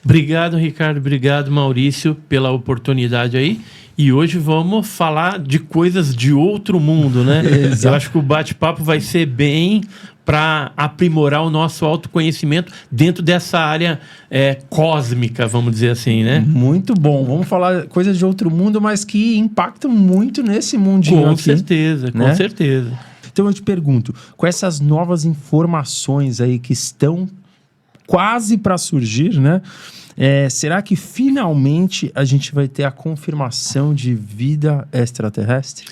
Obrigado, Ricardo. Obrigado, Maurício, pela oportunidade aí. E hoje vamos falar de coisas de outro mundo, né? Eu acho que o bate-papo vai ser bem para aprimorar o nosso autoconhecimento dentro dessa área cósmica, vamos dizer assim, né? Muito bom. Vamos falar coisas de outro mundo, mas que impactam muito nesse mundinho Com aqui, certeza, né? Com certeza. Então eu te pergunto, com essas novas informações aí que estão quase para surgir, né? Será que finalmente a gente vai ter a confirmação de vida extraterrestre?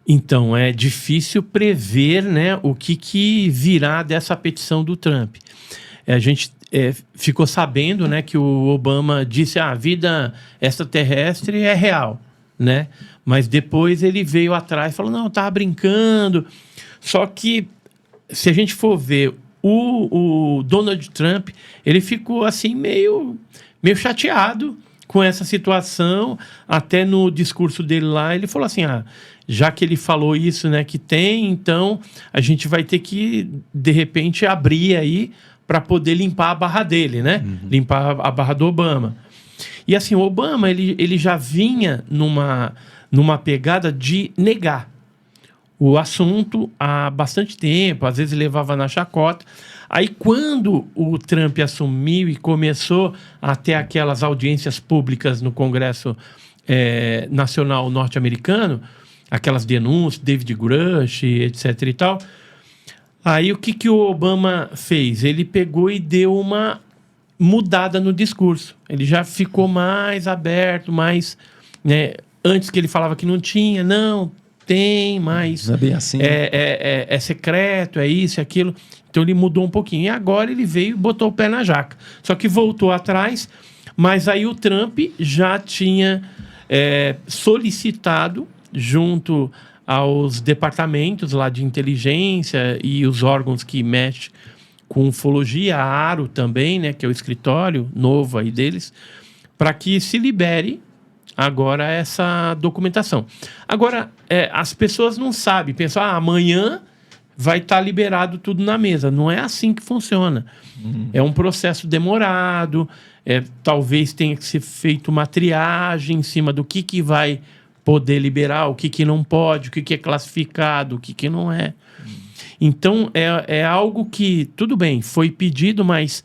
Então, é difícil prever, né, o que virá dessa petição do Trump. A gente ficou sabendo, né, que o Obama disse a vida extraterrestre é real, né? Mas depois ele veio atrás e falou, não, eu estava brincando. Só que, se a gente for ver o Donald Trump, ele ficou assim meio chateado com essa situação. Até no discurso dele lá, ele falou assim, já que ele falou isso, né, que tem, então a gente vai ter que, de repente, abrir aí para poder limpar a barra dele, né? Limpar a barra do Obama. E assim, o Obama, ele já vinha numa pegada de negar o assunto há bastante tempo, às vezes levava na chacota. Aí, quando o Trump assumiu e começou a ter aquelas audiências públicas no Congresso Nacional norte-americano, aquelas denúncias, David Grush, etc. e tal, aí o que o Obama fez? Ele pegou e deu uma mudada no discurso. Ele já ficou mais aberto, mais... né, antes que ele falava que não tinha, não... tem, mas não é bem assim. É secreto, é isso, é aquilo. Então ele mudou um pouquinho. E agora ele veio e botou o pé na jaca. Só que voltou atrás, mas aí o Trump já tinha solicitado, junto aos departamentos lá de inteligência e os órgãos que mexem com ufologia, a AARO também, né, que é o escritório novo aí deles, para que se libere agora essa documentação. Agora, as pessoas não sabem, pensam, amanhã vai estar liberado tudo na mesa. Não é assim que funciona. É um processo demorado, talvez tenha que ser feita uma triagem em cima do que vai poder liberar, o que não pode, o que é classificado, o que não é. Então, é algo que, tudo bem, foi pedido, mas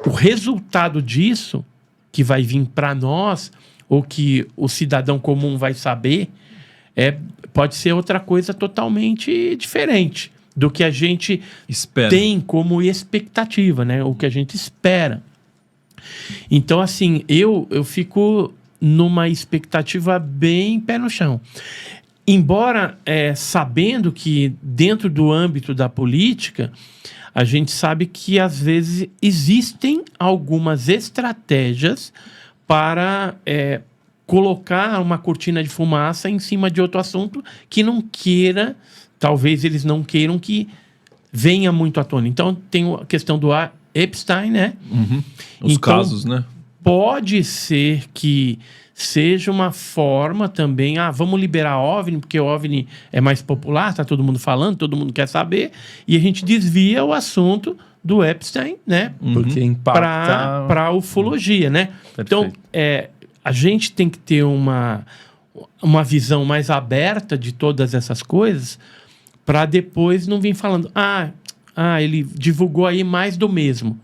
o resultado disso, que vai vir para nós, ou que o cidadão comum vai saber, pode ser outra coisa totalmente diferente do que a gente tem como expectativa, né? O que a gente espera. Então, assim, eu fico numa expectativa bem pé no chão. Embora sabendo que dentro do âmbito da política, a gente sabe que às vezes existem algumas estratégias para colocar uma cortina de fumaça em cima de outro assunto que não queira, talvez eles não queiram que venha muito à tona. Então, tem a questão do Epstein, né? Os casos, né? Pode ser que seja uma forma também, vamos liberar OVNI, porque o OVNI é mais popular, tá todo mundo falando, todo mundo quer saber, e a gente desvia o assunto do Epstein, né? Porque impacta... para a ufologia, né? Perfeito. Então, a gente tem que ter uma visão mais aberta de todas essas coisas para depois não vir falando, ele divulgou aí mais do mesmo.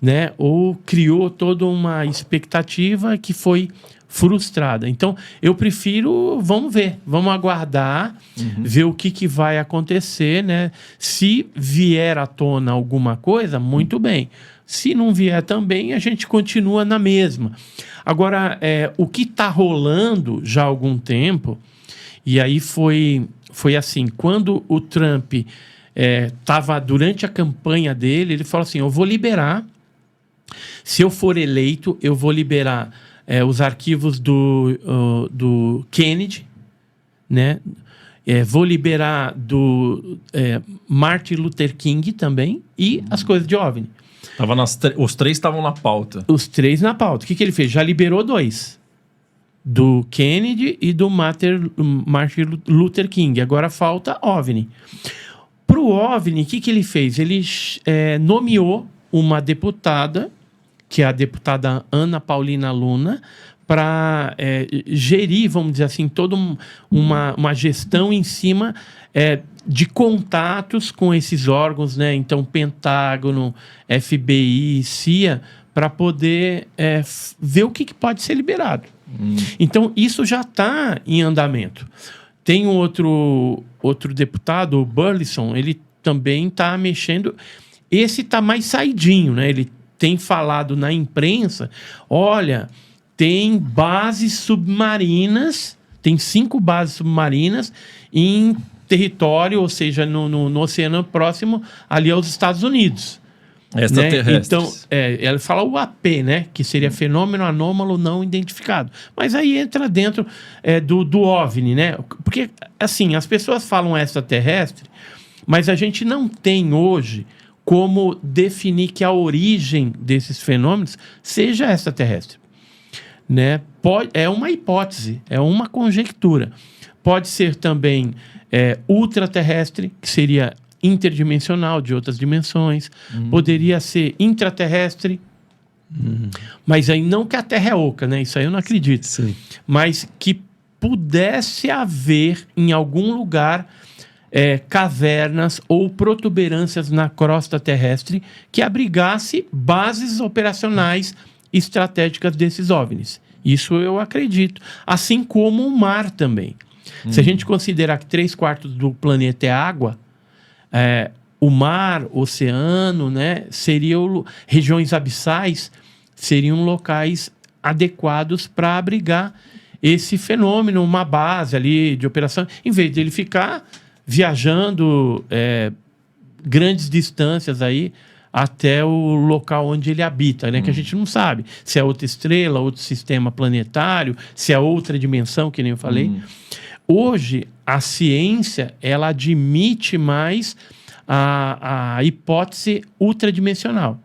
Né? Ou criou toda uma expectativa que foi frustrada. Então, eu prefiro, vamos ver, vamos aguardar, ver o que vai acontecer, né? Se vier à tona alguma coisa, muito bem. Se não vier também, a gente continua na mesma. Agora, o que está rolando já há algum tempo, e aí foi assim, quando o Trump estava durante a campanha dele, ele falou assim, eu vou liberar, se eu for eleito, eu vou liberar os arquivos do Kennedy, né? Vou liberar do Martin Luther King também e as coisas de OVNI. Os três estavam na pauta. Os três na pauta. O que ele fez? Já liberou 2. Do Kennedy e do Martin Luther King. Agora falta OVNI. Para o OVNI, o que ele fez? Ele nomeou uma deputada que é a deputada Ana Paulina Luna, para gerir, vamos dizer assim, toda uma gestão em cima de contatos com esses órgãos, né? Então, Pentágono, FBI, CIA, para poder ver o que pode ser liberado. Então, isso já está em andamento. Tem outro deputado, o Burleson, ele também está mexendo. Esse está mais saidinho, né? Ele tem falado na imprensa, olha, tem bases submarinas, tem 5 bases submarinas em território, ou seja, no oceano próximo ali aos Estados Unidos. Extraterrestres. Né? Então, ela fala o AP, né? Que seria fenômeno anômalo não identificado. Mas aí entra dentro do OVNI, né? Porque, assim, as pessoas falam extraterrestre, mas a gente não tem hoje como definir que a origem desses fenômenos seja extraterrestre. Né? É uma hipótese, é uma conjectura. Pode ser também ultraterrestre, que seria interdimensional, de outras dimensões. Poderia ser intraterrestre, mas aí não que a Terra é oca, né? Isso aí eu não acredito. Sim. Mas que pudesse haver em algum lugar cavernas ou protuberâncias na crosta terrestre que abrigasse bases operacionais estratégicas desses OVNIs. Isso eu acredito. Assim como o mar também. Se a gente considerar que 3/4 do planeta é água, o mar, oceano, né, regiões abissais, seriam locais adequados para abrigar esse fenômeno, uma base ali de operação, em vez de ele ficar viajando grandes distâncias aí até o local onde ele habita, né? Que a gente não sabe se é outra estrela, outro sistema planetário, se é outra dimensão, que nem eu falei. Hoje, a ciência, ela admite mais a hipótese ultradimensional,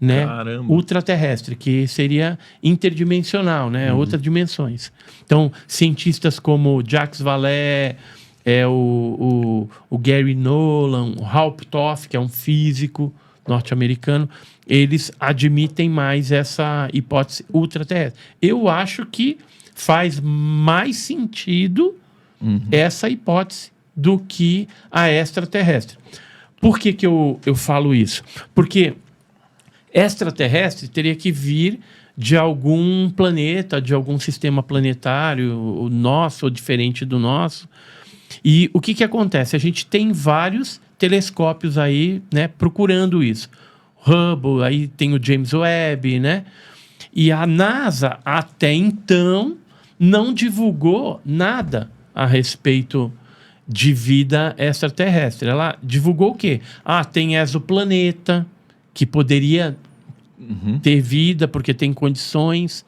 né? Caramba. Ultraterrestre, que seria interdimensional, né? Outras dimensões. Então, cientistas como Jacques Vallée, o Gary Nolan, o Hal Ptolemy, que é um físico norte-americano, eles admitem mais essa hipótese ultraterrestre. Eu acho que faz mais sentido essa hipótese do que a extraterrestre. Por que eu falo isso? Porque extraterrestre teria que vir de algum planeta, de algum sistema planetário, o nosso ou diferente do nosso. E o que acontece? A gente tem vários telescópios aí, né, procurando isso. Hubble, aí tem o James Webb, né? E a NASA, até então, não divulgou nada a respeito de vida extraterrestre. Ela divulgou o quê? Tem exoplaneta, que poderia ter vida, porque tem condições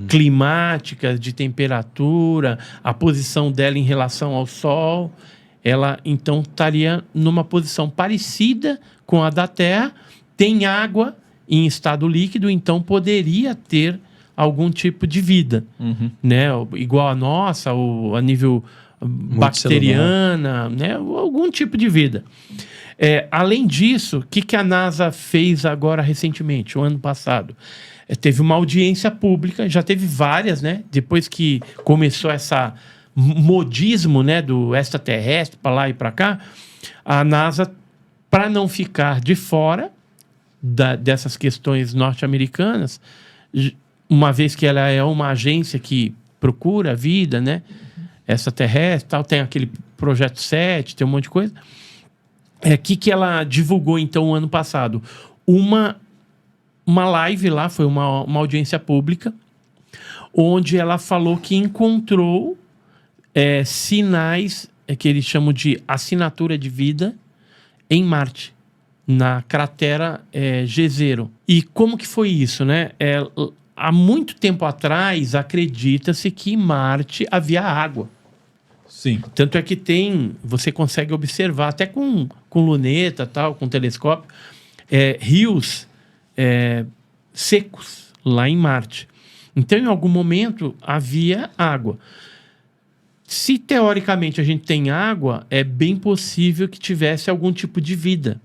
climáticas, de temperatura, a posição dela em relação ao Sol. Ela, então, estaria numa posição parecida com a da Terra, tem água em estado líquido, então poderia ter algum tipo de vida, né? Igual a nossa, ou a nível bacteriana, né? Algum tipo de vida. Além disso, o que a NASA fez agora recentemente, o ano passado? Teve uma audiência pública, já teve várias, né? Depois que começou essa modismo, né, do extraterrestre para lá e para cá, a NASA, para não ficar de fora dessas questões norte-americanas, uma vez que ela é uma agência que procura a vida, né, extraterrestre, tal, tem aquele projeto 7, tem um monte de coisa. Que ela divulgou, então, o ano passado? Uma live lá, foi uma audiência pública, onde ela falou que encontrou sinais que eles chamam de assinatura de vida em Marte, na cratera Jezero. E como que foi isso, né? Há muito tempo atrás, acredita-se que em Marte havia água. Sim. Tanto é que você consegue observar, até com luneta, tal, com telescópio, rios secos lá em Marte. Então, em algum momento, havia água. Se, teoricamente, a gente tem água, é bem possível que tivesse algum tipo de vida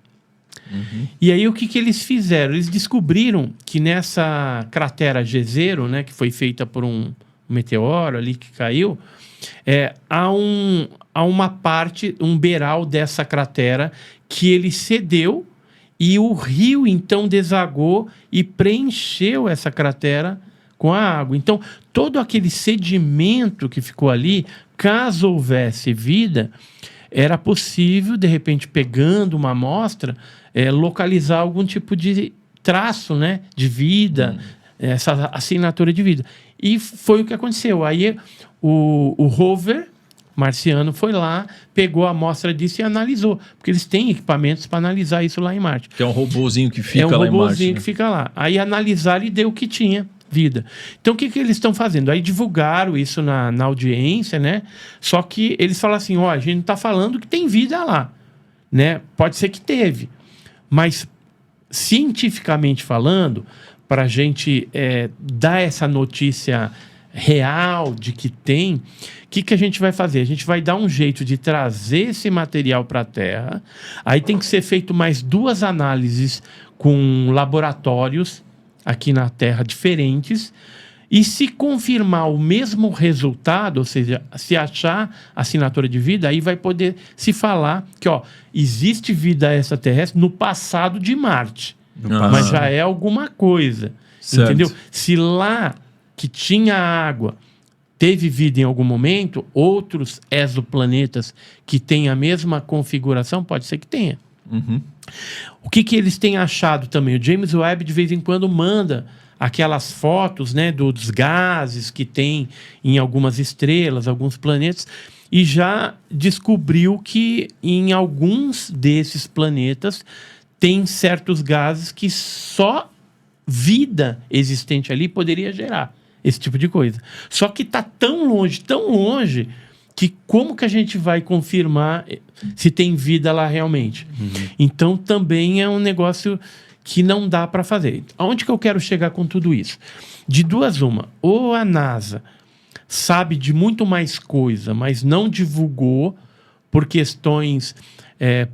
E aí o que eles fizeram? Eles descobriram que nessa cratera Jezero, né, que foi feita por um meteoro ali que caiu, há uma parte, um beiral dessa cratera que ele cedeu e o rio então desagou e preencheu essa cratera com a água. Então, todo aquele sedimento que ficou ali, caso houvesse vida, era possível, de repente, pegando uma amostra, localizar algum tipo de traço, né, de vida, essa assinatura de vida. E foi o que aconteceu. Aí o rover marciano foi lá, pegou a amostra disso e analisou. Porque eles têm equipamentos para analisar isso lá em Marte. Que é um robozinho que fica lá em Marte. É um robozinho que fica lá. Aí analisaram e deu que tinha vida. Então, o que eles estão fazendo? Aí divulgaram isso na audiência, né? Só que eles falam assim, a gente não está falando que tem vida lá, né? Pode ser que teve. Mas, cientificamente falando, para a gente dar essa notícia real de que tem, o que a gente vai fazer? A gente vai dar um jeito de trazer esse material para a Terra. Aí tem que ser feito mais 2 análises com laboratórios aqui na Terra diferentes. E se confirmar o mesmo resultado, ou seja, se achar assinatura de vida, aí vai poder se falar que existe vida extraterrestre no passado de Marte. Mas já é alguma coisa. Certo. Entendeu? Se lá que tinha água teve vida em algum momento, outros exoplanetas que têm a mesma configuração, pode ser que tenha. O que eles têm achado também? O James Webb, de vez em quando, manda aquelas fotos, né, dos gases que tem em algumas estrelas, alguns planetas, e já descobriu que em alguns desses planetas tem certos gases que só vida existente ali poderia gerar esse tipo de coisa. Só que está tão longe, que como que a gente vai confirmar se tem vida lá realmente? Então, também é um negócio que não dá para fazer. Aonde que eu quero chegar com tudo isso? De 2 uma. Ou a NASA sabe de muito mais coisa, mas não divulgou por questões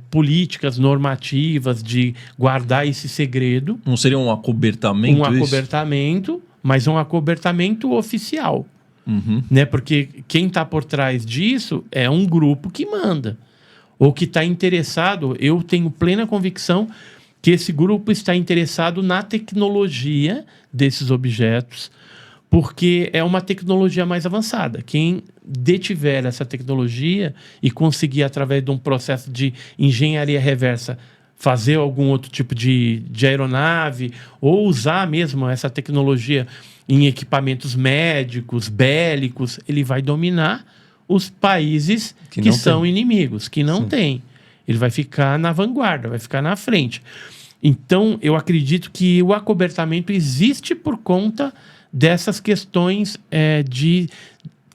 políticas, normativas, de guardar esse segredo. Não seria um acobertamento? Um acobertamento, mas um acobertamento oficial. Né? Porque quem está por trás disso é um grupo que manda. Ou que está interessado, eu tenho plena convicção que esse grupo está interessado na tecnologia desses objetos, porque é uma tecnologia mais avançada. Quem detiver essa tecnologia e conseguir, através de um processo de engenharia reversa, fazer algum outro tipo de aeronave, ou usar mesmo essa tecnologia em equipamentos médicos, bélicos, ele vai dominar os países que são inimigos, que não têm. Ele vai ficar na vanguarda, vai ficar na frente. Então, eu acredito que o acobertamento existe por conta dessas questões de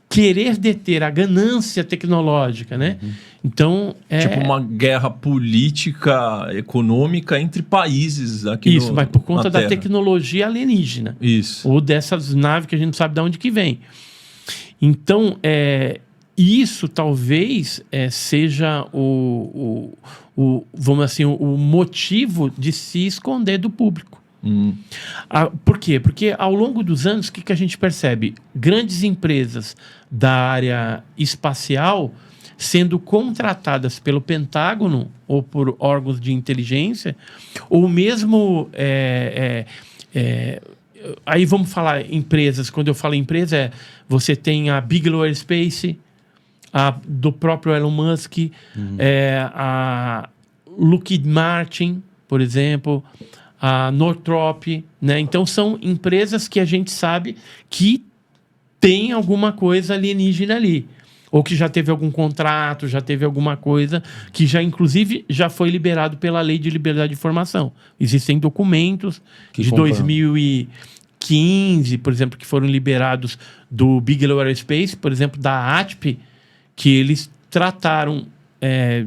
querer deter a ganância tecnológica, né? Então, tipo uma guerra política, econômica entre países aqui isso, mas por conta da tecnologia alienígena. Isso. Ou dessas naves que a gente não sabe de onde que vem. Então, isso talvez seja vamos assim, o motivo de se esconder do público. Por quê? Porque ao longo dos anos, o que a gente percebe? Grandes empresas da área espacial sendo contratadas pelo Pentágono ou por órgãos de inteligência, ou mesmo... aí vamos falar empresas. Quando eu falo empresa, você tem a Bigelow Aerospace, do próprio Elon Musk, a Lockheed Martin, por exemplo, a Northrop, né? Então são empresas que a gente sabe que tem alguma coisa alienígena ali, ou que já teve algum contrato, já teve alguma coisa que já, inclusive, já foi liberado pela Lei de Liberdade de Informação. Existem documentos de 2015, por exemplo, que foram liberados do Bigelow Aerospace, por exemplo, da ATP, que eles trataram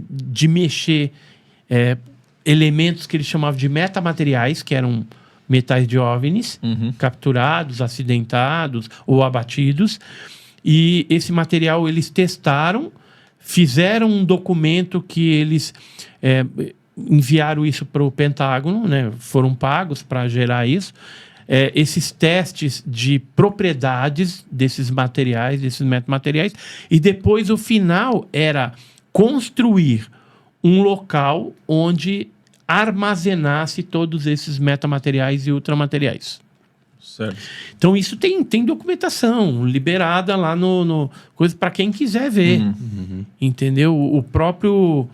de mexer elementos que eles chamavam de metamateriais, que eram metais de OVNIs, capturados, acidentados ou abatidos. E esse material eles testaram, fizeram um documento que eles enviaram isso para o Pentágono, né? Foram pagos para gerar isso. Esses testes de propriedades desses materiais, desses metamateriais, e depois o final era construir um local onde armazenasse todos esses metamateriais e ultramateriais. Certo. Então isso tem documentação liberada lá no coisa para quem quiser ver, entendeu? O próprio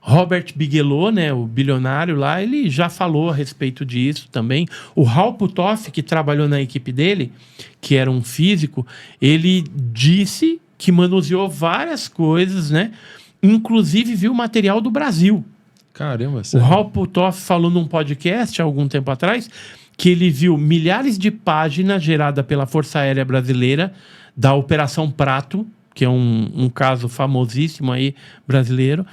Robert Bigelow, né, o bilionário lá, ele já falou a respeito disso também. O Hal Puthoff, que trabalhou na equipe dele, que era um físico, ele disse que manuseou várias coisas, né? Inclusive viu material do Brasil. Caramba, O sério? Hal Puthoff falou num podcast há algum tempo atrás que ele viu milhares de páginas geradas pela Força Aérea Brasileira da Operação Prato, que é um caso famosíssimo aí brasileiro,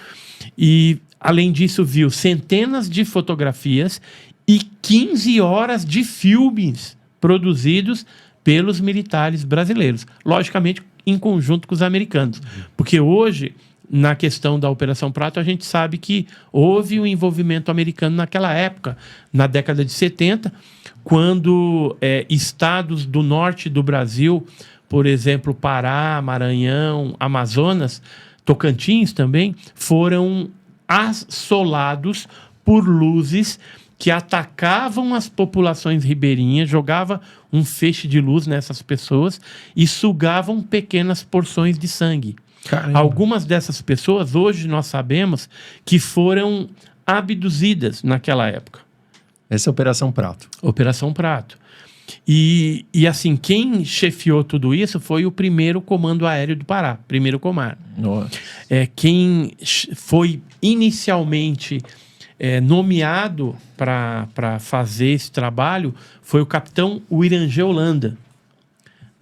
e além disso viu centenas de fotografias e 15 horas de filmes produzidos pelos militares brasileiros, logicamente em conjunto com os americanos, porque hoje na questão da Operação Prato a gente sabe que houve um envolvimento americano naquela época, na década de 70, quando estados do norte do Brasil, por exemplo, Pará, Maranhão, Amazonas, Tocantins também, foram assolados por luzes que atacavam as populações ribeirinhas, jogavam um feixe de luz nessas pessoas e sugavam pequenas porções de sangue. Caramba. Algumas dessas pessoas, hoje nós sabemos que foram abduzidas naquela época. Essa é a Operação Prato. Operação Prato. E assim, quem chefiou tudo isso foi o primeiro Comando Aéreo do Pará, primeiro Comar. Nossa. Quem foi inicialmente nomeado para fazer esse trabalho foi o capitão Uirangê Holanda,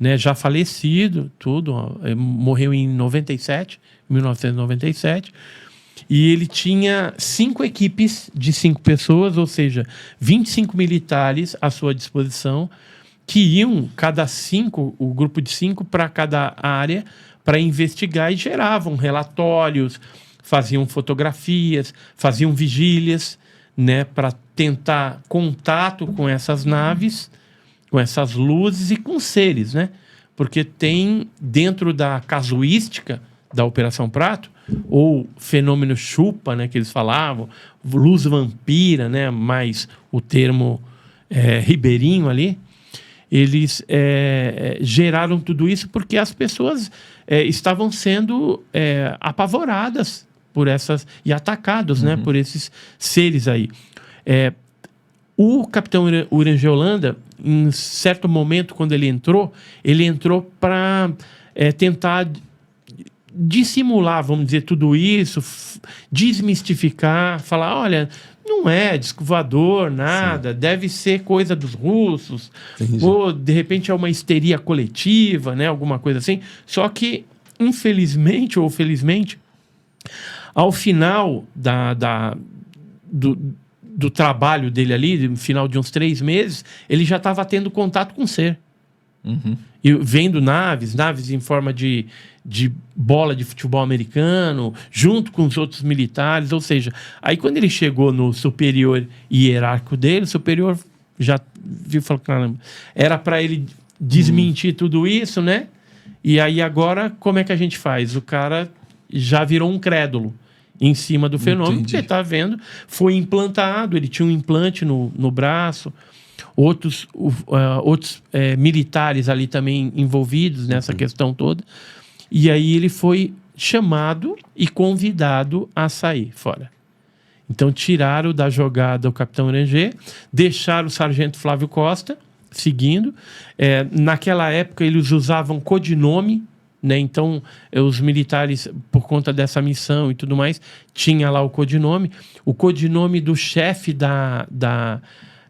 né, já falecido, tudo, morreu em 1997, e ele tinha 5 equipes de 5 pessoas, ou seja, 25 militares à sua disposição, que iam, cada 5, o grupo de 5 para cada área, para investigar e geravam relatórios, faziam fotografias, faziam vigílias, né, para tentar contato com essas naves, com essas luzes e com seres, né? Porque tem, dentro da casuística da Operação Prato, ou fenômeno chupa, né, que eles falavam, luz vampira, né, mais o termo ribeirinho ali, eles geraram tudo isso porque as pessoas estavam sendo apavoradas por essas, e atacados, né, por esses seres aí. O capitão Uirangê Holanda, em certo momento, quando ele entrou para tentar dissimular, vamos dizer, tudo isso, desmistificar, falar, olha, não é disco voador, nada, sim, deve ser coisa dos russos, entendi, ou de repente é uma histeria coletiva, né, alguma coisa assim. Só que, infelizmente ou felizmente, ao final do trabalho dele ali, no final de uns 3 meses, ele já estava tendo contato com o ser. E vendo naves em forma de bola de futebol americano, junto com os outros militares, ou seja, aí quando ele chegou no superior hierárquico dele, o superior já viu e falou, caramba, era para ele desmentir tudo isso, né? E aí agora, como é que a gente faz? O cara já virou um crédulo em cima do fenômeno, que você está vendo, foi implantado, ele tinha um implante no braço, outros militares ali também envolvidos nessa questão toda, e aí ele foi chamado e convidado a sair fora. Então tiraram da jogada o capitão Uirangê, deixaram o sargento Flávio Costa seguindo. Naquela época eles usavam codinome, né? Então, os militares, por conta dessa missão e tudo mais, tinha lá o codinome. O codinome do chefe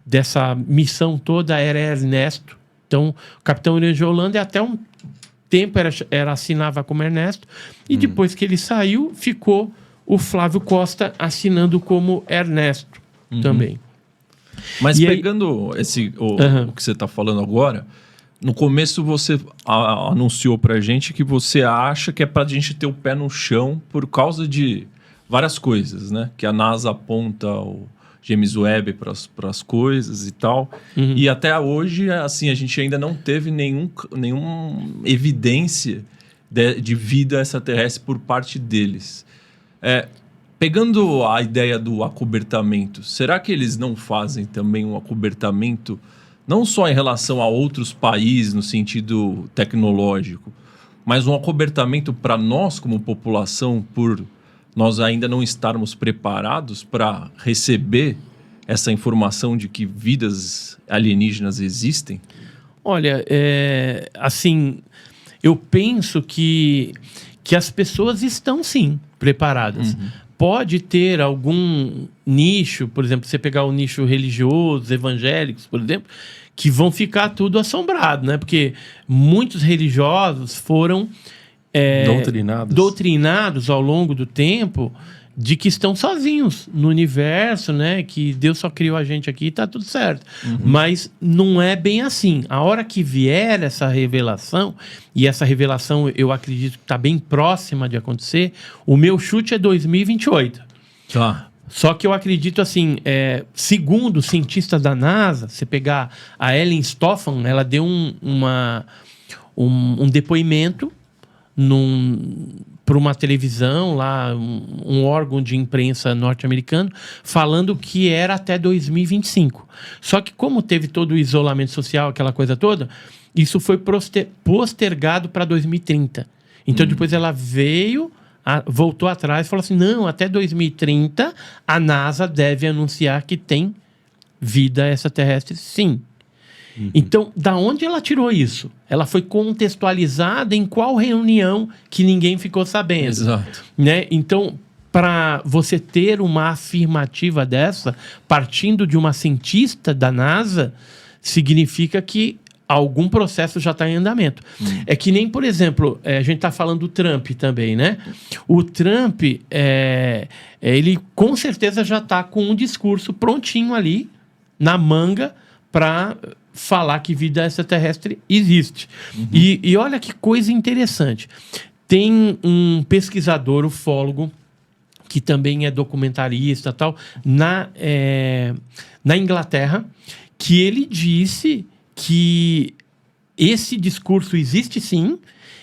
dessa missão toda era Ernesto. Então, o capitão Uirangê Holanda, até um tempo, assinava como Ernesto. E depois que ele saiu, ficou o Flávio Costa assinando como Ernesto também. Mas E pegando o que você está falando agora, no começo você anunciou pra gente que você acha que é pra gente ter o pé no chão por causa de várias coisas, né? Que a NASA aponta o James Webb para as coisas e tal. E até hoje, assim, a gente ainda não teve nenhuma evidência de vida extraterrestre por parte deles. Pegando a ideia do acobertamento, será que eles não fazem também um acobertamento, não só em relação a outros países no sentido tecnológico, mas um acobertamento para nós como população, por nós ainda não estarmos preparados para receber essa informação de que vidas alienígenas existem? Olha, assim, eu penso que as pessoas estão, sim, preparadas. Pode ter algum nicho, por exemplo, você pegar o nicho religioso, evangélicos, por exemplo, que vão ficar tudo assombrado, né? Porque muitos religiosos foram doutrinados ao longo do tempo de que estão sozinhos no universo, né? Que Deus só criou a gente aqui e tá tudo certo. Mas não é bem assim. A hora que vier essa revelação, e essa revelação eu acredito que está bem próxima de acontecer, o meu chute é 2028. Tá. Só que eu acredito assim, segundo cientistas da NASA, você pegar a Ellen Stofan, ela deu um depoimento para uma televisão lá, um órgão de imprensa norte-americano, falando que era até 2025. Só que como teve todo o isolamento social, aquela coisa toda, isso foi postergado para 2030. Então depois ela voltou atrás e falou assim, não, até 2030 a NASA deve anunciar que tem vida extraterrestre, sim. Então, da onde ela tirou isso? Ela foi contextualizada em qual reunião que ninguém ficou sabendo. Exato. Né? Então, para você ter uma afirmativa dessa, partindo de uma cientista da NASA, significa que algum processo já está em andamento. É que nem, por exemplo, a gente está falando do Trump também, né? O Trump, ele com certeza já está com um discurso prontinho ali, na manga, para falar que vida extraterrestre existe. E olha que coisa interessante. Tem um pesquisador, ufólogo, que também é documentarista tal, na Inglaterra, que ele disse que esse discurso existe sim,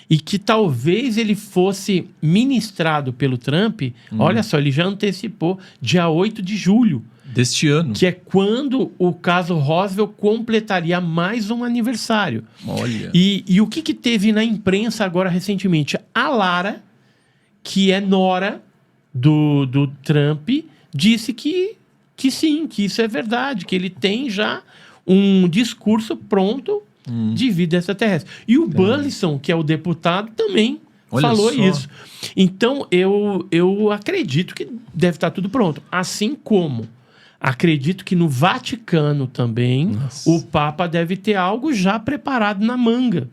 e que talvez ele fosse ministrado pelo Trump, olha só, ele já antecipou, dia 8 de julho. Deste ano. Que é quando o caso Roswell completaria mais um aniversário. Olha. E o que teve na imprensa agora recentemente? A Lara, que é nora do Trump, disse que sim, que isso é verdade, que ele tem já um discurso pronto de vida extraterrestre. E o Burleson, que é o deputado, também falou isso. Então, eu acredito que deve estar tudo pronto. Assim como acredito que no Vaticano também o Papa deve ter algo já preparado na manga.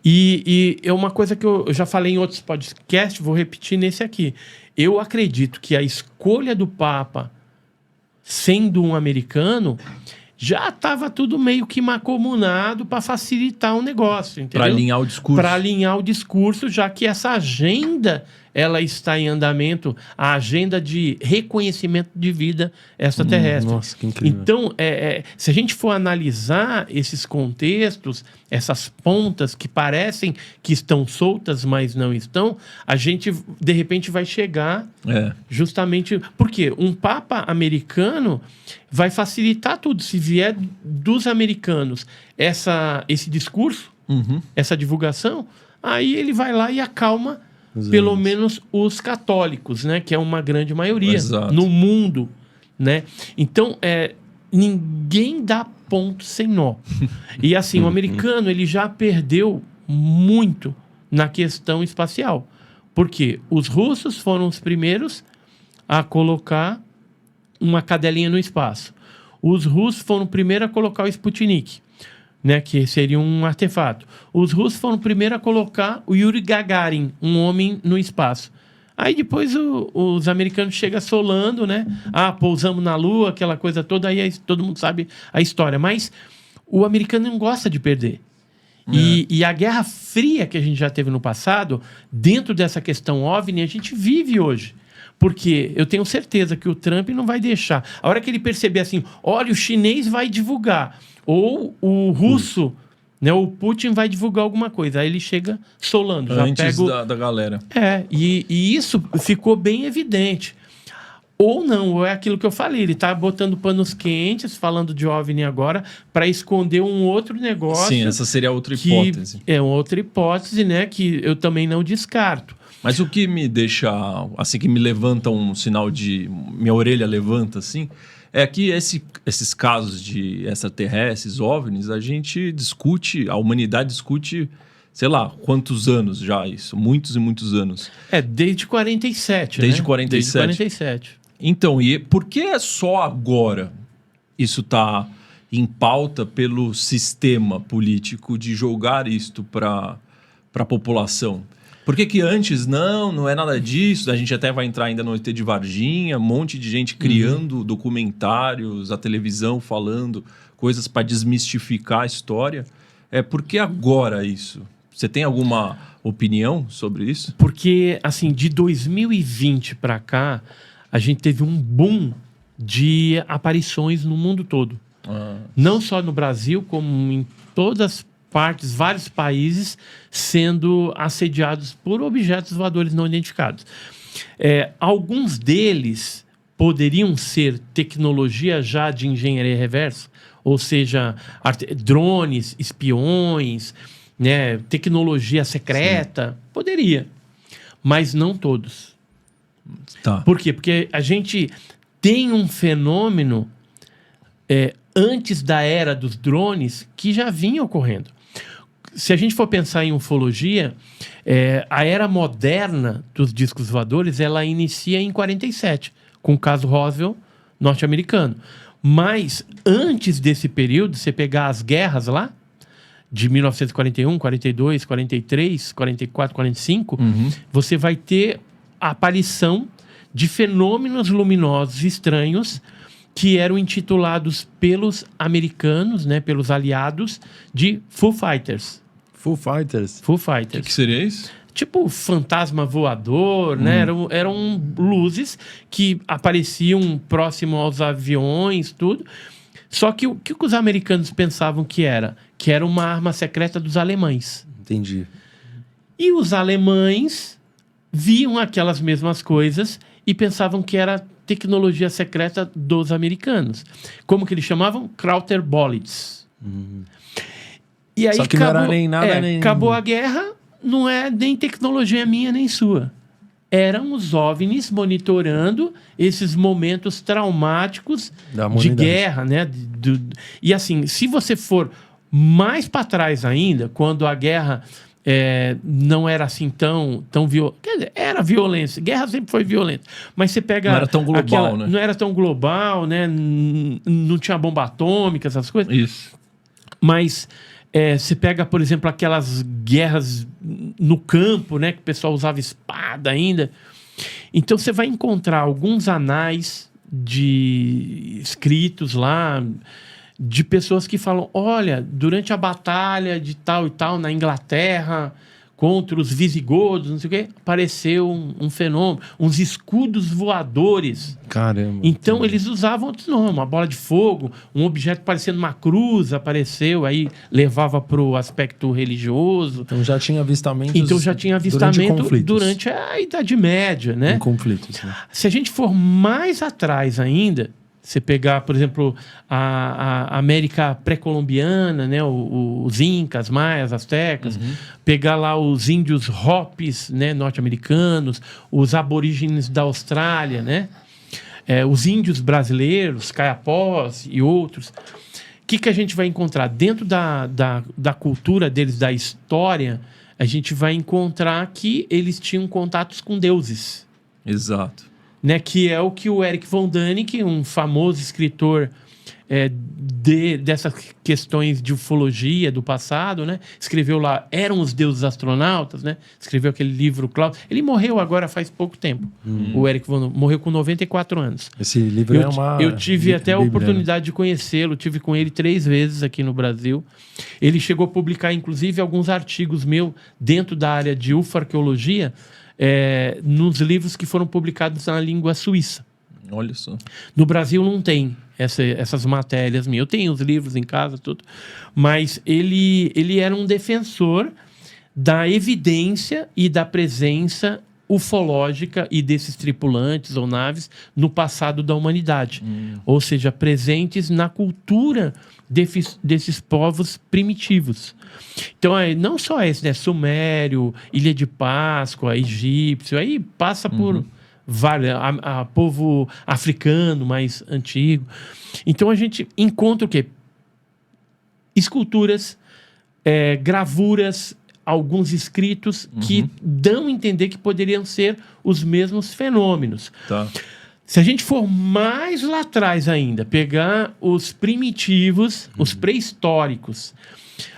E é uma coisa que eu já falei em outros podcasts, vou repetir nesse aqui. Eu acredito que a escolha do Papa, sendo um americano, já estava tudo meio que macomunado para facilitar o negócio, entendeu? Para alinhar o discurso. Para alinhar o discurso, já que essa agenda ela está em andamento, a agenda de reconhecimento de vida extraterrestre. Nossa, que incrível. Então, se a gente for analisar esses contextos, essas pontas que parecem que estão soltas, mas não estão, a gente, de repente, vai chegar justamente... Porque um Papa americano vai facilitar tudo. Se vier dos americanos esse discurso, essa divulgação, aí ele vai lá e acalma pelo menos os católicos, né? Que é uma grande maioria no mundo, né? Então, ninguém dá ponto sem nó. E assim, o americano ele já perdeu muito na questão espacial. Porque os russos foram os primeiros a colocar uma cadelinha no espaço. Os russos foram os primeiros a colocar o Sputnik, né, que seria um artefato. Os russos foram o primeiro a colocar o Yuri Gagarin, um homem no espaço. Aí depois os americanos chegam solando, né? Pousamos na Lua, aquela coisa toda, aí todo mundo sabe a história. Mas o americano não gosta de perder. E a Guerra Fria que a gente já teve no passado, dentro dessa questão OVNI, a gente vive hoje. Porque eu tenho certeza que o Trump não vai deixar. A hora que ele perceber assim, olha, o chinês vai divulgar, ou o russo, né, o Putin vai divulgar alguma coisa. Aí ele chega solando. Já Antes pega da galera. E isso ficou bem evidente. Ou não, ou é aquilo que eu falei, ele tá botando panos quentes, falando de OVNI agora, para esconder um outro negócio. Sim, essa seria outra hipótese. É outra hipótese, né, que eu também não descarto. Mas o que me deixa, assim, que me levanta um sinal de... Minha orelha levanta, assim, é que esses casos de extraterrestres, OVNIs, a gente discute, a humanidade discute, sei lá, quantos anos já isso? Muitos e muitos anos. Desde 47, Desde né? 47. Desde 47. Então, e por que só agora isso está em pauta pelo sistema político de jogar isto para a população? Por que antes não é nada disso? A gente até vai entrar ainda no ET de Varginha, um monte de gente criando documentários, a televisão falando coisas para desmistificar a história. Por que agora isso? Você tem alguma opinião sobre isso? Porque, assim, de 2020 para cá, a gente teve um boom de aparições no mundo todo. Não só no Brasil, como em todas as partes, vários países sendo assediados por objetos voadores não identificados. Alguns deles poderiam ser tecnologia já de engenharia reversa, ou seja, drones, espiões, né, tecnologia secreta. Sim. Poderia, mas não todos. Tá. Por quê? Porque a gente tem um fenômeno antes da era dos drones que já vinha ocorrendo. Se a gente for pensar em ufologia, a era moderna dos discos voadores, ela inicia em 47, com o caso Roswell norte-americano. Mas antes desse período, você pegar as guerras lá, de 1941, 42, 43, 44, 45, você vai ter a aparição de fenômenos luminosos estranhos que eram intitulados pelos americanos, né, pelos aliados, de Foo Fighters. Foo Fighters? Foo Fighters. O que seria isso? Tipo fantasma voador, né? Eram luzes que apareciam próximo aos aviões, tudo. Só que o que os americanos pensavam que era? Que era uma arma secreta dos alemães. Entendi. E os alemães viam aquelas mesmas coisas e pensavam que era tecnologia secreta dos americanos. Como que eles chamavam? Krauter Bullets. E aí só que não era nem nada... nem... acabou a guerra, não é nem tecnologia minha nem sua. Eram os OVNIs monitorando esses momentos traumáticos de guerra, né? E assim, se você for mais para trás ainda, quando a guerra não era assim tão violenta. Quer dizer, era violência. Guerra sempre foi violenta. Mas você pega... Não era tão global, né? Não era tão global, né? Não tinha bomba atômica, essas coisas. Isso. Mas... você pega, por exemplo, aquelas guerras no campo, né? Que o pessoal usava espada ainda. Então, você vai encontrar alguns anais escritos lá de pessoas que falam, olha, durante a batalha de tal e tal na Inglaterra contra os visigodos, não sei o quê, apareceu um fenômeno, uns escudos voadores. Caramba. Então, eles usavam outros nomes, uma bola de fogo, um objeto parecendo uma cruz apareceu, aí levava para o aspecto religioso. Então, já tinha avistamento durante a Idade Média, né? Em conflitos. Né? Se a gente for mais atrás ainda, você pegar, por exemplo, a América pré-colombiana, né? Os incas, maias, astecas, pegar lá os índios Hopis, né? Norte-americanos, os aborígenes da Austrália, né? Os índios brasileiros, caiapós e outros. O que a gente vai encontrar? Dentro da cultura deles, da história, a gente vai encontrar que eles tinham contatos com deuses. Exato. Né, que é o que o Eric von Däniken, um famoso escritor dessas questões de ufologia do passado, né? Escreveu lá, Eram os Deuses Astronautas, né? Escreveu aquele livro, Cláudio. Ele morreu agora faz pouco tempo. O Eric von Däniken morreu com 94 anos. Esse livro Eu tive até a oportunidade de conhecê-lo, tive com ele 3 vezes aqui no Brasil. Ele chegou a publicar, inclusive, alguns artigos meus dentro da área de ufarqueologia, nos livros que foram publicados na língua suíça. Olha só. No Brasil não tem essas matérias minhas. Eu tenho os livros em casa, tudo. Mas ele era um defensor da evidência e da presença ufológica e desses tripulantes ou naves no passado da humanidade. Ou seja, presentes na cultura desses povos primitivos. Então, não só esse, né? Sumério, Ilha de Páscoa, egípcio, aí passa por vários, a povo africano mais antigo. Então, a gente encontra o quê? Esculturas, gravuras, alguns escritos que dão a entender que poderiam ser os mesmos fenômenos. Tá. Se a gente for mais lá atrás ainda, pegar os primitivos, os pré-históricos,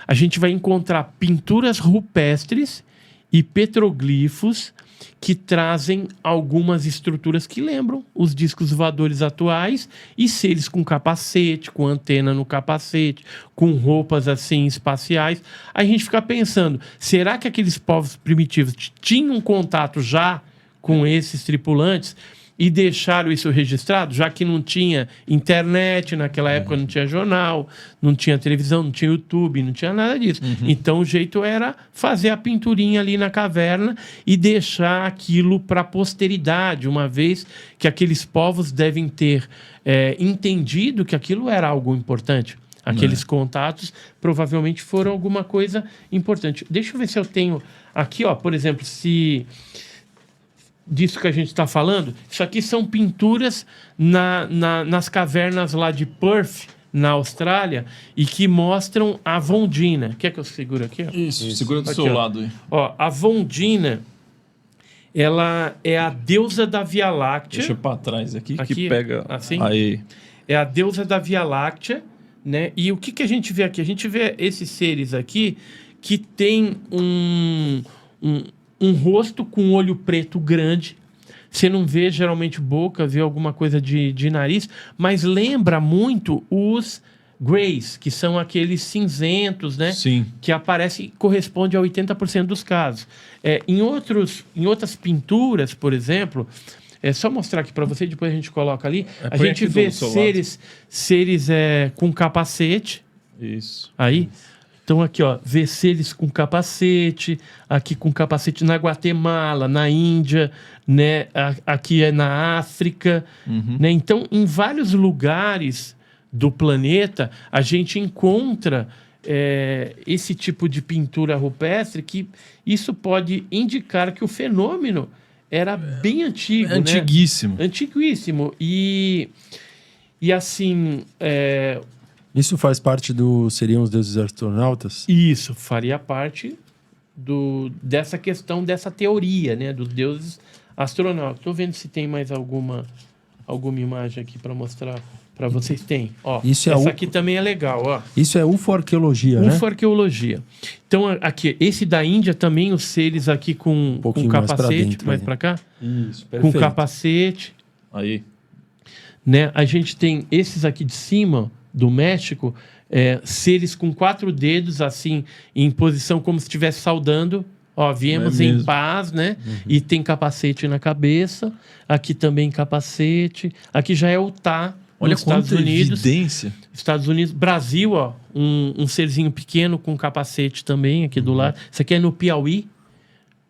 a gente vai encontrar pinturas rupestres e petroglifos que trazem algumas estruturas que lembram os discos voadores atuais e seres com capacete, com antena no capacete, com roupas assim espaciais. Aí a gente fica pensando, será que aqueles povos primitivos tinham contato já com esses tripulantes e deixaram isso registrado, já que não tinha internet naquela época, não tinha jornal, não tinha televisão, não tinha YouTube, não tinha nada disso. Então o jeito era fazer a pinturinha ali na caverna e deixar aquilo para a posteridade, uma vez que aqueles povos devem ter entendido que aquilo era algo importante. Aqueles contatos provavelmente foram alguma coisa importante. Deixa eu ver se eu tenho aqui, ó, por exemplo, disso que a gente está falando, isso aqui são pinturas nas cavernas lá de Perth, na Austrália, e que mostram a Vondina. Quer que eu segure aqui? Ó? Isso, segura do aqui, seu ó. lado aí. Ó, a Vondina, ela é a deusa da Via Láctea. Deixa para trás aqui, Aqui, que pega... assim? Aí. É a deusa da Via Láctea, né? E o que a gente vê aqui? A gente vê esses seres aqui que tem um rosto com olho preto grande. Você não vê geralmente boca, vê alguma coisa de nariz, mas lembra muito os greys, que são aqueles cinzentos, né? Sim. Que aparecem e corresponde a 80% dos casos. Em outras pinturas, por exemplo, é só mostrar aqui para você, depois a gente coloca ali, a gente vê seres com capacete. Isso. Aí. Então, aqui, ó, vê seres com capacete, aqui com capacete na Guatemala, na Índia, né? Aqui é na África. Né? Então, em vários lugares do planeta, a gente encontra esse tipo de pintura rupestre, que isso pode indicar que o fenômeno era bem antigo. Antiguíssimo. Né? Antiguíssimo. E assim... Isso faz parte seriam os deuses astronautas? Isso, faria parte dessa questão, dessa teoria, né? Dos deuses astronautas. Estou vendo se tem mais alguma imagem aqui para mostrar para vocês. Tem. Ó, essa aqui também é legal. Ó. Isso é ufarqueologia, né? Ufarqueologia. Então, aqui, esse da Índia também, os seres aqui com capacete. Mais para cá? Isso, perfeito. Com capacete. Aí. Né? A gente tem esses aqui de cima, do México, seres com 4 dedos, assim, em posição como se estivesse saudando. Ó, viemos em paz, né? E tem capacete na cabeça. Aqui também capacete. Aqui já é o Tá. Olha nos Estados Unidos. Evidência. Estados Unidos. Brasil, ó. Um serzinho pequeno com capacete também aqui do lado. Isso aqui é no Piauí.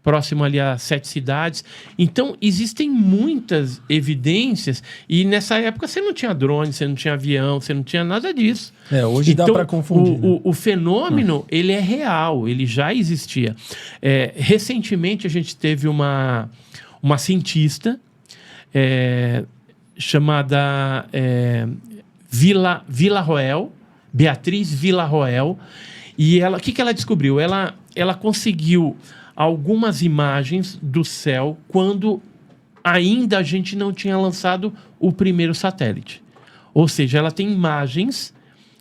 Próximo ali a 7 cidades. Então, existem muitas evidências, e nessa época você não tinha drone, você não tinha avião, você não tinha nada disso. Hoje então, dá para confundir. O fenômeno, ele é real, ele já existia. Recentemente, a gente teve uma cientista chamada Villarroel, Beatriz Villarroel, e ela, o que ela descobriu? Ela conseguiu algumas imagens do céu quando ainda a gente não tinha lançado o primeiro satélite. Ou seja, ela tem imagens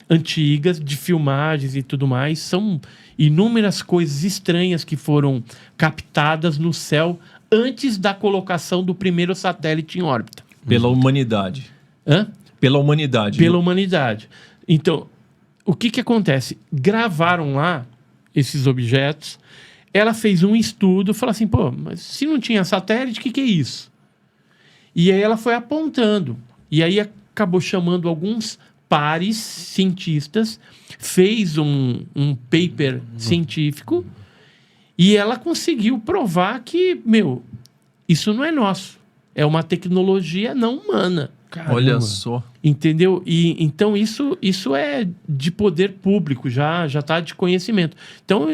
antigas de filmagens e tudo mais. São inúmeras coisas estranhas que foram captadas no céu antes da colocação do primeiro satélite em órbita. Pela humanidade. Hã? Pela humanidade. Pela humanidade. Então, o que acontece? Gravaram lá esses objetos. Ela fez um estudo, falou assim, pô, mas se não tinha satélite, o que é isso? E aí ela foi apontando. E aí acabou chamando alguns pares cientistas, fez um paper científico e ela conseguiu provar que, isso não é nosso. É uma tecnologia não humana. Caramba. Olha só. Entendeu? E então isso é de poder público, já está de conhecimento. Então,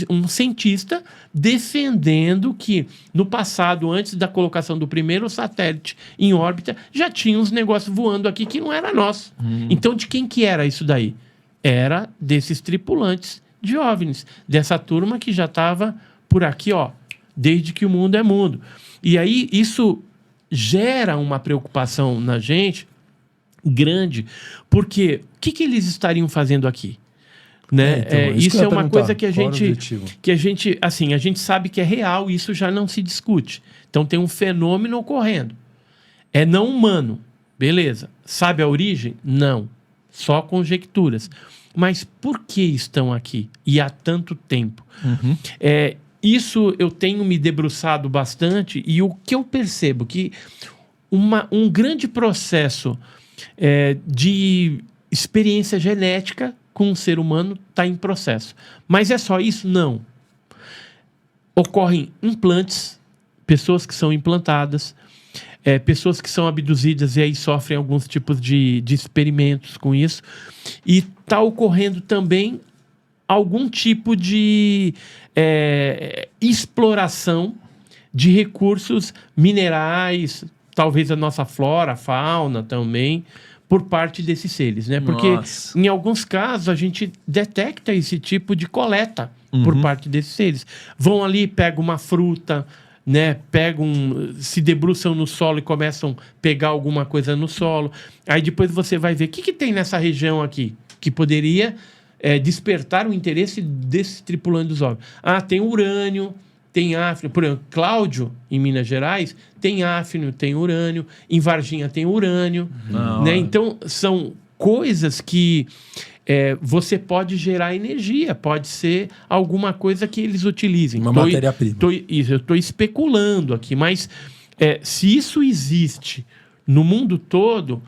um cientista defendendo que no passado, antes da colocação do primeiro satélite em órbita, já tinha uns negócios voando aqui que não era nosso. Então, de quem que era isso daí? Era desses tripulantes de OVNIs, dessa turma que já estava por aqui, ó, desde que o mundo é mundo. E aí isso gera uma preocupação na gente grande, porque o que eles estariam fazendo aqui? Né? Isso é uma coisa que a gente, assim, a gente sabe que é real, isso já não se discute. Então tem um fenômeno ocorrendo. É não humano, beleza. Sabe a origem? Não. Só conjecturas. Mas por que estão aqui? E há tanto tempo? Isso eu tenho me debruçado bastante e o que eu percebo que um grande processo de experiência genética com o ser humano está em processo. Mas é só isso? Não. Ocorrem implantes, pessoas que são implantadas, pessoas que são abduzidas e aí sofrem alguns tipos de experimentos com isso. E está ocorrendo também algum tipo de exploração de recursos minerais, talvez a nossa flora, a fauna também, por parte desses seres, né? Porque em alguns casos a gente detecta esse tipo de coleta por parte desses seres. Vão ali, pegam uma fruta, né? Se debruçam no solo e começam a pegar alguma coisa no solo. Aí depois você vai ver o que tem nessa região aqui que poderia despertar o interesse desses tripulantes dos OVNIs. Tem urânio, tem áfnio. Por exemplo, Cláudio, em Minas Gerais, tem áfnio, tem urânio. Em Varginha tem urânio. Né? Então, são coisas que você pode gerar energia. Pode ser alguma coisa que eles utilizem. Uma matéria-prima. Eu estou especulando aqui, mas se isso existe no mundo todo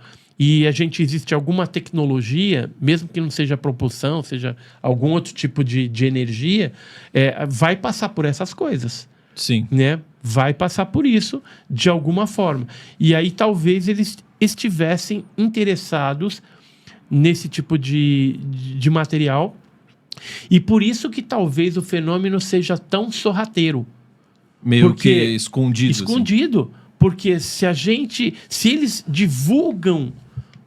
e existe alguma tecnologia, mesmo que não seja propulsão, seja algum outro tipo de energia, vai passar por essas coisas. Sim. Né? Vai passar por isso de alguma forma. E aí talvez eles estivessem interessados nesse tipo de material. E por isso que talvez o fenômeno seja tão sorrateiro. Meio que escondido. Escondido. Assim. Porque se eles divulgam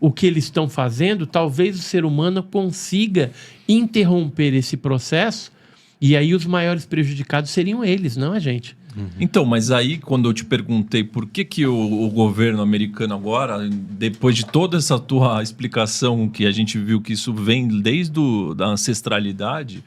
o que eles estão fazendo, talvez o ser humano consiga interromper esse processo e aí os maiores prejudicados seriam eles, não a gente. Então, mas aí quando eu te perguntei por que o governo americano agora, depois de toda essa tua explicação que a gente viu que isso vem desde da ancestralidade,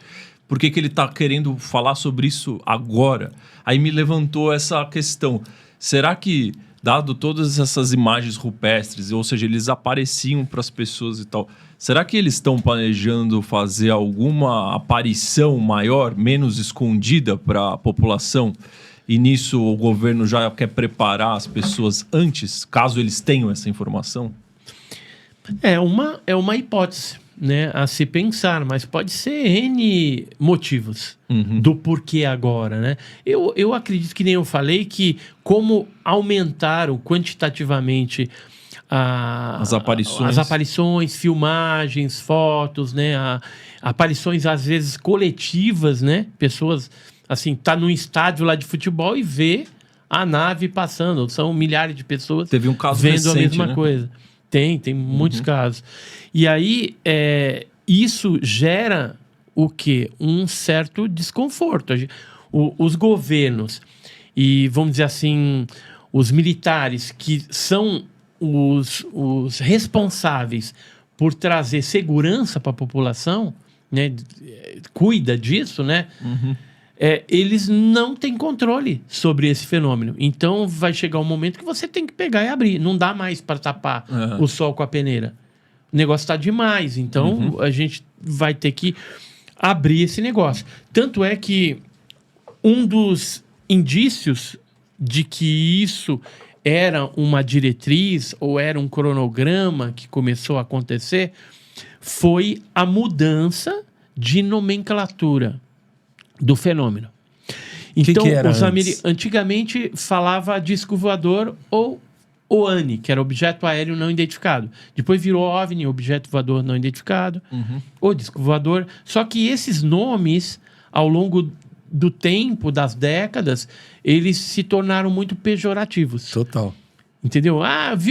por que ele está querendo falar sobre isso agora? Aí me levantou essa questão. Será que, dado todas essas imagens rupestres, ou seja, eles apareciam para as pessoas e tal, será que eles estão planejando fazer alguma aparição maior, menos escondida para a população? E nisso o governo já quer preparar as pessoas antes, caso eles tenham essa informação? É uma hipótese, né, a se pensar, mas pode ser N motivos do porquê agora, né? Eu acredito que nem eu falei que como aumentaram quantitativamente as aparições, filmagens, fotos, né? Aparições às vezes coletivas, né? Pessoas assim, tá num estádio lá de futebol e vê a nave passando, são milhares de pessoas Teve um caso vendo recente, a mesma né? coisa. Tem muitos casos. E aí, isso gera o quê? Um certo desconforto. Os governos e, vamos dizer assim, os militares que são os responsáveis por trazer segurança para a população, né, cuida disso, né? Eles não têm controle sobre esse fenômeno. Então vai chegar um momento que você tem que pegar e abrir. Não dá mais para tapar o sol com a peneira. O negócio está demais. Então a gente vai ter que abrir esse negócio. Tanto é que um dos indícios de que isso era uma diretriz ou era um cronograma que começou a acontecer foi a mudança de nomenclatura do fenômeno. Então, que era antes? Antigamente falava disco voador ou OANI, que era objeto aéreo não identificado. Depois virou OVNI, objeto voador não identificado, ou disco voador. Só que esses nomes, ao longo do tempo, das décadas, eles se tornaram muito pejorativos. Total. Entendeu?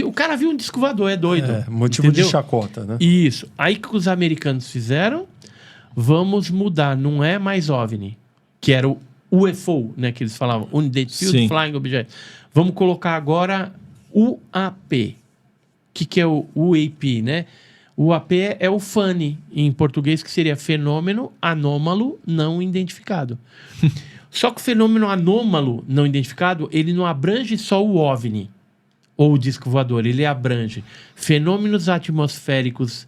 O cara viu um disco voador, é doido. Motivo entendeu? de chacota, né? Isso. Aí que os americanos fizeram, vamos mudar, não é mais OVNI, que era o UFO, né, que eles falavam, Unidentified Flying Object. Vamos colocar agora UAP. O que é o UAP, né? O UAP é o FANI, em português, que seria fenômeno anômalo não identificado. Só que o fenômeno anômalo não identificado, ele não abrange só o OVNI, ou o disco voador, ele abrange fenômenos atmosféricos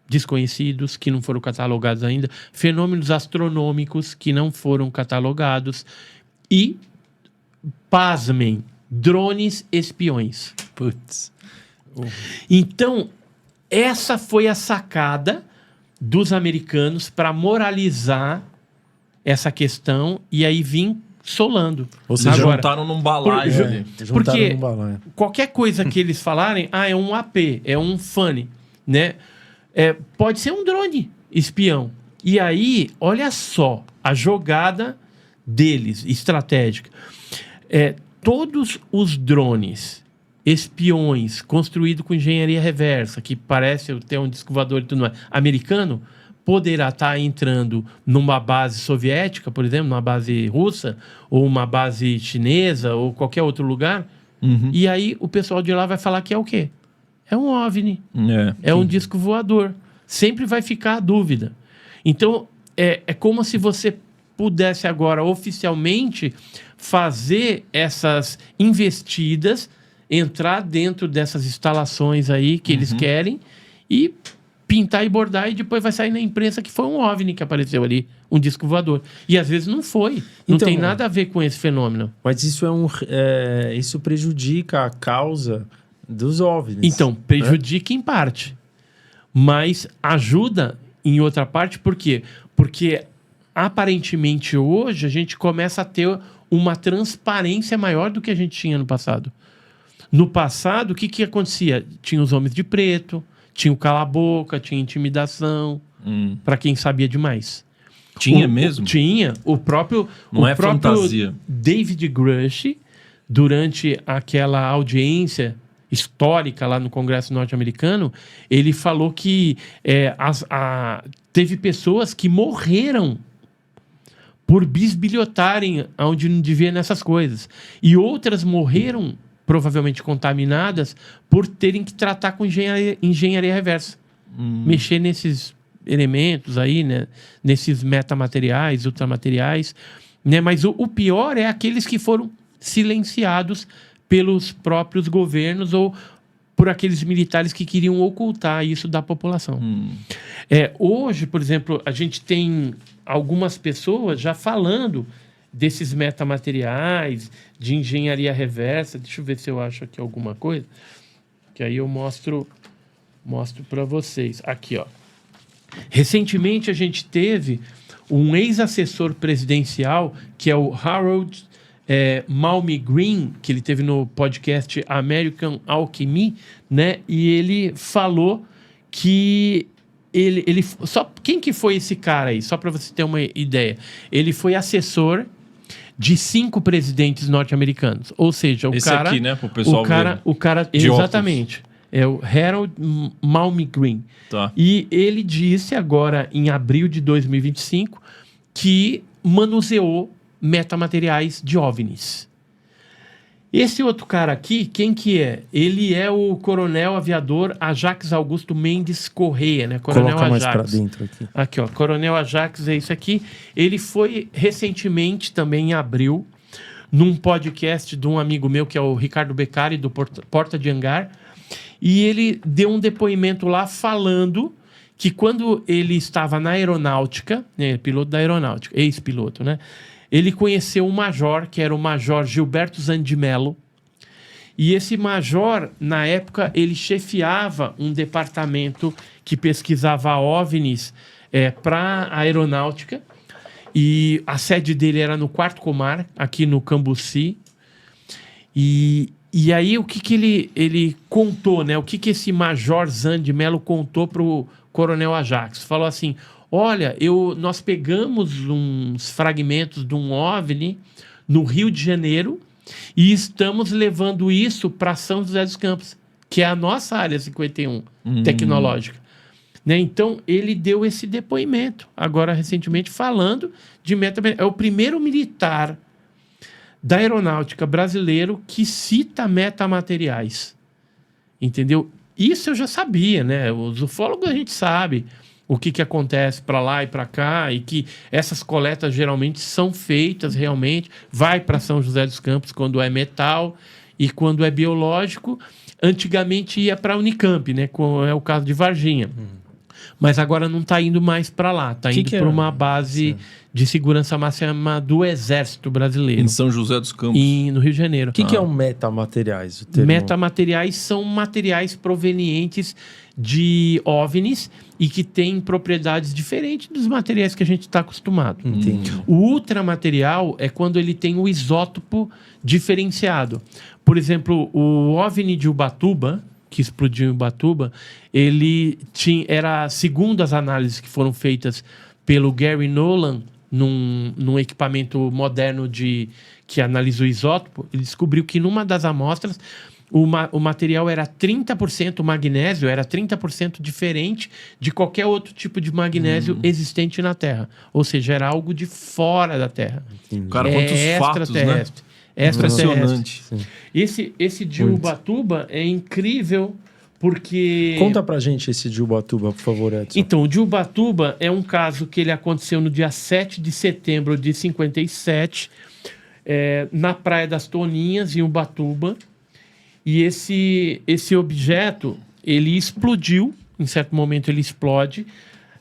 desconhecidos, que não foram catalogados ainda, fenômenos astronômicos que não foram catalogados e, pasmem, drones espiões. Putz. Então, essa foi a sacada dos americanos para moralizar essa questão e aí vim solando. Ou seja, juntaram num balaio ali. Porque num balaio. qualquer coisa que eles falarem, é um AP, é um FANI, né? Pode ser um drone espião. E aí, olha só a jogada deles, estratégica. Todos os drones espiões construídos com engenharia reversa, que parece ter um disco voador e tudo mais, americano, poderá estar entrando numa base soviética, por exemplo, numa base russa, ou uma base chinesa, ou qualquer outro lugar, e aí o pessoal de lá vai falar que é o quê? É um OVNI. É um disco voador. Sempre vai ficar a dúvida. Então, é como se você pudesse agora, oficialmente, fazer essas investidas, entrar dentro dessas instalações aí que eles querem e pintar e bordar, e depois vai sair na imprensa que foi um OVNI que apareceu ali, um disco voador. E às vezes não foi. Não Então, tem nada a ver com esse fenômeno. Mas isso isso prejudica a causa dos OVNIs. Então, prejudica em parte. Mas ajuda em outra parte, por quê? Porque aparentemente hoje a gente começa a ter uma transparência maior do que a gente tinha no passado. No passado, o que acontecia? Tinha os homens de preto, tinha o cala-boca, tinha intimidação, para quem sabia demais. Tinha mesmo? Tinha. O próprio fantasia. David Grush, durante aquela audiência histórica lá no Congresso norte-americano, ele falou que teve pessoas que morreram por bisbilhotarem onde não devia nessas coisas. E outras morreram, provavelmente contaminadas, por terem que tratar com engenharia reversa. Mexer nesses elementos aí, né? Nesses metamateriais, ultramateriais. Né? Mas o pior é aqueles que foram silenciados pelos próprios governos ou por aqueles militares que queriam ocultar isso da população. Hoje, por exemplo, a gente tem algumas pessoas já falando desses metamateriais, de engenharia reversa. Deixa eu ver se eu acho aqui alguma coisa, que aí eu mostro para vocês. Aqui, ó. Recentemente a gente teve um ex-assessor presidencial, que é o Harold Malmgreen, que ele teve no podcast American Alchemy, né? E ele falou que quem que foi esse cara aí? Só para você ter uma ideia. Ele foi assessor de 5 presidentes norte-americanos. Ou seja, esse cara aqui, né, pro pessoal o cara exatamente. É o Harold Malmgreen. Tá. E ele disse agora, em abril de 2025, que manuseou metamateriais de OVNIs. Esse outro cara aqui, quem que é? Ele é o coronel aviador Ajax Augusto Mendes Correia, né? Coronel Coloca mais Ajax. para dentro aqui. Aqui, ó. Coronel Ajax é isso aqui. Ele foi recentemente, também em abril, num podcast de um amigo meu, que é o Ricardo Beccari, do Porta de Hangar. E ele deu um depoimento lá falando que quando ele estava na aeronáutica, né, piloto da aeronáutica, ex-piloto, né? Ele conheceu um major, que era o Major Gilberto Zandimelo. E esse major, na época, ele chefiava um departamento que pesquisava OVNIs para a aeronáutica. E a sede dele era no 4º Comar, aqui no Cambuci. E aí, o que ele contou, né? O que esse Major Zandimelo contou para o Coronel Ajax? Falou assim... Olha, nós pegamos uns fragmentos de um OVNI no Rio de Janeiro e estamos levando isso para São José dos Campos, que é a nossa área 51 tecnológica. Né? Então, ele deu esse depoimento, agora recentemente, falando de metamateriais. É o primeiro militar da aeronáutica brasileiro que cita metamateriais. Entendeu? Isso eu já sabia, né? Os ufólogos a gente sabe o que acontece para lá e para cá, e que essas coletas geralmente são feitas realmente, vai para São José dos Campos quando é metal, e quando é biológico, antigamente ia para a Unicamp, né, como é o caso de Varginha. Mas agora não está indo mais para lá, está indo para uma base de segurança máxima do Exército Brasileiro. Em São José dos Campos. No Rio de Janeiro. O que é um metamateriais? O termo? Metamateriais são materiais provenientes de OVNIs e que têm propriedades diferentes dos materiais que a gente está acostumado. Entendi. O ultramaterial é quando ele tem o isótopo diferenciado. Por exemplo, o OVNI de Ubatuba, que explodiu em Ubatuba, ele era, segundo as análises que foram feitas pelo Gary Nolan, num equipamento moderno que analisa o isótopo, ele descobriu que numa das amostras o material era 30% magnésio, era 30% diferente de qualquer outro tipo de magnésio existente na Terra. Ou seja, era algo de fora da Terra. Cara, quantos fatos, né? Extraterrestre. Esse de Ubatuba é incrível porque... Conta pra gente esse de Ubatuba, por favor, Edson. Então, o de Ubatuba é um caso que ele aconteceu no dia 7 de setembro de 57, na Praia das Toninhas, em Ubatuba. E esse objeto, ele explodiu, em certo momento ele explode.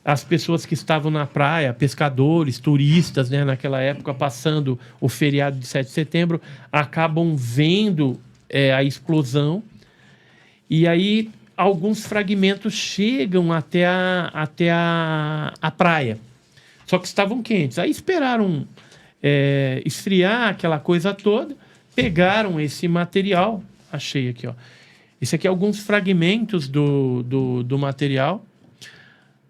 As pessoas que estavam na praia, pescadores, turistas, né, naquela época, passando o feriado de 7 de setembro, acabam vendo a explosão. E aí, alguns fragmentos chegam até a praia. Só que estavam quentes. Aí esperaram esfriar aquela coisa toda, pegaram esse material. Achei aqui, ó. Esse aqui é alguns fragmentos do material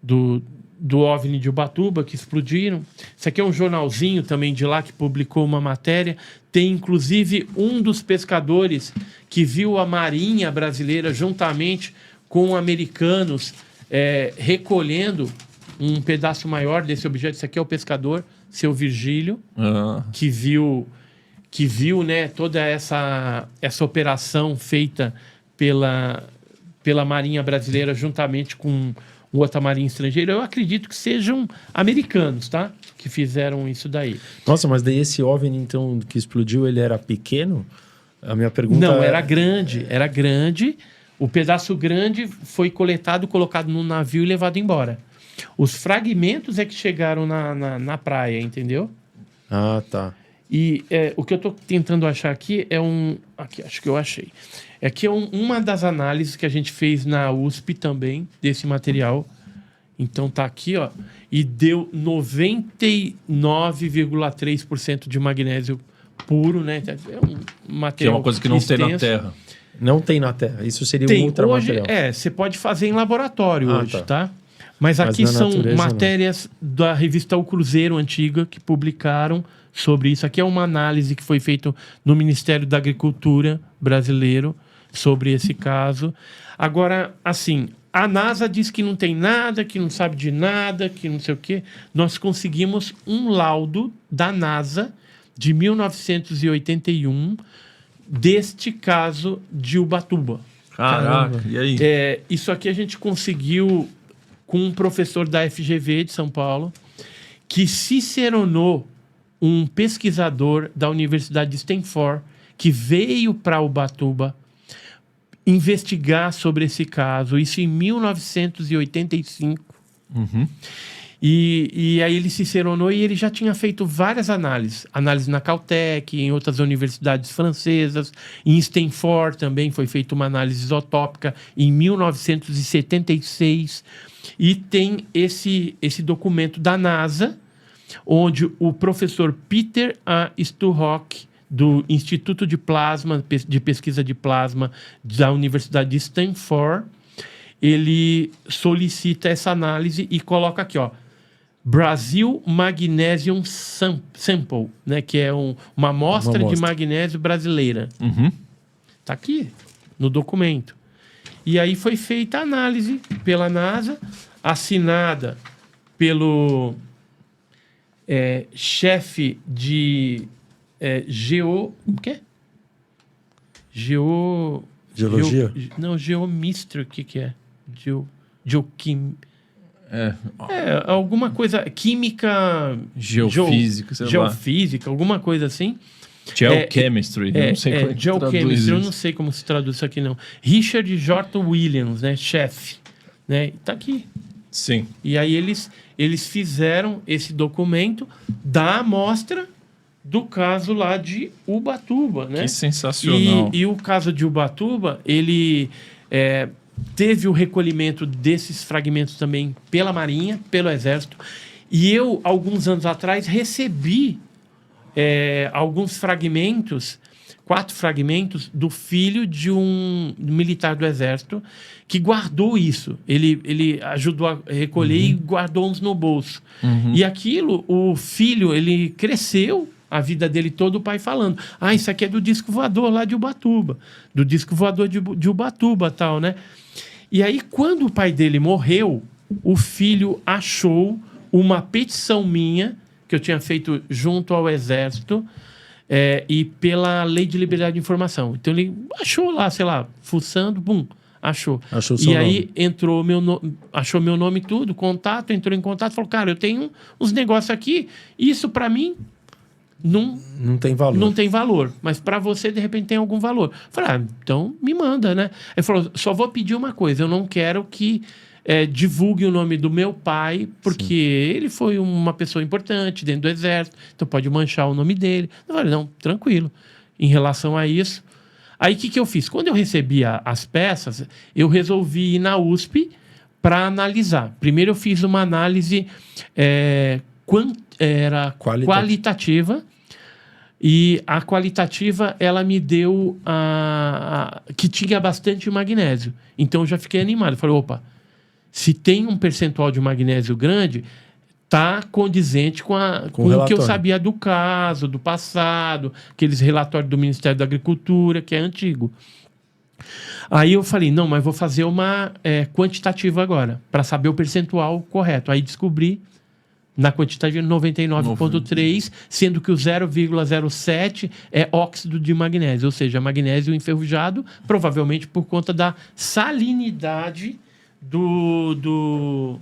do OVNI de Ubatuba que explodiram. Isso aqui é um jornalzinho também de lá que publicou uma matéria. Tem inclusive um dos pescadores que viu a Marinha brasileira juntamente com americanos recolhendo um pedaço maior desse objeto. Isso aqui é o pescador, seu Virgílio, que viu, né, toda essa operação feita pela Marinha brasileira juntamente com o outra marinha estrangeira. Eu acredito que sejam americanos, tá? Que fizeram isso daí. Nossa, mas daí esse OVNI, então, que explodiu, ele era pequeno? A minha pergunta Não, era grande. Era grande. O pedaço grande foi coletado, colocado num navio e levado embora. Os fragmentos é que chegaram na praia, entendeu? Ah, tá. E o que eu estou tentando achar aqui é Aqui, acho que eu achei. Aqui é uma das análises que a gente fez na USP também, desse material. Então tá aqui, ó. E deu 99,3% de magnésio puro, né? É um material que é uma coisa que não tem na Terra. Não tem na Terra. Isso seria tem, um ultramaterial. Hoje, você pode fazer em laboratório hoje, tá? Mas aqui são matérias da revista O Cruzeiro antiga que publicaram sobre isso. Aqui é uma análise que foi feita no Ministério da Agricultura brasileiro sobre esse caso. Agora, assim, a NASA diz que não tem nada, que não sabe de nada, que não sei o quê. Nós conseguimos um laudo da NASA de 1981 deste caso de Ubatuba. Caraca, e aí? Isso aqui a gente conseguiu com um professor da FGV de São Paulo, que ciceronou um pesquisador da Universidade de Stanford, que veio para Ubatuba investigar sobre esse caso, isso em 1985. E aí ele ciceronou e ele já tinha feito várias análises. Análise na Caltech, em outras universidades francesas. Em Stanford também foi feita uma análise isotópica em 1976. E tem esse documento da NASA, onde o professor Peter A. Sturrock, do Instituto de Pesquisa de Plasma da Universidade de Stanford, ele solicita essa análise e coloca aqui, ó, Brazil Magnesium Sample, né, que é uma amostra de magnésio brasileira. Tá aqui no documento. E aí foi feita a análise pela NASA, assinada pelo chefe de Geologia? Geomistro, o que é? Alguma coisa, química... Geofísica, sei lá. Geofísica, alguma coisa assim. Geochemistry, não sei como é que traduz isso. Eu não sei como se traduz isso aqui, não. Richard J. Williams, né, chefe. Né? Tá aqui. Sim. E aí eles fizeram esse documento da amostra do caso lá de Ubatuba, né? Que sensacional. E o caso de Ubatuba, ele teve o recolhimento desses fragmentos também pela Marinha, pelo Exército. E eu, alguns anos atrás, recebi alguns fragmentos, 4 fragmentos, do filho de um militar do Exército que guardou isso. Ele ajudou a recolher e guardou uns no bolso. E aquilo, o filho, ele cresceu a vida dele todo, o pai falando, isso aqui é do disco voador lá de Ubatuba, do disco voador de Ubatuba, tal, né? E aí, quando o pai dele morreu, o filho achou uma petição minha, que eu tinha feito junto ao Exército, e pela Lei de Liberdade de Informação. Então, ele achou lá, sei lá, fuçando, achou. E aí, entrou achou meu nome e tudo, entrou em contato, falou, cara, eu tenho uns negócios aqui, isso para mim não tem valor. Não tem valor, mas para você, de repente, tem algum valor. Eu falei, então me manda, né? Ele falou, só vou pedir uma coisa, eu não quero que divulgue o nome do meu pai, porque ele foi uma pessoa importante dentro do Exército, então pode manchar o nome dele. Eu falei, não, tranquilo. Em relação a isso, aí o que eu fiz? Quando eu recebi as peças, eu resolvi ir na USP para analisar. Primeiro eu fiz uma análise qualitativa, e a qualitativa ela me deu que tinha bastante magnésio. Então eu já fiquei animado. Falei, opa, se tem um percentual de magnésio grande, tá condizente com o que eu sabia do caso, do passado, aqueles relatórios do Ministério da Agricultura, que é antigo. Aí eu falei, não, mas vou fazer uma quantitativa agora, para saber o percentual correto. Aí descobri na quantitativa 99,3, sendo que o 0,07 é óxido de magnésio, ou seja, magnésio enferrujado, provavelmente por conta da salinidade do...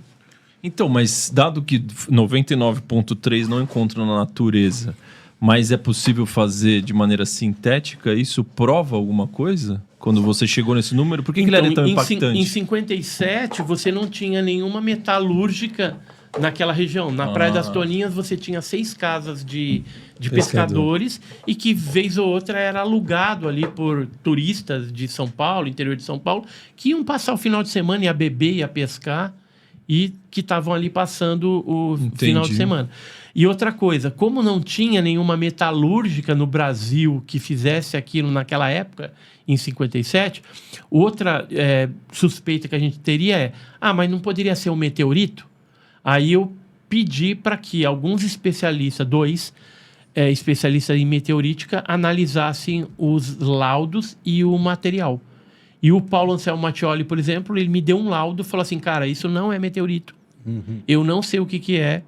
Então, mas dado que 99,3 não encontra na natureza, mas é possível fazer de maneira sintética, isso prova alguma coisa? Quando você chegou nesse número, por que ele era tão impactante? Em 57, você não tinha nenhuma metalúrgica naquela região. Na Praia das Toninhas, você tinha 6 casas de pescadores e que, vez ou outra, era alugado ali por turistas de São Paulo, interior de São Paulo, que iam passar o final de semana, ia beber, ia pescar e que estavam ali passando o final de semana. E outra coisa, como não tinha nenhuma metalúrgica no Brasil que fizesse aquilo naquela época, em 57, outra suspeita que a gente teria mas não poderia ser um meteorito? Aí eu pedi para que alguns especialistas, 2 especialistas em meteorítica, analisassem os laudos e o material. E o Paulo Anselmo Mattioli, por exemplo, ele me deu um laudo e falou assim, cara, isso não é meteorito. Eu não sei o que é,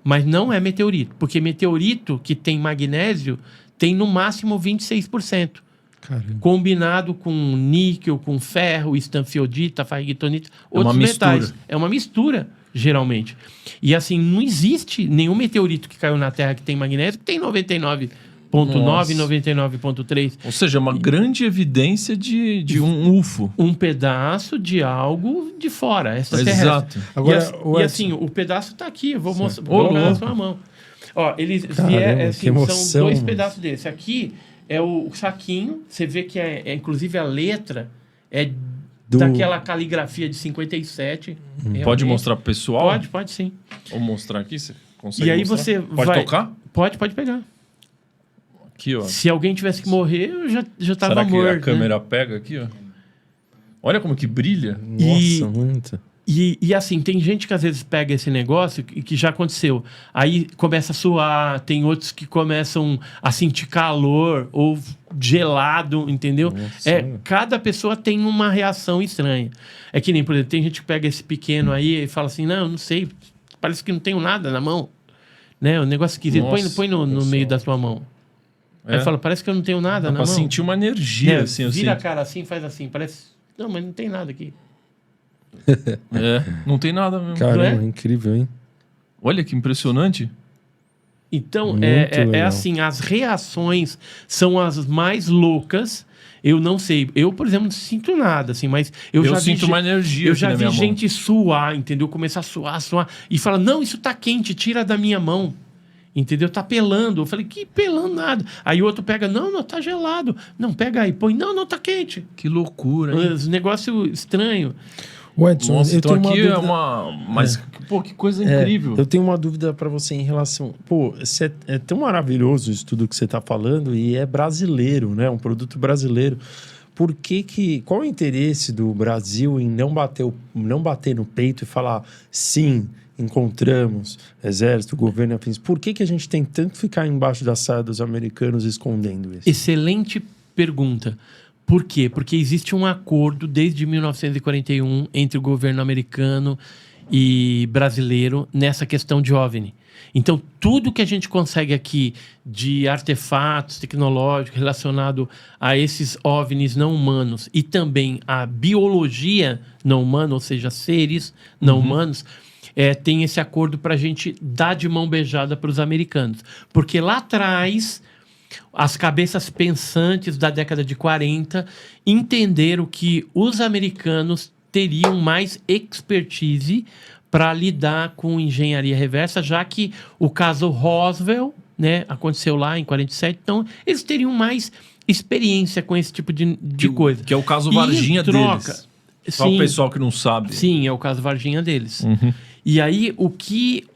mas não é meteorito. Porque meteorito que tem magnésio tem no máximo 26%. Caramba. combinado com níquel, com ferro, estanfiodita, farrigitonita, outros uma metais. mistura. É uma mistura, geralmente. E assim, não existe nenhum meteorito que caiu na Terra que tem magnésio que tem 99,9, Nossa. 99,3. Ou seja, uma grande evidência de um UFO. Um pedaço de algo de fora, extraterrestre. Exato. Agora, o E Edson- assim, o pedaço tá aqui, eu vou mostrar, Ô, vou colocar na louco. sua mão. Ó, eles Caramba, vieram, que assim, emoção, são dois mano. pedaços desse. Aqui é o saquinho, você vê que inclusive a letra é daquela caligrafia de 57. Pode realmente. mostrar pro pessoal? Pode sim. Vou mostrar aqui, você consegue E aí mostrar? você Pode vai... tocar? Pode pegar. Aqui, ó. Se alguém tivesse que morrer, eu já tava Será que morto. a né? câmera pega aqui, ó? Olha como que brilha. Nossa, muito. E assim, tem gente que às vezes pega esse negócio e que já aconteceu. Aí começa a suar, tem outros que começam a sentir calor ou gelado, entendeu? Nossa. Cada pessoa tem uma reação estranha. É que nem, por exemplo, tem gente que pega esse pequeno aí e fala assim, não, eu não sei, parece que não tenho nada na mão. Né? O negócio esquisito, põe no pessoal. meio da sua mão. Aí fala, parece que eu não tenho nada Dá na pra mão. sentir uma energia, Né? assim, eu Vira a sinto. cara assim, faz assim, parece... Não, mas não tem nada aqui. Não tem nada mesmo. Caramba, Não é? incrível, hein? Olha que impressionante. Então, Muito é legal. assim, as reações são as mais loucas. Eu não sei. Eu, por exemplo, não sinto nada, assim, mas eu já sinto vi, uma energia eu aqui já na vi minha mão. gente suar, entendeu? Começar a suar, e fala, não, isso tá quente, tira da minha mão. Entendeu? Tá pelando. Eu falei, que pelando nada. Aí o outro pega, não, tá gelado. Não, pega aí, põe, não, tá quente. Que loucura, hein? Esse negócio estranho. O Edson, Nossa, eu então tenho uma aqui dúvida. é uma... Mas, pô, que coisa incrível. Eu tenho uma dúvida para você em relação. Pô, é tão maravilhoso isso tudo que você está falando e é brasileiro, né? Um produto brasileiro. Por que qual é o interesse do Brasil em não bater no peito e falar sim, encontramos exército, governo, afins? Por que a gente tem tanto que ficar embaixo da saia dos americanos escondendo isso? Excelente pergunta. Por quê? Porque existe um acordo desde 1941 entre o governo americano e brasileiro nessa questão de OVNI. Então, tudo que a gente consegue aqui de artefatos tecnológicos relacionado a esses OVNIs não humanos e também a biologia não humana, ou seja, seres não humanos, tem esse acordo para a gente dar de mão beijada para os americanos. Porque lá atrás, as cabeças pensantes da década de 40 entenderam que os americanos teriam mais expertise para lidar com engenharia reversa, já que o caso Roswell, né, aconteceu lá em 47, então eles teriam mais experiência com esse tipo de coisa. Que é o caso E Varginha em troca, deles. Só o pessoal que não sabe. Sim, é o caso Varginha deles. E aí, o que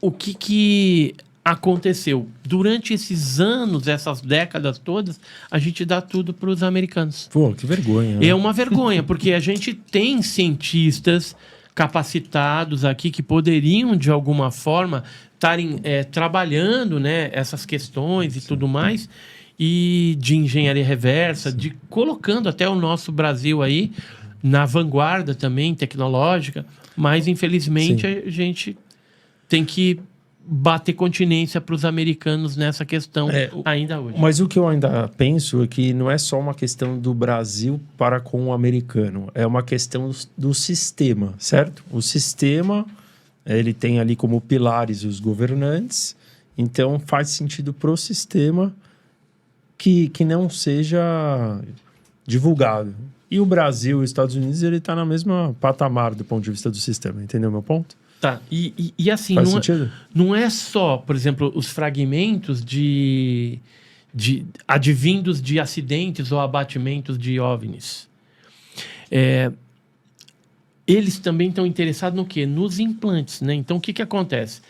aconteceu? Durante esses anos, essas décadas todas, a gente dá tudo para os americanos. Pô, que vergonha. Né? É uma vergonha, porque a gente tem cientistas capacitados aqui que poderiam, de alguma forma, estarem trabalhando, né, essas questões e tudo mais, e de engenharia reversa, de colocando até o nosso Brasil aí na vanguarda também tecnológica, mas infelizmente a gente tem que bater continência para os americanos nessa questão ainda hoje. Mas o que eu ainda penso é que não é só uma questão do Brasil para com o americano, é uma questão do sistema, certo? O sistema, ele tem ali como pilares os governantes, então faz sentido para o sistema que não seja divulgado. E o Brasil e os Estados Unidos, ele está na mesma patamar do ponto de vista do sistema, entendeu meu ponto? Tá, e assim, Faz sentido? Não é só, por exemplo, os fragmentos de advindos de acidentes ou abatimentos de OVNIs. Eles também estão interessados no quê? Nos implantes, né? Então, o que acontece?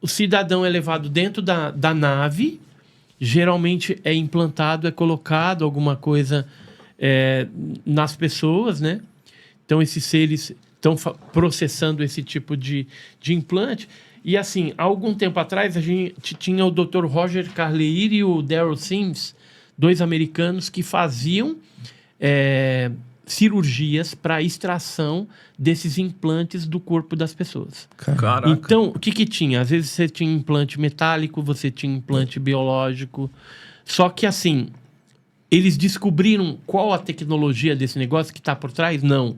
O cidadão é levado dentro da nave, geralmente é implantado, é colocado alguma coisa nas pessoas, né? Então, esses seres estão processando esse tipo de implante. E assim, há algum tempo atrás, a gente tinha o Dr. Roger Carleir e o Daryl Sims, dois americanos que faziam cirurgias para extração desses implantes do corpo das pessoas. Caraca. Então, o que tinha? Às vezes você tinha implante metálico, você tinha implante biológico. Só que assim, eles descobriram qual a tecnologia desse negócio que está por trás? Não.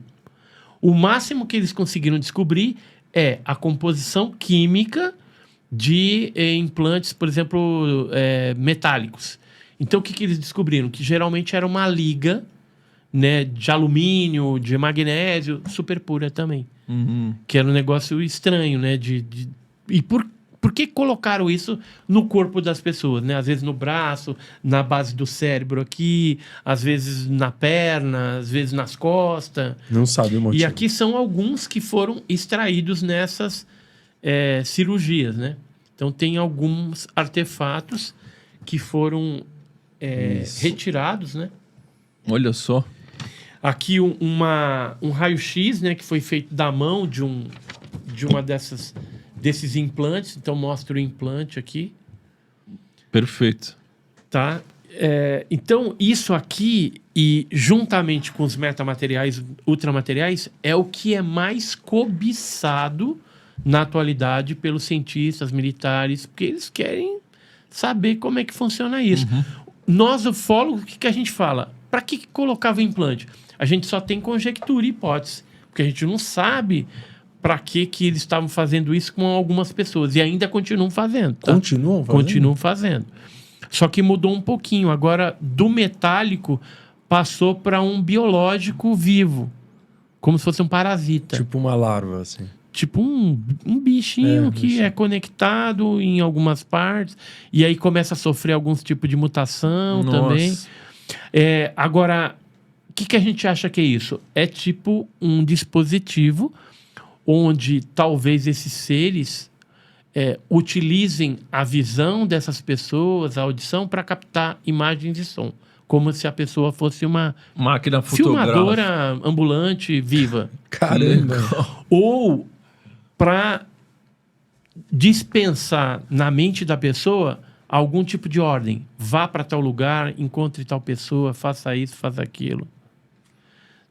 O máximo que eles conseguiram descobrir é a composição química de implantes, por exemplo, metálicos. Então, o que eles descobriram? Que geralmente era uma liga, né, de alumínio, de magnésio, super pura também. Que era um negócio estranho, né? E por que colocaram isso no corpo das pessoas, né? Às vezes no braço, na base do cérebro aqui, às vezes na perna, às vezes nas costas. Não sabe o motivo. E aqui são alguns que foram extraídos nessas cirurgias, né? Então tem alguns artefatos que foram retirados, né? Olha só. Aqui um raio-x, né, que foi feito da mão de uma desses implantes. Então mostra o implante aqui. Perfeito. Tá? Então isso aqui, e juntamente com os metamateriais, ultramateriais, é o que é mais cobiçado na atualidade pelos cientistas militares, porque eles querem saber como é que funciona isso. Nós, ufólogos, o que a gente fala? Para que colocava o implante? A gente só tem conjectura e hipótese, porque a gente não sabe para que eles estavam fazendo isso com algumas pessoas, e ainda continuam fazendo. Tá? Continuam fazendo? Continuam fazendo. Só que mudou um pouquinho. Agora, do metálico, passou para um biológico vivo, como se fosse um parasita. Tipo uma larva, assim. Tipo um bichinho que é conectado em algumas partes, e aí começa a sofrer alguns tipos de mutação também. Agora, o que a gente acha que é isso? É tipo um dispositivo onde talvez esses seres utilizem a visão dessas pessoas, a audição, para captar imagens e som. Como se a pessoa fosse uma máquina filmadora ambulante viva. Caramba! Ou para dispensar na mente da pessoa algum tipo de ordem. Vá para tal lugar, encontre tal pessoa, faça isso, faça aquilo.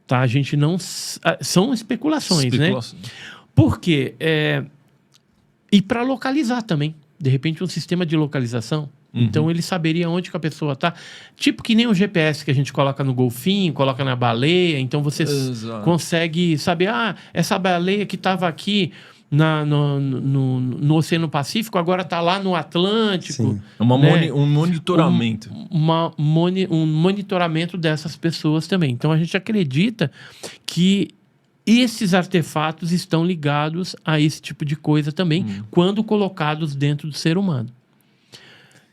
Tá? A gente não... São especulações, né? Por quê? E para localizar também. De repente, um sistema de localização. Então, ele saberia onde que a pessoa está. Tipo que nem o GPS que a gente coloca no golfinho, coloca na baleia. Então, você consegue saber... essa baleia que estava aqui no Oceano Pacífico, agora está lá no Atlântico. Um monitoramento. Um monitoramento dessas pessoas também. Então, a gente acredita que esses artefatos estão ligados a esse tipo de coisa também, quando colocados dentro do ser humano.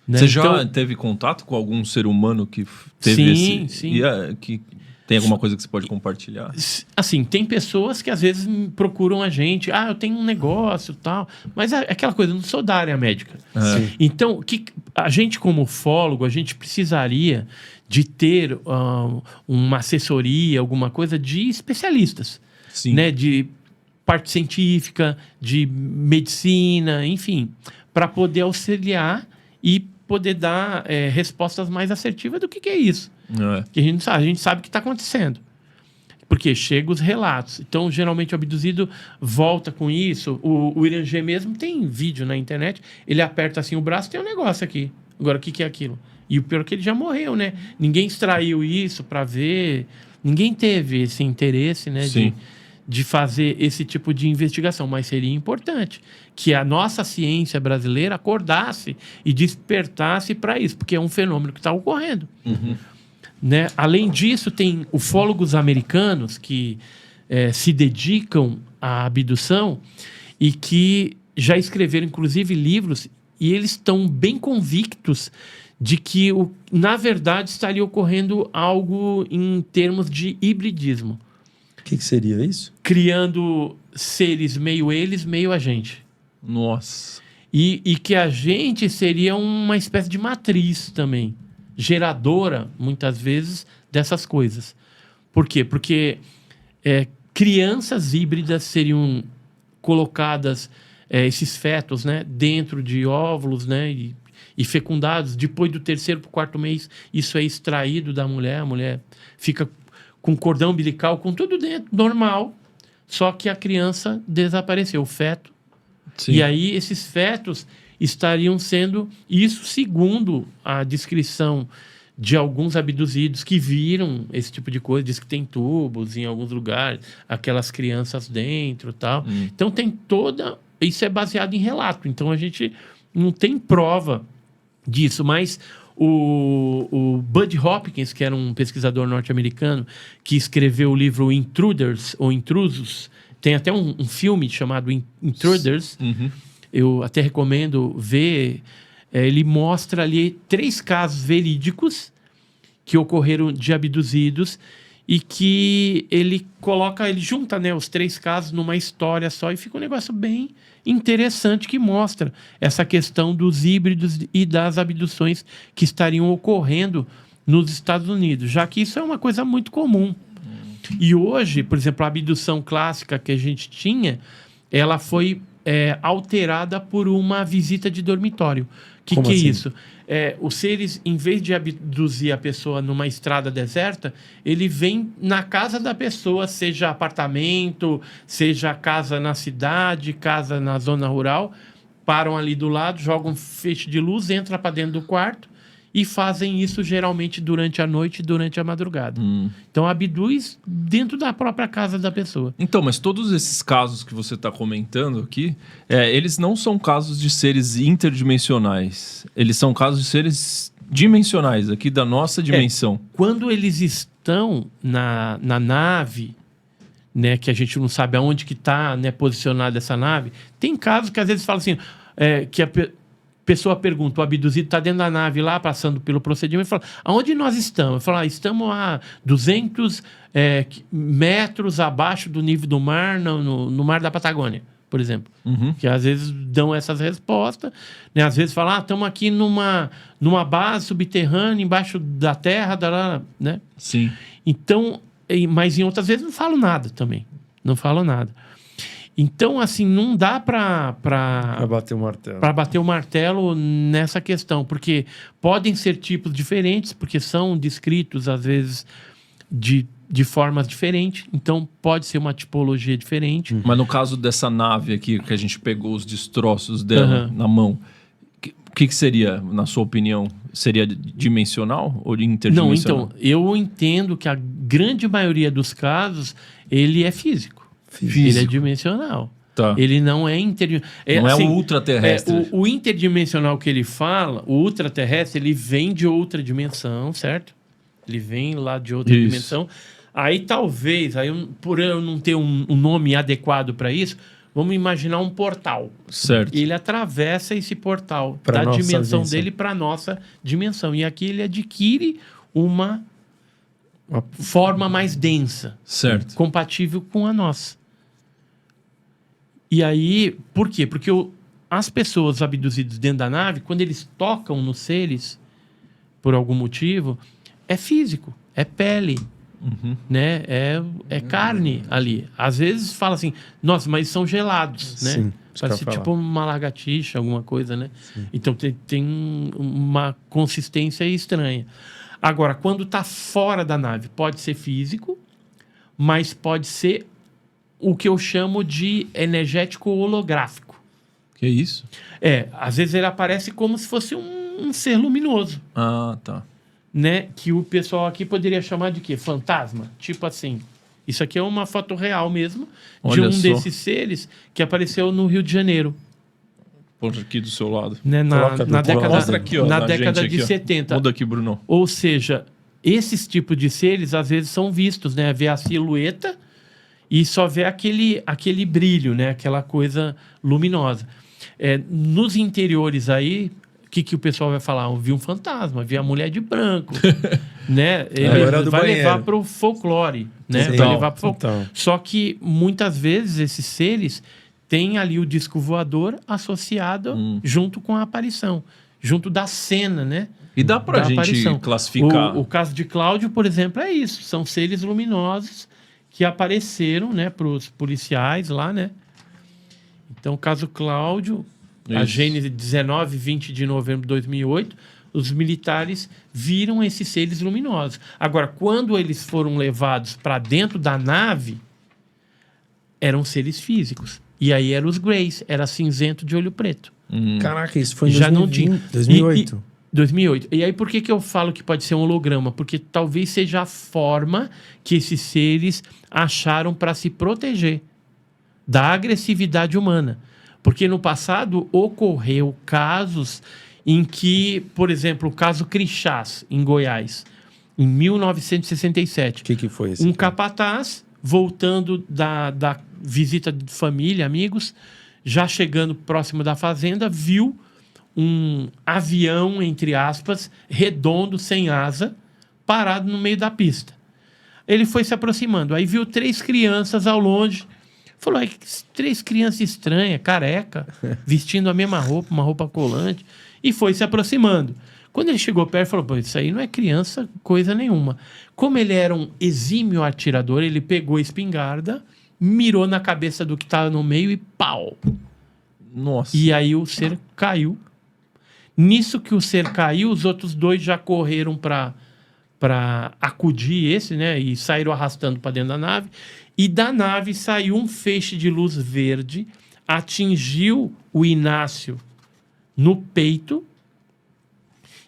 Né? Você já teve contato com algum ser humano que teve Sim. que tem alguma coisa que você pode compartilhar? Assim, tem pessoas que às vezes procuram a gente. Eu tenho um negócio e tal. Mas é aquela coisa, eu não sou da área médica. Então, a gente como ufólogo, a gente precisaria de ter uma assessoria, alguma coisa de especialistas. Né? De parte científica, de medicina, enfim. Para poder auxiliar e poder dar respostas mais assertivas do que é isso. Que a gente sabe o que está acontecendo. Porque chegam os relatos. Então, geralmente, o abduzido volta com isso. O William G. mesmo tem vídeo na internet. Ele aperta assim o braço, tem um negócio aqui. Agora, o que é aquilo? E o pior é que ele já morreu, né? Ninguém extraiu isso para ver. Ninguém teve esse interesse, né? De fazer esse tipo de investigação. Mas seria importante que a nossa ciência brasileira acordasse e despertasse para isso, porque é um fenômeno que está ocorrendo. Né? Além disso, tem ufólogos americanos que se dedicam à abdução e que já escreveram, inclusive, livros, e eles estão bem convictos de que, na verdade, estaria ocorrendo algo em termos de hibridismo. O que seria isso? Criando seres meio eles, meio a gente. Nossa. E que a gente seria uma espécie de matriz também. Geradora, muitas vezes, dessas coisas. Por quê? Porque crianças híbridas seriam colocadas, esses fetos, né, dentro de óvulos, né, e fecundados. Depois do 3º para o 4º mês, isso é extraído da mulher. A mulher fica com cordão umbilical, com tudo dentro, normal. Só que a criança desapareceu, o feto. E aí esses fetos estariam sendo, isso segundo a descrição de alguns abduzidos que viram esse tipo de coisa, diz que tem tubos em alguns lugares, aquelas crianças dentro e tal. Então tem toda... Isso é baseado em relato, então a gente não tem prova disso, mas o Bud Hopkins, que era um pesquisador norte-americano, que escreveu o livro Intruders, ou Intrusos, tem até um filme chamado Intruders, eu até recomendo ver... ele mostra ali 3 casos verídicos que ocorreram de abduzidos e que ele junta, né, os 3 casos numa história só e fica um negócio bem interessante que mostra essa questão dos híbridos e das abduções que estariam ocorrendo nos Estados Unidos, já que isso é uma coisa muito comum. E hoje, por exemplo, a abdução clássica que a gente tinha, ela foi alterada por uma visita de dormitório. Que Como é assim? isso? Os seres, em vez de abduzir a pessoa numa estrada deserta, ele vem na casa da pessoa, seja apartamento, seja casa na cidade, casa na zona rural, param ali do lado, jogam um feixe de luz, entram para dentro do quarto e fazem isso geralmente durante a noite e durante a madrugada. Então abduz dentro da própria casa da pessoa. Então, mas todos esses casos que você está comentando aqui, eles não são casos de seres interdimensionais. Eles são casos de seres dimensionais, aqui da nossa dimensão. Quando eles estão na nave, né, que a gente não sabe aonde que está, né, posicionada essa nave, tem casos que às vezes falam assim, que a pessoa pergunta, o abduzido está dentro da nave lá, passando pelo procedimento, e fala, aonde nós estamos? Eu falo, estamos a 200 metros abaixo do nível do mar, no mar da Patagônia, por exemplo. Que às vezes dão essas respostas, né? Às vezes falam, estamos aqui numa base subterrânea, embaixo da terra, né? Sim. Então, mas em outras vezes não falo nada também. Não falo nada. Então, assim, não dá para bater o martelo. Para bater o martelo nessa questão, porque podem ser tipos diferentes, porque são descritos, às vezes, de formas diferentes. Então, pode ser uma tipologia diferente. Mas no caso dessa nave aqui, que a gente pegou os destroços dela na mão, o que seria, na sua opinião? Seria dimensional ou interdimensional? Não, então, eu entendo que a grande maioria dos casos, ele é físico. Ele é dimensional. Tá. Ele não é interdimensional. Não é um ultraterrestre. O interdimensional que ele fala, o ultraterrestre, ele vem de outra dimensão, certo? Ele vem lá de outra dimensão. Aí talvez, por eu não ter um nome adequado para isso, vamos imaginar um portal. Certo. Ele atravessa esse portal Pra da nossa dimensão dimensão. dele para a nossa dimensão. E aqui ele adquire uma forma mais densa. Certo. Compatível com a nossa. E aí, por quê? Porque as pessoas abduzidas dentro da nave, quando eles tocam nos seres, por algum motivo, é físico, é pele, né? É carne ali. Às vezes fala assim, nossa, mas são gelados, né? Sim, parece tipo uma lagartixa, alguma coisa, né? Sim. Então tem uma consistência estranha. Agora, quando está fora da nave, pode ser físico, mas pode ser o que eu chamo de energético holográfico. Que isso? Às vezes ele aparece como se fosse um ser luminoso. Ah, tá. Né? Que o pessoal aqui poderia chamar de quê? Fantasma. Tipo assim. Isso aqui é uma foto real mesmo de Olha um só. desses seres que apareceu no Rio de Janeiro. Pô, aqui do seu lado. Né? Na década, Mostra aqui, ó, na na década gente de aqui, ó. 70. Muda aqui, Bruno. Ou seja, esses tipos de seres às vezes são vistos, né? Vê a silhueta e só vê aquele brilho, né? Aquela coisa luminosa. Nos interiores aí, o que o pessoal vai falar? Vi um fantasma, vi a mulher de branco. Né? Ele vai levar para o folclore. Né? Sim. Vai levar pro folclore. Então. Só que, muitas vezes, esses seres têm ali o disco voador associado junto com a aparição. Junto da cena, né? E dá pra gente aparição. classificar... O caso de Cláudio, por exemplo, é isso. São seres luminosos que apareceram, né, para os policiais lá, né? Então, o caso Cláudio, a Gênesis 19, 20 de novembro de 2008, os militares viram esses seres luminosos. Agora, quando eles foram levados para dentro da nave, eram seres físicos. E aí eram os Greys, era cinzento de olho preto. Caraca, isso foi em Já 2020, não tinha. 2008. 2008. E aí, por que eu falo que pode ser um holograma? Porque talvez seja a forma que esses seres acharam para se proteger da agressividade humana. Porque no passado ocorreu casos em que, por exemplo, o caso Crixás, em Goiás, em 1967. O que foi esse? Um capataz, voltando da visita de família, amigos, já chegando próximo da fazenda, viu um avião, entre aspas, redondo, sem asa, parado no meio da pista. Ele foi se aproximando, aí viu 3 crianças ao longe, falou, 3 crianças estranhas, careca, vestindo a mesma roupa, uma roupa colante, e foi se aproximando. Quando ele chegou perto, falou, pô, isso aí não é criança, coisa nenhuma. Como ele era um exímio atirador, ele pegou a espingarda, mirou na cabeça do que estava no meio e pau! Nossa. E aí o ser caiu. Nisso que o ser caiu, os outros 2 já correram para acudir esse, né? E saíram arrastando para dentro da nave. E da nave saiu um feixe de luz verde, atingiu o Inácio no peito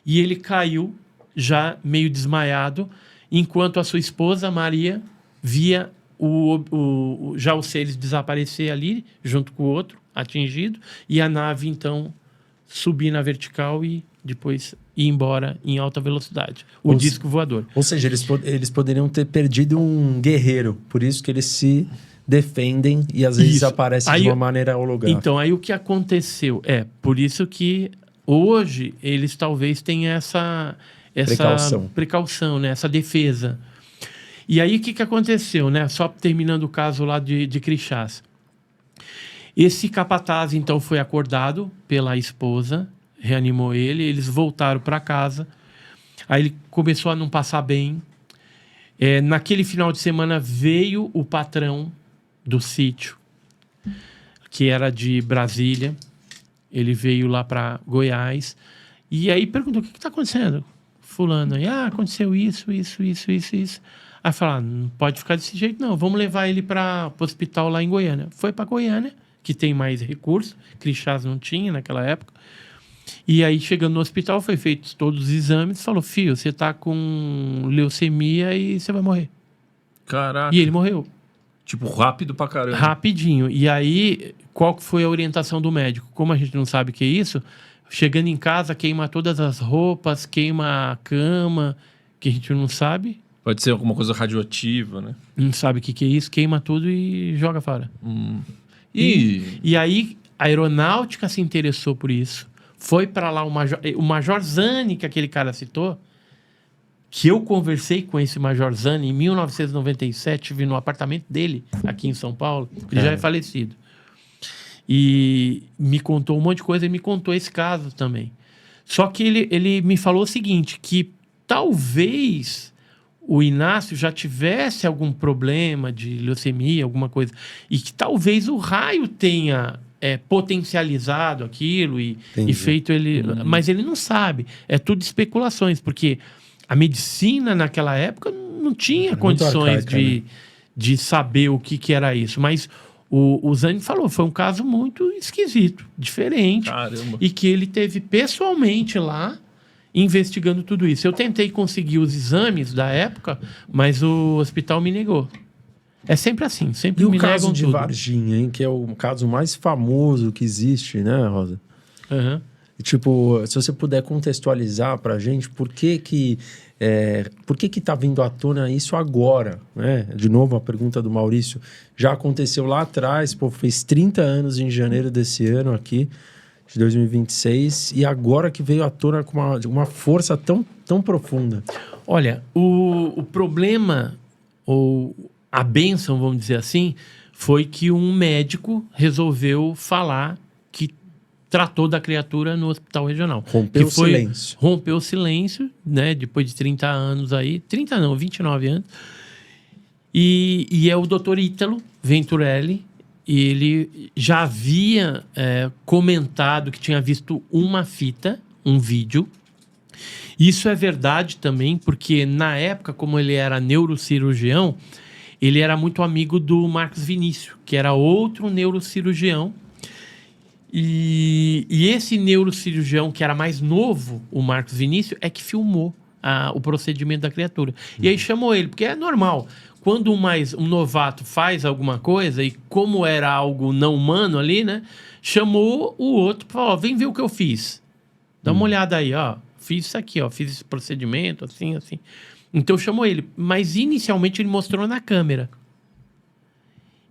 e ele caiu já meio desmaiado, enquanto a sua esposa, Maria, via já os seres desaparecer ali, junto com o outro, atingido, e a nave, então, subir na vertical e depois ir embora em alta velocidade. O disco voador. Ou seja, eles poderiam ter perdido um guerreiro, por isso que eles se defendem e às vezes aparecem de uma maneira holográfica. Então, aí o que aconteceu? Por isso que hoje eles talvez tenham essa precaução, né? Essa defesa. E aí o que aconteceu, né? Só terminando o caso lá de Crixás. Esse capataz, então, foi acordado pela esposa, reanimou ele, eles voltaram para casa. Aí ele começou a não passar bem. Naquele final de semana veio o patrão do sítio, que era de Brasília. Ele veio lá para Goiás. E aí perguntou, o que está acontecendo? Fulano aí, aconteceu isso. Aí falaram, não pode ficar desse jeito não, vamos levar ele para o hospital lá em Goiânia. Foi para Goiânia, que tem mais recursos, Crixás não tinha naquela época. E aí, chegando no hospital, foi feitos todos os exames, falou, filho, você tá com leucemia e você vai morrer. Caraca. E ele morreu. Tipo, rápido pra caramba. Rapidinho. E aí, qual foi a orientação do médico? Como a gente não sabe o que é isso, chegando em casa, queima todas as roupas, queima a cama, que a gente não sabe. Pode ser alguma coisa radioativa, né? Não sabe o que é isso, queima tudo e joga fora. E aí, a aeronáutica se interessou por isso. Foi para lá o Major Zani, que aquele cara citou, que eu conversei com esse Major Zani em 1997, vi no apartamento dele, aqui em São Paulo. Ele já é falecido. E me contou um monte de coisa e me contou esse caso também. Só que ele me falou o seguinte, que talvez o Inácio já tivesse algum problema de leucemia, alguma coisa, e que talvez o raio tenha potencializado aquilo e feito ele... Mas ele não sabe. É tudo especulações, porque a medicina naquela época não tinha condições arcaica, de saber o que era isso. Mas o Zani falou, foi um caso muito esquisito, diferente. Caramba. E que ele teve pessoalmente lá investigando tudo isso. Eu tentei conseguir os exames da época, mas o hospital me negou. É sempre assim, sempre me negam tudo. E o caso de Varginha, hein, que é o caso mais famoso que existe, né, Rosa? Uhum. E, tipo, se você puder contextualizar pra gente, por que tá vindo à tona isso agora, né? De novo, a pergunta do Maurício. Já aconteceu lá atrás, fez 30 anos em janeiro desse ano aqui, de 2026, e agora que veio à tona com uma força tão profunda. Olha, o problema, ou a bênção, vamos dizer assim, foi que um médico resolveu falar que tratou da criatura no hospital regional. Rompeu o silêncio. Rompeu o silêncio, né? Depois de 30 anos aí. 30 não, 29 anos. E é o doutor Ítalo Venturelli. E ele já havia comentado que tinha visto uma fita, um vídeo. Isso é verdade também, porque na época, como ele era neurocirurgião, ele era muito amigo do Marcos Vinícius, que era outro neurocirurgião. E esse neurocirurgião, que era mais novo, o Marcos Vinícius, é que filmou o procedimento da criatura. E aí chamou ele, porque é normal. Quando um novato faz alguma coisa, e como era algo não humano ali, né? Chamou o outro e falou, ó, vem ver o que eu fiz. Dá uma olhada aí, ó. Fiz isso aqui, ó. Fiz esse procedimento, assim, assim. Então chamou ele. Mas inicialmente ele mostrou na câmera.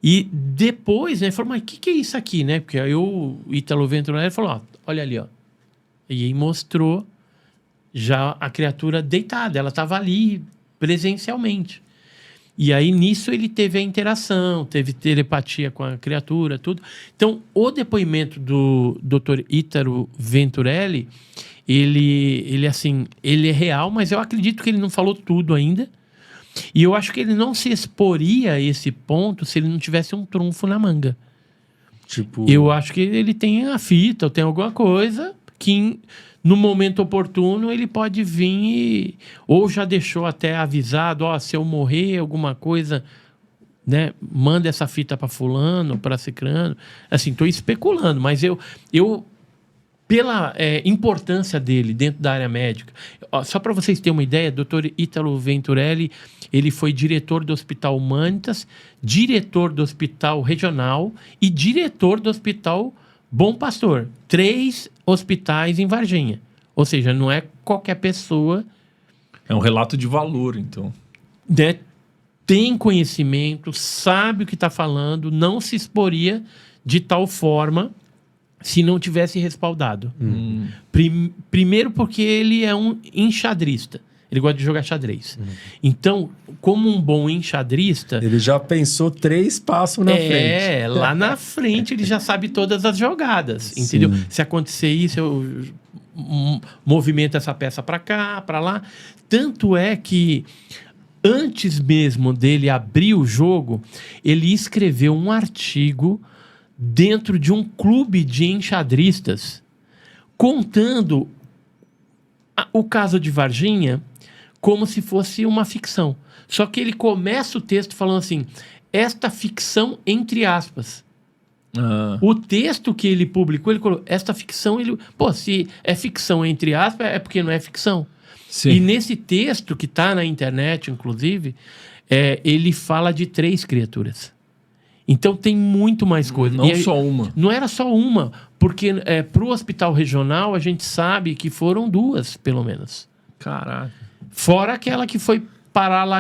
E depois, né, falou, mas o que é isso aqui, né? Porque aí o Ítalo Venturelli falou, ó, olha ali, ó. E aí mostrou já a criatura deitada. Ela estava ali presencialmente. E aí, nisso, ele teve a interação, teve telepatia com a criatura, tudo. Então, o depoimento do Dr. Ítalo Venturelli, ele é real, mas eu acredito que ele não falou tudo ainda. E eu acho que ele não se exporia a esse ponto se ele não tivesse um trunfo na manga. Tipo... Eu acho que ele tem a fita, ou tem alguma coisa que... No momento oportuno, ele pode vir ou já deixou até avisado, ó, se eu morrer, alguma coisa, né, manda essa fita para fulano, para cicrano. Assim, estou especulando, mas eu pela importância dele dentro da área médica, ó, só para vocês terem uma ideia, Dr. Ítalo Venturelli, ele foi diretor do Hospital Humanitas, diretor do Hospital Regional e diretor do Hospital Bom Pastor. 3 hospitais em Varginha. Ou seja, não é qualquer pessoa... É um relato de valor, então. Né, tem conhecimento, sabe o que está falando, não se exporia de tal forma se não tivesse respaldado. Primeiro porque ele é um enxadrista. Ele gosta de jogar xadrez. Então, como um bom enxadrista... Ele já pensou 3 passos na frente. Lá na frente ele já sabe todas as jogadas, entendeu? Se acontecer isso, eu movimento essa peça para cá, para lá. Tanto é que, antes mesmo dele abrir o jogo, ele escreveu um artigo dentro de um clube de enxadristas, contando o caso de Varginha como se fosse uma ficção. Só que ele começa o texto falando assim, esta ficção entre aspas. O texto que ele publicou, ele colocou, esta ficção, se é ficção entre aspas, é porque não é ficção. Sim. E nesse texto que está na internet, inclusive, ele fala de 3 criaturas. Então tem muito mais coisa. Não só uma. Não era só uma, porque para o hospital regional a gente sabe que foram 2, pelo menos. Caraca. Fora aquela que foi parar lá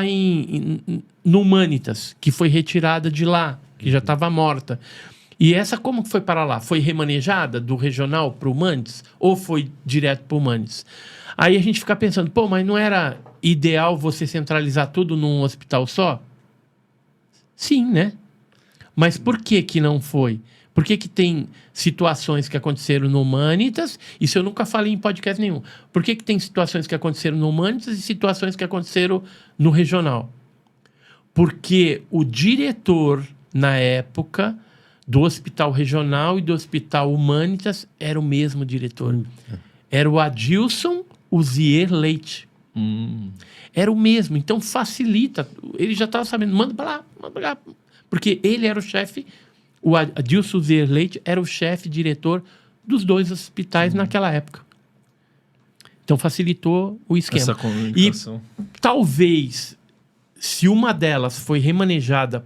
no Humanitas, que foi retirada de lá, que já estava morta. E essa como que foi parar lá? Foi remanejada do regional para o Humanitas? Ou foi direto para o Humanitas? Aí a gente fica pensando, pô, mas não era ideal você centralizar tudo num hospital só? Sim, né? Mas por que não foi? Por que tem situações que aconteceram no Humanitas? Isso eu nunca falei em podcast nenhum. Por que tem situações que aconteceram no Humanitas e situações que aconteceram no regional? Porque o diretor, na época, do Hospital Regional e do Hospital Humanitas era o mesmo diretor. Era o Adilson Uzier Leite. Era o mesmo. Então facilita. Ele já estava sabendo. Manda para lá, manda para lá. Porque ele era o chefe... O Adilson Uzier Leite era o chefe diretor dos 2 hospitais naquela época. Então facilitou o esquema. Essa comunicação. E talvez, se uma delas foi remanejada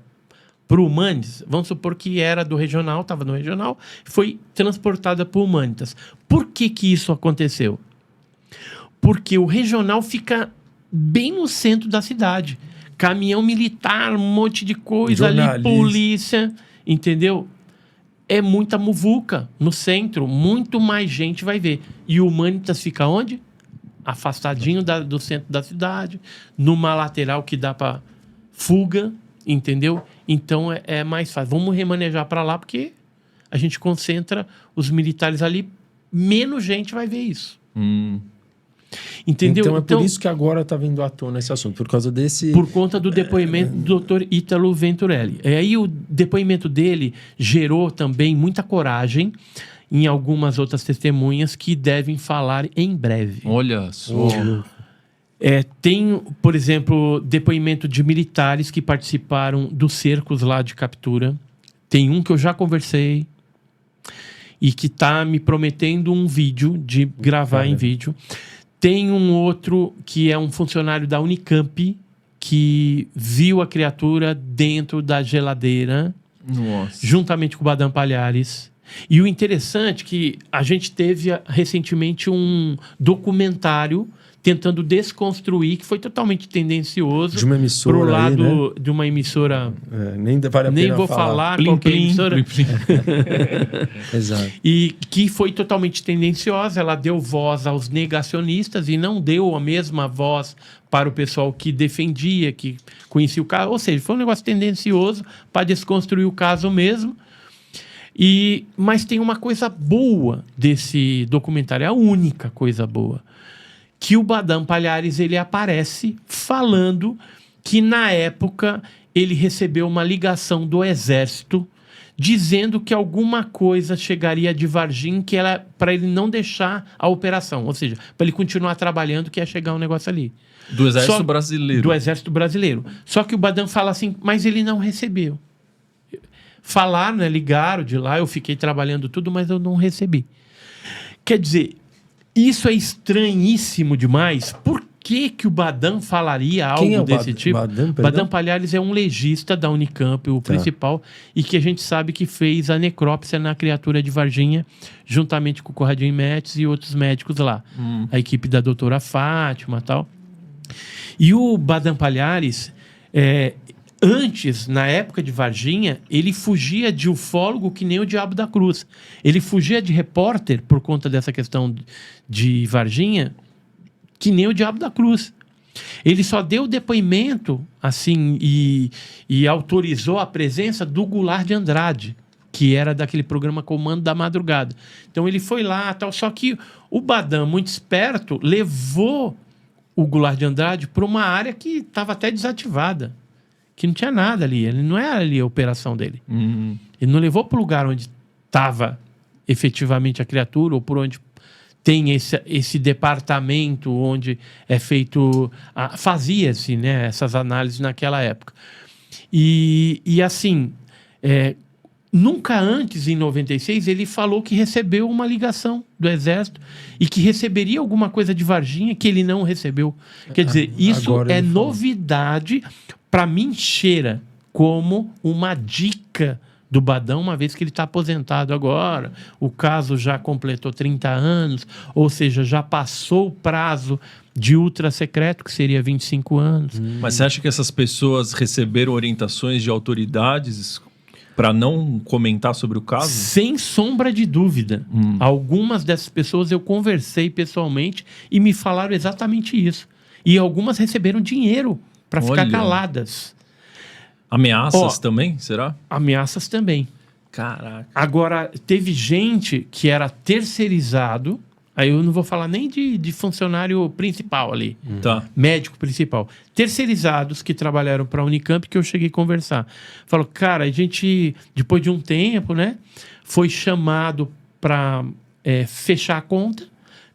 para o Humanitas, vamos supor que era do regional, estava no regional, foi transportada para o Humanitas. Por que isso aconteceu? Porque o regional fica bem no centro da cidade. Caminhão militar, um monte de coisa ali, polícia... Entendeu? É muita muvuca no centro. Muito mais gente vai ver. E o Humanitas fica onde? Afastadinho do centro da cidade. Numa lateral que dá para fuga. Entendeu? Então é mais fácil. Vamos remanejar para lá porque a gente concentra os militares ali. Menos gente vai ver isso. Entendeu? Então é por isso que agora está vindo à tona esse assunto, por causa desse... Por conta do depoimento do Dr. Ítalo Venturelli. E aí o depoimento dele gerou também muita coragem em algumas outras testemunhas que devem falar em breve. Olha só. Tem, por exemplo, depoimento de militares que participaram dos cercos lá de captura. Tem um que eu já conversei. e que está me prometendo um vídeo, de gravar em vídeo. Tem um outro que é um funcionário da Unicamp que viu a criatura dentro da geladeira, juntamente com o Badam Palhares. E o interessante é que a gente teve recentemente um documentário tentando desconstruir, que foi totalmente tendencioso. De uma emissora pro lado aí, né? de uma emissora... nem vale a nem pena vou falar Plim, qualquer plim, emissora. plim, plim. Exato. E que foi totalmente tendenciosa. Ela deu voz aos negacionistas e não deu a mesma voz para o pessoal que defendia, que conhecia o caso. Ou seja, foi um negócio tendencioso para desconstruir o caso mesmo. Mas tem uma coisa boa desse documentário, é a única coisa boa, que o Badam Palhares ele aparece falando que na época ele recebeu uma ligação do Exército dizendo que alguma coisa chegaria de Varginha, que era para ele não deixar a operação, ou seja, para ele continuar trabalhando, que ia chegar um negócio ali. Do Exército Brasileiro. Do Exército Brasileiro. Só que o Badam fala assim, mas ele não recebeu. Falaram, né, ligaram de lá, eu fiquei trabalhando tudo, mas eu não recebi. Quer dizer, isso é estranhíssimo demais. Por que o Badam falaria algo desse tipo? Badam Palhares é um legista da Unicamp, o principal, e que a gente sabe que fez a necrópsia na criatura de Varginha, juntamente com o Corradinho Metz e outros médicos lá. A equipe da doutora Fátima e tal. E o Badam Palhares, antes, na época de Varginha, ele fugia de ufólogo que nem o Diabo da Cruz. Ele fugia de repórter por conta dessa questão de Varginha, que nem o Diabo da Cruz. Ele só deu depoimento, assim, e autorizou a presença do Goulart de Andrade, que era daquele programa Comando da Madrugada. Então ele foi lá, tal. Só que o Badam, muito esperto, levou o Goulart de Andrade para uma área que estava até desativada, que não tinha nada ali. Ele não era ali a operação dele. Ele não levou para o lugar onde estava efetivamente a criatura, ou por onde tem esse departamento onde é feito... Fazia-se, né, essas análises naquela época. E assim, nunca antes, em 96, ele falou que recebeu uma ligação do Exército e que receberia alguma coisa de Varginha que ele não recebeu. Quer dizer, isso é novidade. Para mim, cheira como uma dica do Badam, uma vez que ele está aposentado agora. O caso já completou 30 anos, ou seja, já passou o prazo de ultra secreto, que seria 25 anos. Mas você acha que essas pessoas receberam orientações de autoridades para não comentar sobre o caso? Sem sombra de dúvida. Algumas dessas pessoas eu conversei pessoalmente e me falaram exatamente isso. E algumas receberam dinheiro para ficar caladas. Ameaças também, será? Ameaças também. Caraca. Agora, teve gente que era terceirizado, aí eu não vou falar nem de funcionário principal ali, médico principal. Terceirizados que trabalharam para a Unicamp, que eu cheguei a conversar. Falou, cara, a gente, depois de um tempo, né, foi chamado para fechar a conta,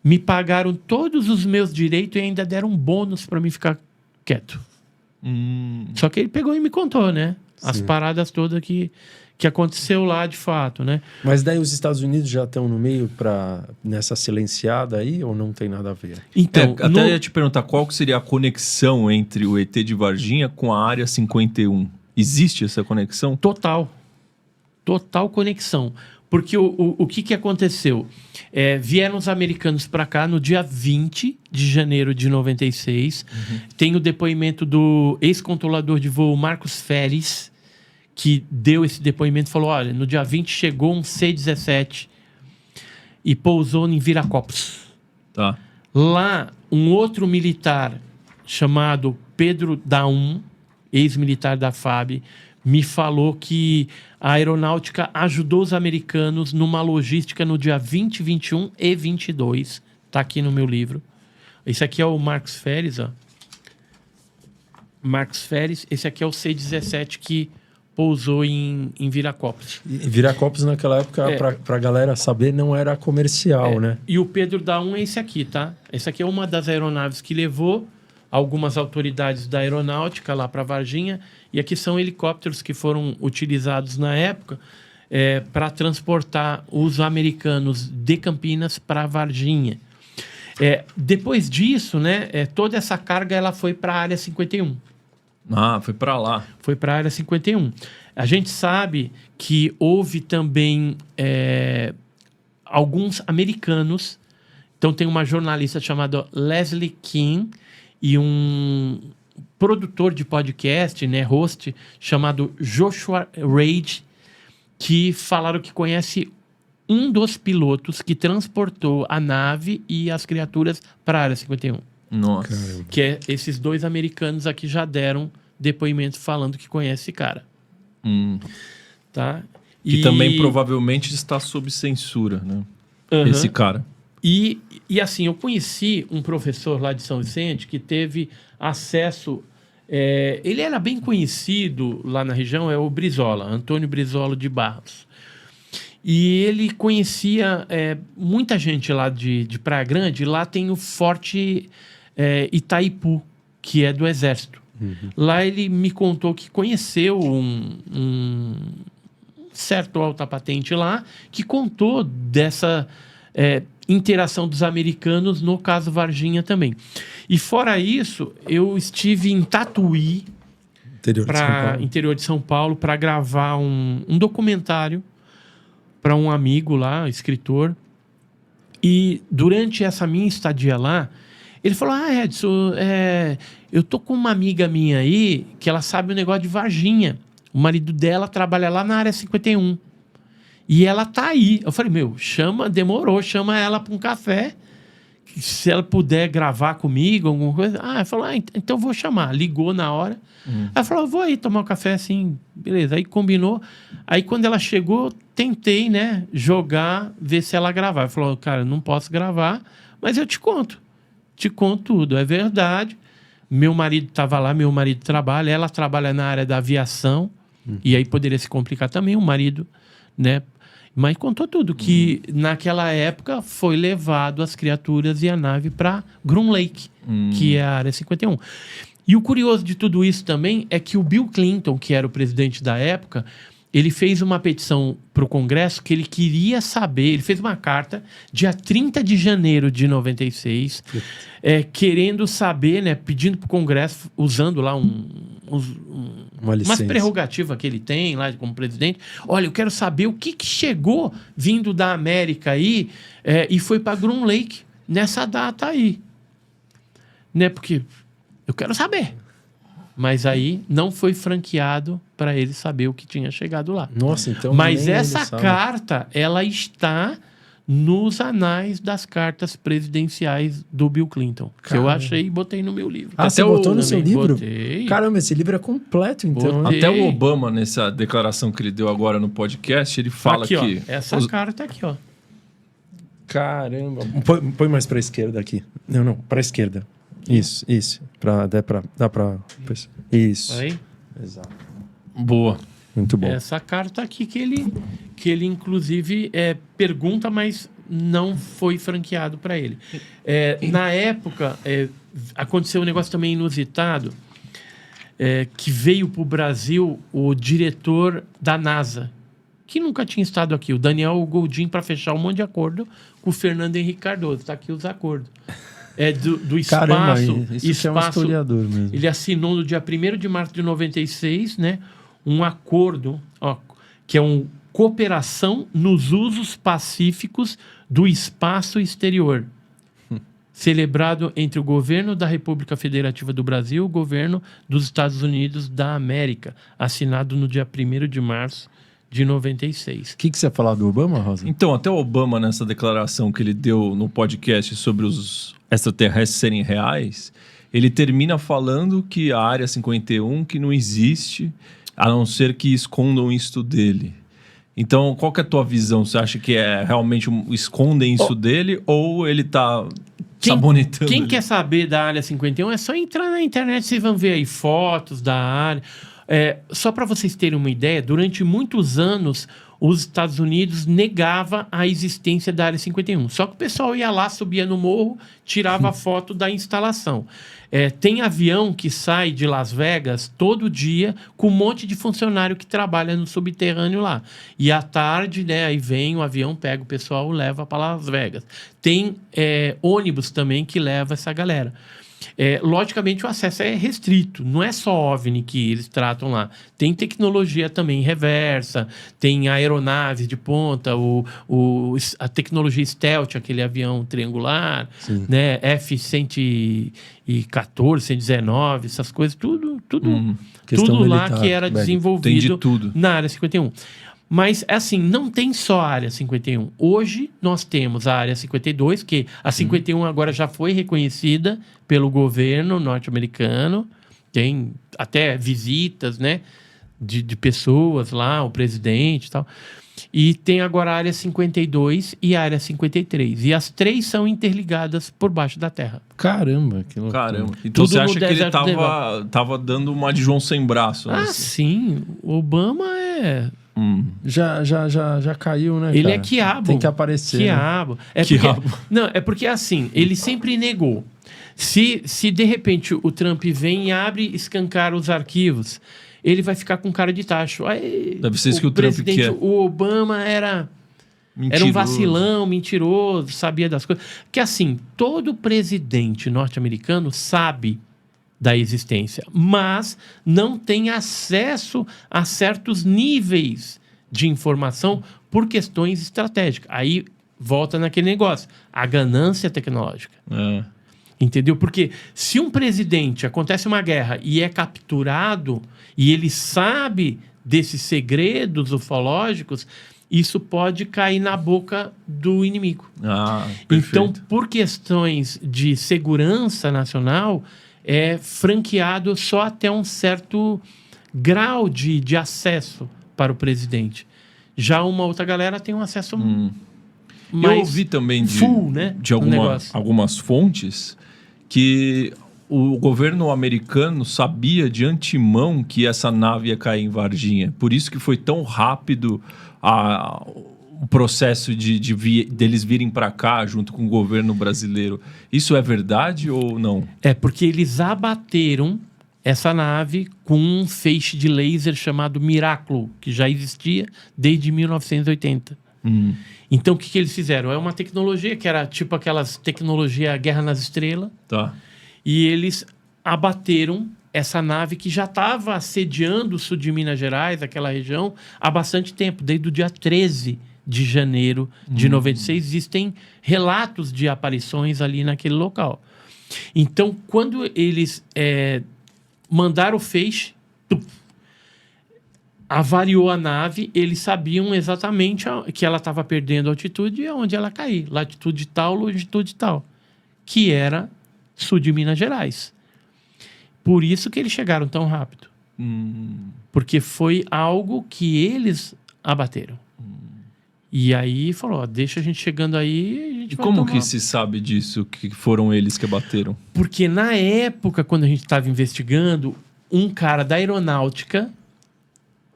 me pagaram todos os meus direitos e ainda deram um bônus para mim ficar quieto. Só que ele pegou e me contou, né? Sim. As paradas todas que aconteceu lá de fato, né? Mas daí os Estados Unidos já estão no meio nessa silenciada aí ou não tem nada a ver? Então, até ia te perguntar qual que seria a conexão entre o ET de Varginha com a Área 51. Existe essa conexão? Total conexão. Porque o que aconteceu? Vieram os americanos para cá no dia 20 de janeiro de 96. Tem o depoimento do ex-controlador de voo Marcos Feres, que deu esse depoimento e falou, olha, no dia 20 chegou um C-17 e pousou em Viracopos. Tá. Lá, um outro militar chamado Pedro Daum, ex-militar da FAB, me falou que a aeronáutica ajudou os americanos numa logística no dia 20, 21 e 22. Está aqui no meu livro. Esse aqui é o Marcos Feres, ó. Marcos Feres. Esse aqui é o C-17 que pousou em Viracopos. E Viracopos naquela época, para a galera saber, não era comercial, né? E o Pedro Daum é esse aqui, tá? Esse aqui é uma das aeronaves que levou algumas autoridades da aeronáutica lá para Varginha. E aqui são helicópteros que foram utilizados na época para transportar os americanos de Campinas para Varginha. Depois disso, né, toda essa carga ela foi para a Área 51. Ah, foi para lá. Foi para a Área 51. A gente sabe que houve também alguns americanos. Então, tem uma jornalista chamada Leslie King e um produtor de podcast, né, host, chamado Joshua Reid, que falaram que conhece um dos pilotos que transportou a nave e as criaturas para a Área 51. Nossa. Caramba. Que esses 2 americanos aqui já deram depoimentos falando que conhece esse cara. Tá? Que também provavelmente está sob censura, né? Esse cara. E assim, eu conheci um professor lá de São Vicente que teve acesso... ele era bem conhecido lá na região, é o Brizola, Antônio Brizola de Barros. E ele conhecia muita gente lá de Praia Grande. Lá tem o Forte Itaipu, que é do Exército. Lá ele me contou que conheceu um certo alta patente lá, que contou dessa interação dos americanos no caso Varginha também. E fora isso, eu estive em Tatuí, interior de São Paulo, para gravar um documentário para um amigo lá, escritor. E durante essa minha estadia lá, ele falou: Edson, eu tô com uma amiga minha aí que ela sabe o negócio de Varginha. O marido dela trabalha lá na Área 51. E ela tá aí. Eu falei: demorou, chama ela para um café. Se ela puder gravar comigo, alguma coisa. Ela falou: então vou chamar. Ligou na hora. Ela falou: vou aí tomar um café assim. Beleza. Aí combinou. Aí quando ela chegou, tentei, né, ver se ela gravava. Ela falou: cara, não posso gravar, mas eu te conto. Te conto tudo. É verdade. Meu marido estava lá, meu marido trabalha. Ela trabalha na área da aviação. E aí poderia se complicar também o marido, né? Mas contou tudo, que naquela época foi levado as criaturas e a nave para Groom Lake, que é a Área 51. E o curioso de tudo isso também é que o Bill Clinton, que era o presidente da época, ele fez uma petição para o Congresso que ele queria saber, ele fez uma carta dia 30 de janeiro de 96, querendo saber, né, pedindo para o Congresso, usando lá umas prerrogativas que ele tem lá como presidente. Olha, eu quero saber o que chegou vindo da América aí e foi para Groom Lake nessa data aí. Né? Porque eu quero saber. Mas aí não foi franqueado para ele saber o que tinha chegado lá. Nossa, então... Mas essa carta, ela está nos anais das cartas presidenciais do Bill Clinton. Que eu achei e botei no meu livro. Você botou no seu livro? Botei. Caramba, esse livro é completo, então. Botei. Até o Obama, nessa declaração que ele deu agora no podcast, ele fala aqui, que... Ó, essa carta aqui, ó. Caramba. Põe mais para a esquerda aqui. Não, para a esquerda. Isso. Dá pra... Isso. Aí? Exato. Boa. Muito bom. Essa carta aqui que ele inclusive pergunta, mas não foi franqueado para ele. Na época, aconteceu um negócio também inusitado, que veio para o Brasil o diretor da NASA, que nunca tinha estado aqui, o Daniel Goldin, para fechar um monte de acordo com o Fernando Henrique Cardoso. Está aqui os acordos. Do espaço. Caramba, isso é um historiador mesmo. Ele assinou no dia 1º de março de 96, né, um acordo, que é uma cooperação nos usos pacíficos do espaço exterior, celebrado entre o governo da República Federativa do Brasil e o governo dos Estados Unidos da América, assinado no dia 1º de março de 96. O que você ia falar do Obama, Rosa? Então, até o Obama, nessa declaração que ele deu no podcast sobre os extraterrestres serem reais, ele termina falando que a Área 51 que não existe, a não ser que escondam isso dele. Então, qual que é a tua visão? Você acha que realmente escondem isso dele ou ele está sabonetando? Quem quer saber da Área 51 é só entrar na internet, vocês vão ver aí fotos da área. Só para vocês terem uma ideia, durante muitos anos os Estados Unidos negava a existência da Área 51. Só que o pessoal ia lá, subia no morro, tirava foto da instalação. Tem avião que sai de Las Vegas todo dia com um monte de funcionário que trabalha no subterrâneo lá. E à tarde, né, aí vem o avião, pega o pessoal, leva para Las Vegas. Tem ônibus também que leva essa galera. Logicamente, o acesso é restrito. Não é só OVNI que eles tratam lá. Tem tecnologia também reversa, tem aeronaves de ponta, a tecnologia stealth, aquele avião triangular, né? F-114, 119, essas coisas, tudo lá que era desenvolvido na Área 51. Mas, assim, não tem só a Área 51. Hoje, nós temos a Área 52, que a 51 agora já foi reconhecida pelo governo norte-americano. Tem até visitas, né, de pessoas lá, o presidente e tal. E tem agora a Área 52 e a Área 53. E as três são interligadas por baixo da terra. Caramba, que loucura. Caramba. Então você acha que ele tava dando uma de João sem braço? Ah, sim. Obama é... Já caiu, né? Ele cara? é quiabo. Tem que aparecer. Quiabo. Né? Não, é porque assim, ele sempre negou. Se de repente o Trump vem e abre, escancara os arquivos, ele vai ficar com cara de tacho. Aí, deve ser isso que o Trump quer. O Obama era um vacilão, mentiroso, sabia das coisas. Que assim, todo presidente norte-americano sabe da existência, mas não tem acesso a certos níveis de informação por questões estratégicas. Aí volta naquele negócio, a ganância tecnológica. Entendeu? Porque se um presidente, acontece uma guerra e é capturado e ele sabe desses segredos ufológicos, isso pode cair na boca do inimigo. Então, por questões de segurança nacional, é franqueado só até um certo grau de acesso para o presidente. Já uma outra galera tem um acesso mais eu ouvi também de algumas fontes que o governo americano sabia de antemão que essa nave ia cair em Varginha. Por isso que foi tão rápido o processo deles virem para cá junto com o governo brasileiro. Isso é verdade ou não? É porque eles abateram essa nave com um feixe de laser chamado Miraculo, que já existia desde 1980. Então, o que eles fizeram? É uma tecnologia que era tipo aquelas tecnologia Guerra nas Estrelas. Tá. E eles abateram essa nave que já estava assediando o sul de Minas Gerais, aquela região, há bastante tempo, desde o dia 13 de janeiro de 96. Existem relatos de aparições ali naquele local. Então, quando eles mandaram o feixe, avariou a nave, eles sabiam exatamente que ela estava perdendo altitude e onde ela cair. Latitude tal, longitude tal. Que era sul de Minas Gerais. Por isso que eles chegaram tão rápido. Porque foi algo que eles abateram. E aí falou, deixa a gente chegando aí, a gente e vai como tomar. Que se sabe disso, que foram eles que abateram? Porque na época, quando a gente estava investigando, um cara da aeronáutica,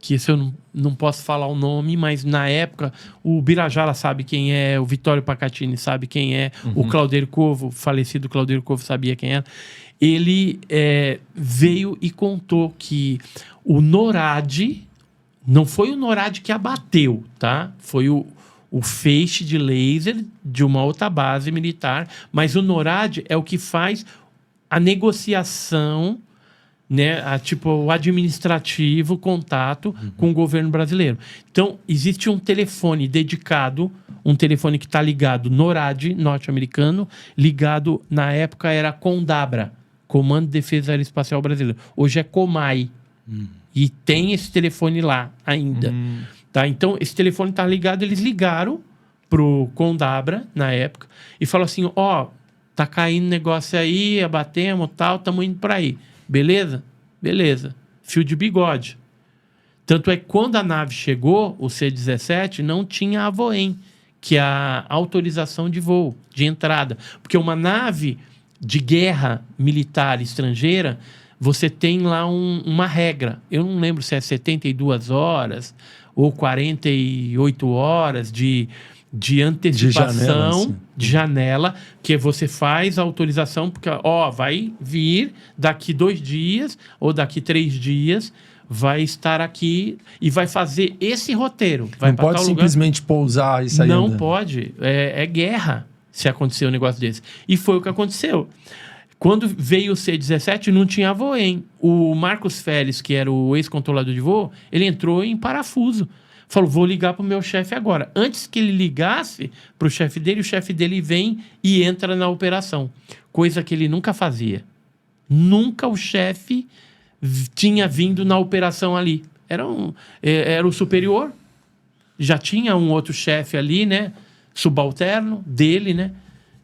que esse eu não posso falar o nome, mas na época o Birajara sabe quem é, o Vitório Pacatini sabe quem é, o Claudeiro Covo, o falecido Claudeiro Covo sabia quem era. Ele veio e contou que o NORAD, não foi o NORAD que abateu, tá? Foi o feixe de laser de uma outra base militar, mas o NORAD é o que faz a negociação, né, tipo o administrativo, contato com o governo brasileiro. Então, existe um telefone dedicado, um telefone que está ligado NORAD, norte-americano, ligado, na época era CONDABRA, Comando de Defesa Aeroespacial Brasileiro. Hoje é COMAI. E tem esse telefone lá ainda. Tá? Então, esse telefone está ligado, eles ligaram pro CONDABRA, na época, e falaram assim, tá caindo negócio aí, abatemos, tal, estamos indo para aí. Beleza? Beleza. Fio de bigode. Tanto é que quando a nave chegou, o C-17, não tinha a VOEM, que é a autorização de voo, de entrada. Porque uma nave de guerra militar estrangeira, você tem lá uma regra. Eu não lembro se é 72 horas ou 48 horas de antecipação de janela, que você faz a autorização, porque vai vir daqui 2 dias ou daqui 3 dias, vai estar aqui e vai fazer esse roteiro. Vai não pode simplesmente pousar e sair Não andando. pode. É guerra se acontecer um negócio desse. E foi o que aconteceu. Quando veio o C-17, não tinha Voem. O Marcos Félix, que era o ex-controlador de voo, ele entrou em parafuso. Falou, vou ligar para o meu chefe agora. Antes que ele ligasse para o chefe dele, o chefe dele vem e entra na operação. Coisa que ele nunca fazia. Nunca o chefe tinha vindo na operação ali. Era o superior. Já tinha um outro chefe ali, né? Subalterno dele, né?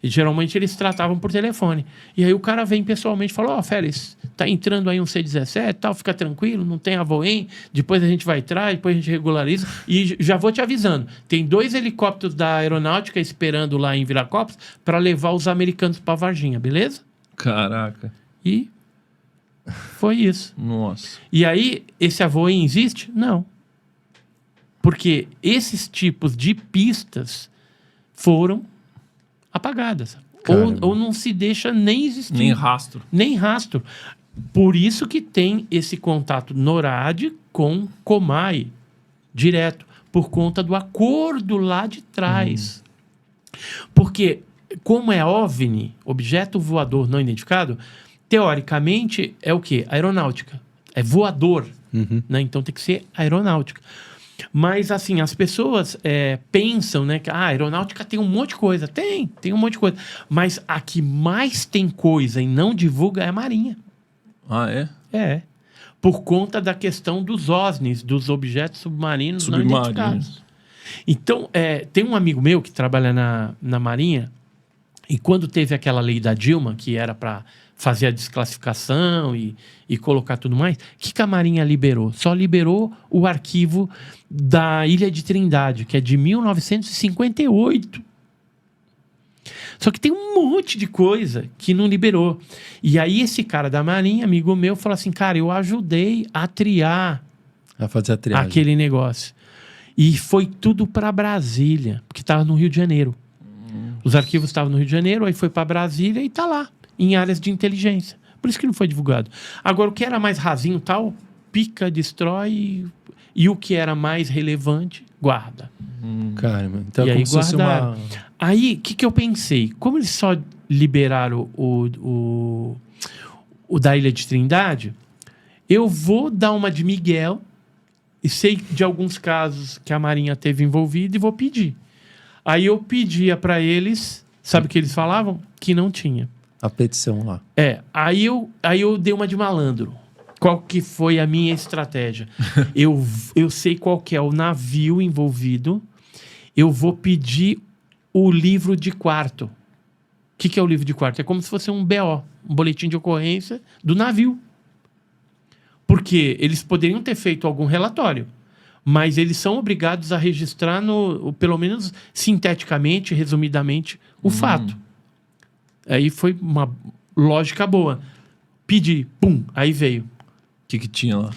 E geralmente eles tratavam por telefone. E aí o cara vem pessoalmente e fala, Félix, tá entrando aí um C-17, tal, fica tranquilo, não tem a Voem, depois a gente vai atrás, depois a gente regulariza. E já vou te avisando, tem 2 helicópteros da aeronáutica esperando lá em Viracopos para levar os americanos para Varginha, beleza? Caraca. E foi isso. Nossa. E aí, esse Voem existe? Não. Porque esses tipos de pistas foram apagadas. Ou não se deixa nem existir. Nem rastro. Nem rastro. Por isso que tem esse contato NORAD com Comai direto, por conta do acordo lá de trás. Porque, como é OVNI, objeto voador não identificado, teoricamente é o quê? Aeronáutica. É voador. Né? Então tem que ser aeronáutica. Mas, assim, as pessoas pensam, né, que a aeronáutica tem um monte de coisa. Tem um monte de coisa. Mas a que mais tem coisa e não divulga é a Marinha. Ah, é? É. Por conta da questão dos OSNIs, dos objetos submarinos não identificados. Então, tem um amigo meu que trabalha na Marinha, e quando teve aquela lei da Dilma, que era para fazer a desclassificação e colocar tudo mais, o que a Marinha liberou? Só liberou o arquivo da Ilha de Trindade, que é de 1958. Só que tem um monte de coisa que não liberou. E aí esse cara da Marinha, amigo meu, falou assim, cara, eu ajudei a triar A fazer a triagem. aquele negócio. E foi tudo para Brasília, porque estava no Rio de Janeiro. Os arquivos estavam no Rio de Janeiro, aí foi para Brasília e está lá, em áreas de inteligência. Por isso que não foi divulgado. Agora, o que era mais rasinho tal, pica, destrói, e o que era mais relevante, guarda. Caramba, então E é aí como se fosse guardaram. uma... Aí, o que eu pensei? Como eles só liberaram o da Ilha de Trindade, eu vou dar uma de Miguel, e sei de alguns casos que a Marinha teve envolvido, e vou pedir. Aí eu pedia para eles, sabe o que eles falavam? Que não tinha. A petição lá. Aí eu dei uma de malandro. Qual que foi a minha estratégia? eu sei qual que é o navio envolvido, eu vou pedir o livro de quarto. O que é o livro de quarto? É como se fosse um BO, um boletim de ocorrência do navio. Porque eles poderiam ter feito algum relatório, mas eles são obrigados a registrar, pelo menos sinteticamente, resumidamente, o fato. Aí foi uma lógica boa. Pedi, pum, aí veio. O que tinha lá?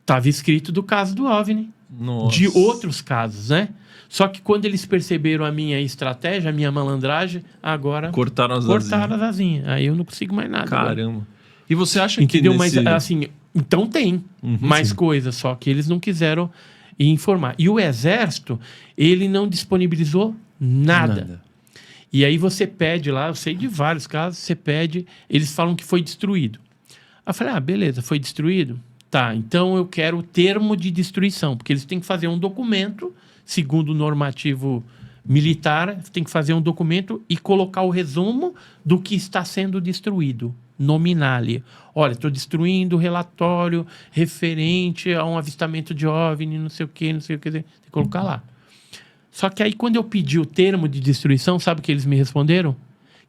Estava escrito do caso do OVNI. Nossa. De outros casos, né? Só que quando eles perceberam a minha estratégia, a minha malandragem, agora Cortaram as asinhas. Aí eu não consigo mais nada. Caramba. Agora. E você acha Entendeu? que nesse... Mas assim, então tem mais coisas, só que eles não quiseram informar. E o Exército, ele não disponibilizou nada. E aí você pede lá, eu sei de vários casos, você pede, eles falam que foi destruído. Aí eu falei, beleza, foi destruído? Tá, então eu quero o termo de destruição, porque eles têm que fazer um documento, segundo o normativo militar, tem que fazer um documento e colocar o resumo do que está sendo destruído, nominale. Olha, estou destruindo o relatório referente a um avistamento de OVNI, não sei o que, tem que colocar lá. Só que aí, quando eu pedi o termo de destruição, sabe o que eles me responderam?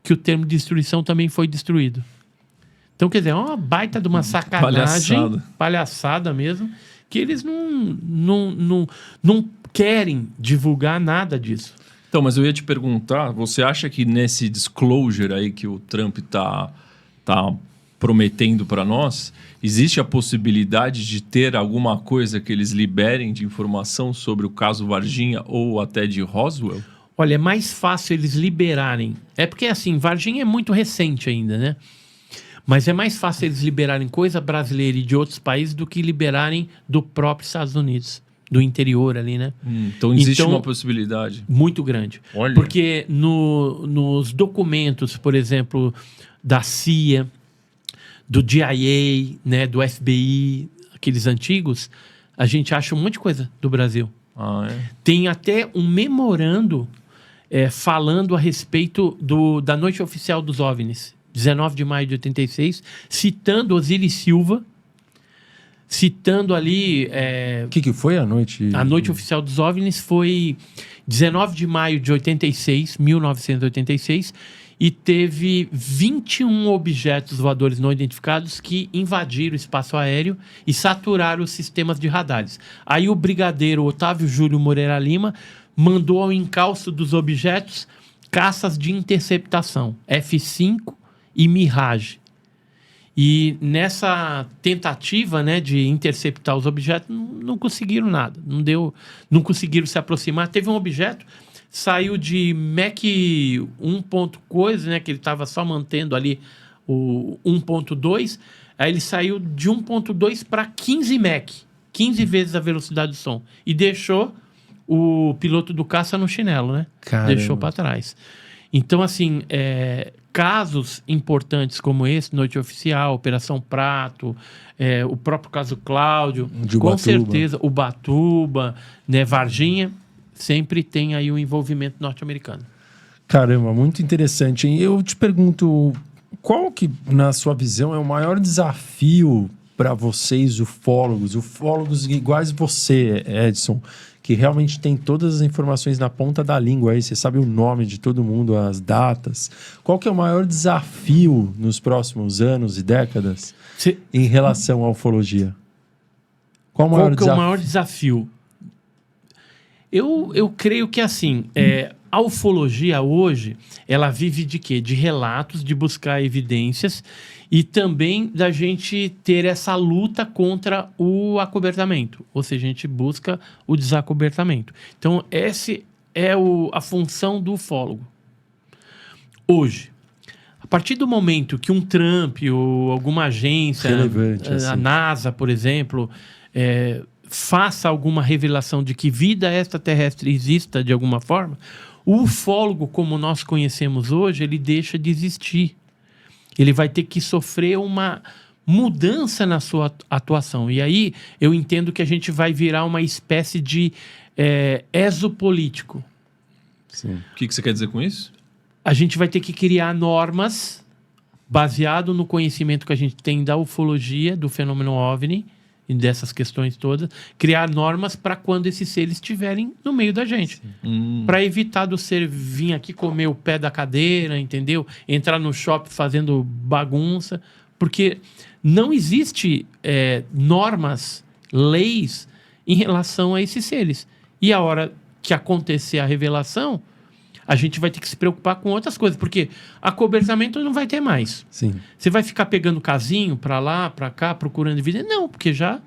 Que o termo de destruição também foi destruído. Então, quer dizer, é uma baita de uma sacanagem, palhaçada mesmo, que eles não querem divulgar nada disso. Então, mas eu ia te perguntar, você acha que nesse disclosure aí que o Trump tá prometendo para nós, existe a possibilidade de ter alguma coisa que eles liberem de informação sobre o caso Varginha ou até de Roswell? Olha, é mais fácil eles liberarem. É porque, assim, Varginha é muito recente ainda, né? Mas é mais fácil eles liberarem coisa brasileira e de outros países do que liberarem do próprio Estados Unidos, do interior ali, né? Então existe uma possibilidade. Muito grande. Olha. Porque nos documentos, por exemplo, da CIA, do DIA, né, do FBI, aqueles antigos, a gente acha um monte de coisa do Brasil. Tem até um memorando falando a respeito da noite oficial dos OVNIs, 19 de maio de 86, citando Osiris Silva, citando ali... O que foi a noite? A noite oficial dos OVNIs foi 19 de maio de 1986, e teve 21 objetos voadores não identificados que invadiram o espaço aéreo e saturaram os sistemas de radares. Aí o brigadeiro Otávio Júlio Moreira Lima mandou ao encalço dos objetos caças de interceptação, F-5 e Mirage. E nessa tentativa, né, de interceptar os objetos, não conseguiram nada. Não conseguiram se aproximar. Teve um objeto, saiu de Mach 1 ponto coisa, né, que ele estava só mantendo ali o 1.2. Aí ele saiu de 1.2 para 15 Mach, 15 vezes a velocidade do som. E deixou o piloto do caça no chinelo, né? Caramba. Deixou para trás. Então, assim, casos importantes como esse, Noite Oficial, Operação Prato, o próprio caso Cláudio, De com Ubatuba. certeza, Ubatuba, né, Varginha, sempre tem aí o envolvimento norte-americano. Caramba, muito interessante, hein? Eu te pergunto, qual que, na sua visão, é o maior desafio para vocês, ufólogos iguais você, Edson, que realmente tem todas as informações na ponta da língua aí, você sabe o nome de todo mundo, as datas. Qual que é o maior desafio nos próximos anos e décadas em relação à ufologia? Qual que é o maior desafio? Eu creio que, assim, a ufologia hoje, ela vive de quê? De relatos, de buscar evidências e também da gente ter essa luta contra o acobertamento. Ou seja, a gente busca o desacobertamento. Então, essa é a função do ufólogo. Hoje, a partir do momento que um Trump ou alguma agência, relevante, a assim, NASA, por exemplo, faça alguma revelação de que vida extraterrestre exista de alguma forma, o ufólogo, como nós conhecemos hoje, ele deixa de existir. Ele vai ter que sofrer uma mudança na sua atuação. E aí eu entendo que a gente vai virar uma espécie de exopolítico. Sim. O que você quer dizer com isso? A gente vai ter que criar normas baseado no conhecimento que a gente tem da ufologia, do fenômeno OVNI, e dessas questões todas, criar normas para quando esses seres estiverem no meio da gente. Para evitar do ser vir aqui comer o pé da cadeira, entendeu? Entrar no shopping fazendo bagunça. Porque não existe normas, leis em relação a esses seres. E a hora que acontecer a revelação, a gente vai ter que se preocupar com outras coisas, porque acobertamento não vai ter mais. Sim. Você vai ficar pegando casinho para lá, para cá, procurando evidência? Não, porque já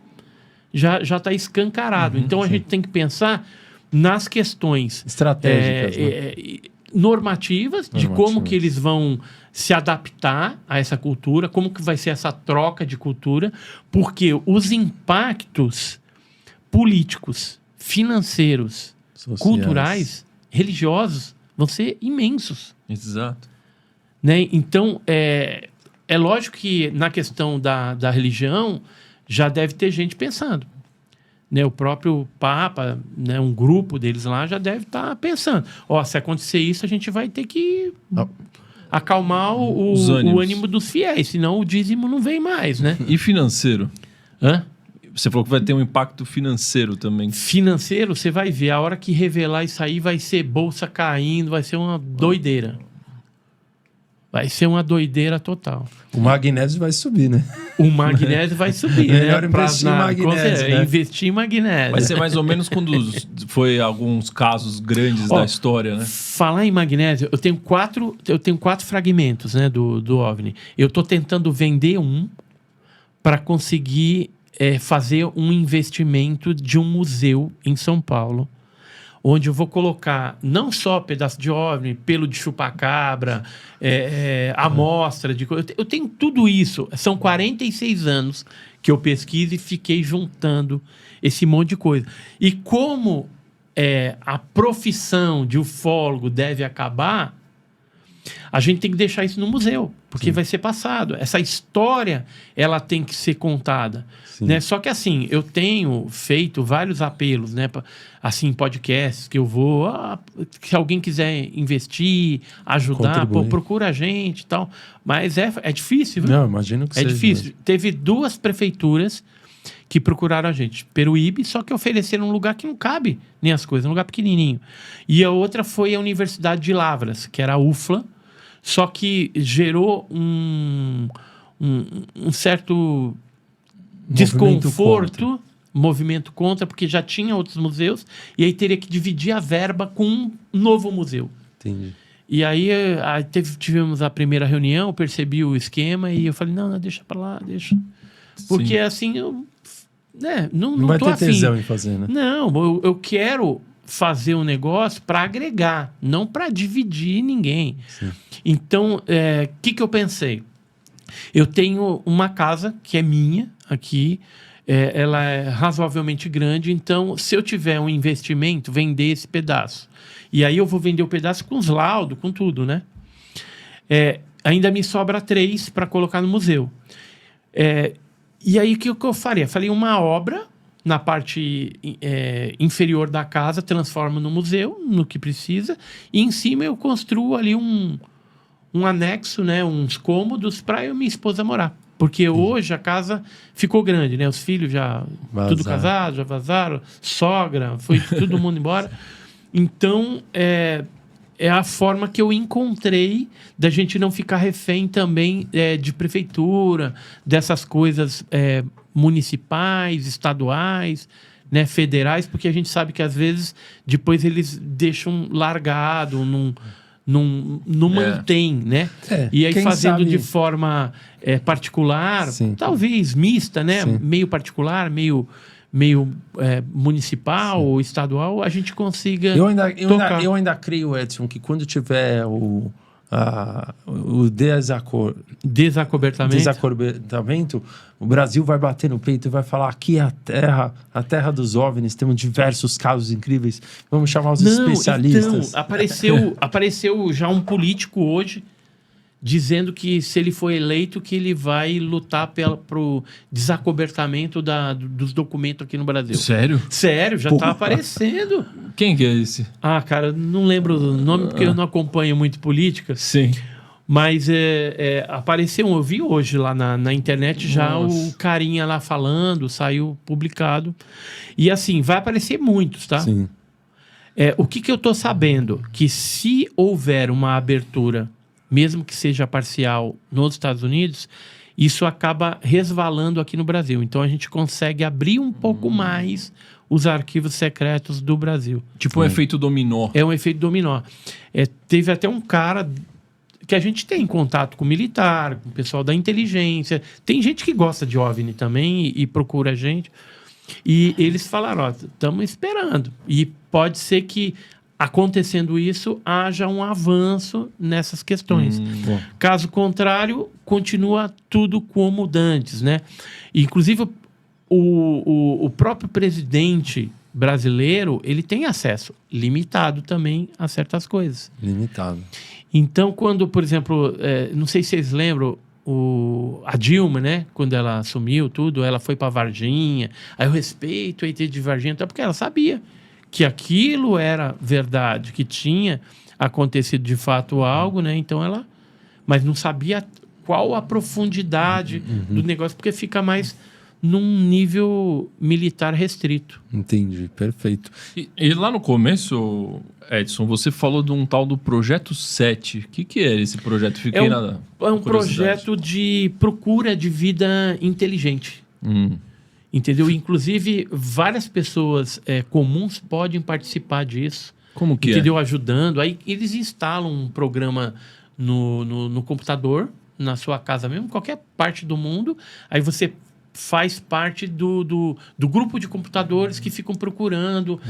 está escancarado. Então, a gente tem que pensar nas questões estratégicas, né? normativas, de como que eles vão se adaptar a essa cultura, como que vai ser essa troca de cultura, porque os impactos políticos, financeiros, Sociais, culturais, religiosos, vão ser imensos. Exato. Né? Então, é lógico que na questão da religião já deve ter gente pensando. Né? O próprio Papa, né? Um grupo deles lá já deve estar pensando. Se acontecer isso, a gente vai ter que acalmar o ânimo dos fiéis, senão o dízimo não vem mais. Né? E financeiro? Hã? Você falou que vai ter um impacto financeiro também. Financeiro, você vai ver. A hora que revelar isso aí, vai ser bolsa caindo, vai ser uma doideira. Vai ser uma doideira total. O magnésio vai subir, né? O magnésio vai subir, né? Melhor investir em magnésio, né? Investir em magnésio. Vai ser mais ou menos quando foi alguns casos grandes da história, né? Falar em magnésio, eu tenho quatro fragmentos, né, do OVNI. Eu estou tentando vender um para conseguir fazer um investimento de um museu em São Paulo, onde eu vou colocar não só pedaço de OVNI, pelo de chupacabra, amostra de coisa. Eu tenho tudo isso. São 46 anos que eu pesquiso e fiquei juntando esse monte de coisa. E como a profissão de ufólogo deve acabar, a gente tem que deixar isso no museu, porque vai ser passado. Essa história, ela tem que ser contada. Né? Só que assim, eu tenho feito vários apelos, né? Assim, podcasts que eu vou... se alguém quiser investir, ajudar, procura a gente e tal. Mas é difícil, viu? Não, imagino que seja. É difícil. Mesmo. Teve 2 prefeituras que procuraram a gente. Peruíbe, só que ofereceram um lugar que não cabe nem as coisas, um lugar pequenininho. E a outra foi a Universidade de Lavras, que era a UFLA, só que gerou um certo desconforto, movimento contra, porque já tinha outros museus, e aí teria que dividir a verba com um novo museu. Entendi. E aí tivemos a primeira reunião, percebi o esquema, e eu falei, não, deixa pra lá, deixa. Porque assim, eu não vai tô ter afim. tesão em fazer, né? Não, eu quero fazer um negócio para agregar, não para dividir ninguém. Sim. Então, que eu pensei? Eu tenho uma casa que é minha aqui, ela é razoavelmente grande, então se eu tiver um investimento, vender esse pedaço. E aí eu vou vender o pedaço com os laudos, com tudo, né? Ainda me sobra 3 para colocar no museu. E aí o que eu faria? Falei uma obra na parte inferior da casa, transformo no museu, no que precisa, e em cima eu construo ali um anexo, né, uns cômodos para eu e minha esposa morar. Porque hoje a casa ficou grande, né? Os filhos já tudo casados, já vazaram, sogra, foi todo mundo embora. Então, é a forma que eu encontrei da gente não ficar refém também de prefeitura, dessas coisas municipais, estaduais, né, federais, porque a gente sabe que às vezes depois eles deixam largado, não mantém, né? E aí fazendo de forma particular, talvez mista, né? Meio particular, meio municipal ou estadual, a gente consiga tocar. Eu ainda creio, Edson, que quando tiver o desacobertamento, o Brasil vai bater no peito e vai falar: aqui é a terra dos OVNIs, temos diversos casos incríveis, vamos chamar os especialistas. Então, apareceu já um político hoje dizendo que se ele for eleito, que ele vai lutar pro desacobertamento dos documentos aqui no Brasil. Sério? Sério, já tá aparecendo. Quem que é esse? Cara, não lembro o nome porque eu não acompanho muito política. Sim. Mas apareceu, eu vi hoje lá na internet já o carinha lá falando, saiu publicado. E assim, vai aparecer muitos, tá? Sim. O que eu tô sabendo? Que se houver uma abertura, mesmo que seja parcial, nos Estados Unidos, isso acaba resvalando aqui no Brasil. Então a gente consegue abrir um pouco mais os arquivos secretos do Brasil. Tipo um efeito dominó. É um efeito dominó. Teve até um cara que a gente tem contato com o militar, com o pessoal da inteligência. Tem gente que gosta de OVNI também e procura a gente. E eles falaram, estamos esperando. E pode ser que, acontecendo isso, haja um avanço nessas questões. Caso contrário, continua tudo como antes, né? Inclusive, o próprio presidente brasileiro, ele tem acesso limitado também a certas coisas. Limitado. Então, quando, por exemplo, não sei se vocês lembram, a Dilma, né? Quando ela assumiu tudo, ela foi para Varginha. Aí eu respeito o ET de Varginha, até porque ela sabia que aquilo era verdade, que tinha acontecido de fato algo, né? Então ela... Mas não sabia qual a profundidade do negócio, porque fica mais num nível militar restrito. Entendi, perfeito. E lá no começo, Edson, você falou de um tal do Projeto 7. O que é esse projeto? Fiquei nada. É um projeto de procura de vida inteligente. Entendeu? Inclusive, várias pessoas comuns podem participar disso. Como que entendeu? Ajudando. Aí eles instalam um programa no computador, na sua casa mesmo, qualquer parte do mundo. Aí você faz parte do grupo de computadores que ficam procurando,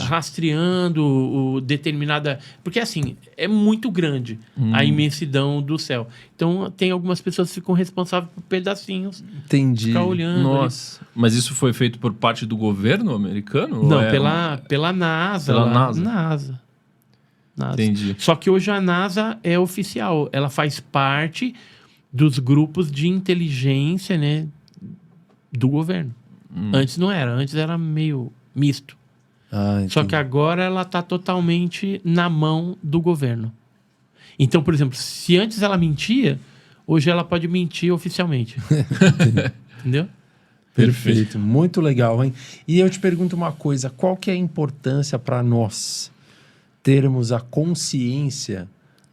rastreando determinada... Porque, assim, é muito grande a imensidão do céu. Então, tem algumas pessoas que ficam responsáveis por pedacinhos. Entendi. Ficar olhando. Nossa. Mas isso foi feito por parte do governo americano? Não, pela NASA. Pela NASA. Entendi. Só que hoje a NASA é oficial. Ela faz parte dos grupos de inteligência, né, do governo. Antes não era. Antes era meio misto. Só que agora ela está totalmente na mão do governo. Então, por exemplo, se antes ela mentia, hoje ela pode mentir oficialmente. Entendeu? Perfeito. Muito legal, hein? E eu te pergunto uma coisa. Qual que é a importância para nós termos a consciência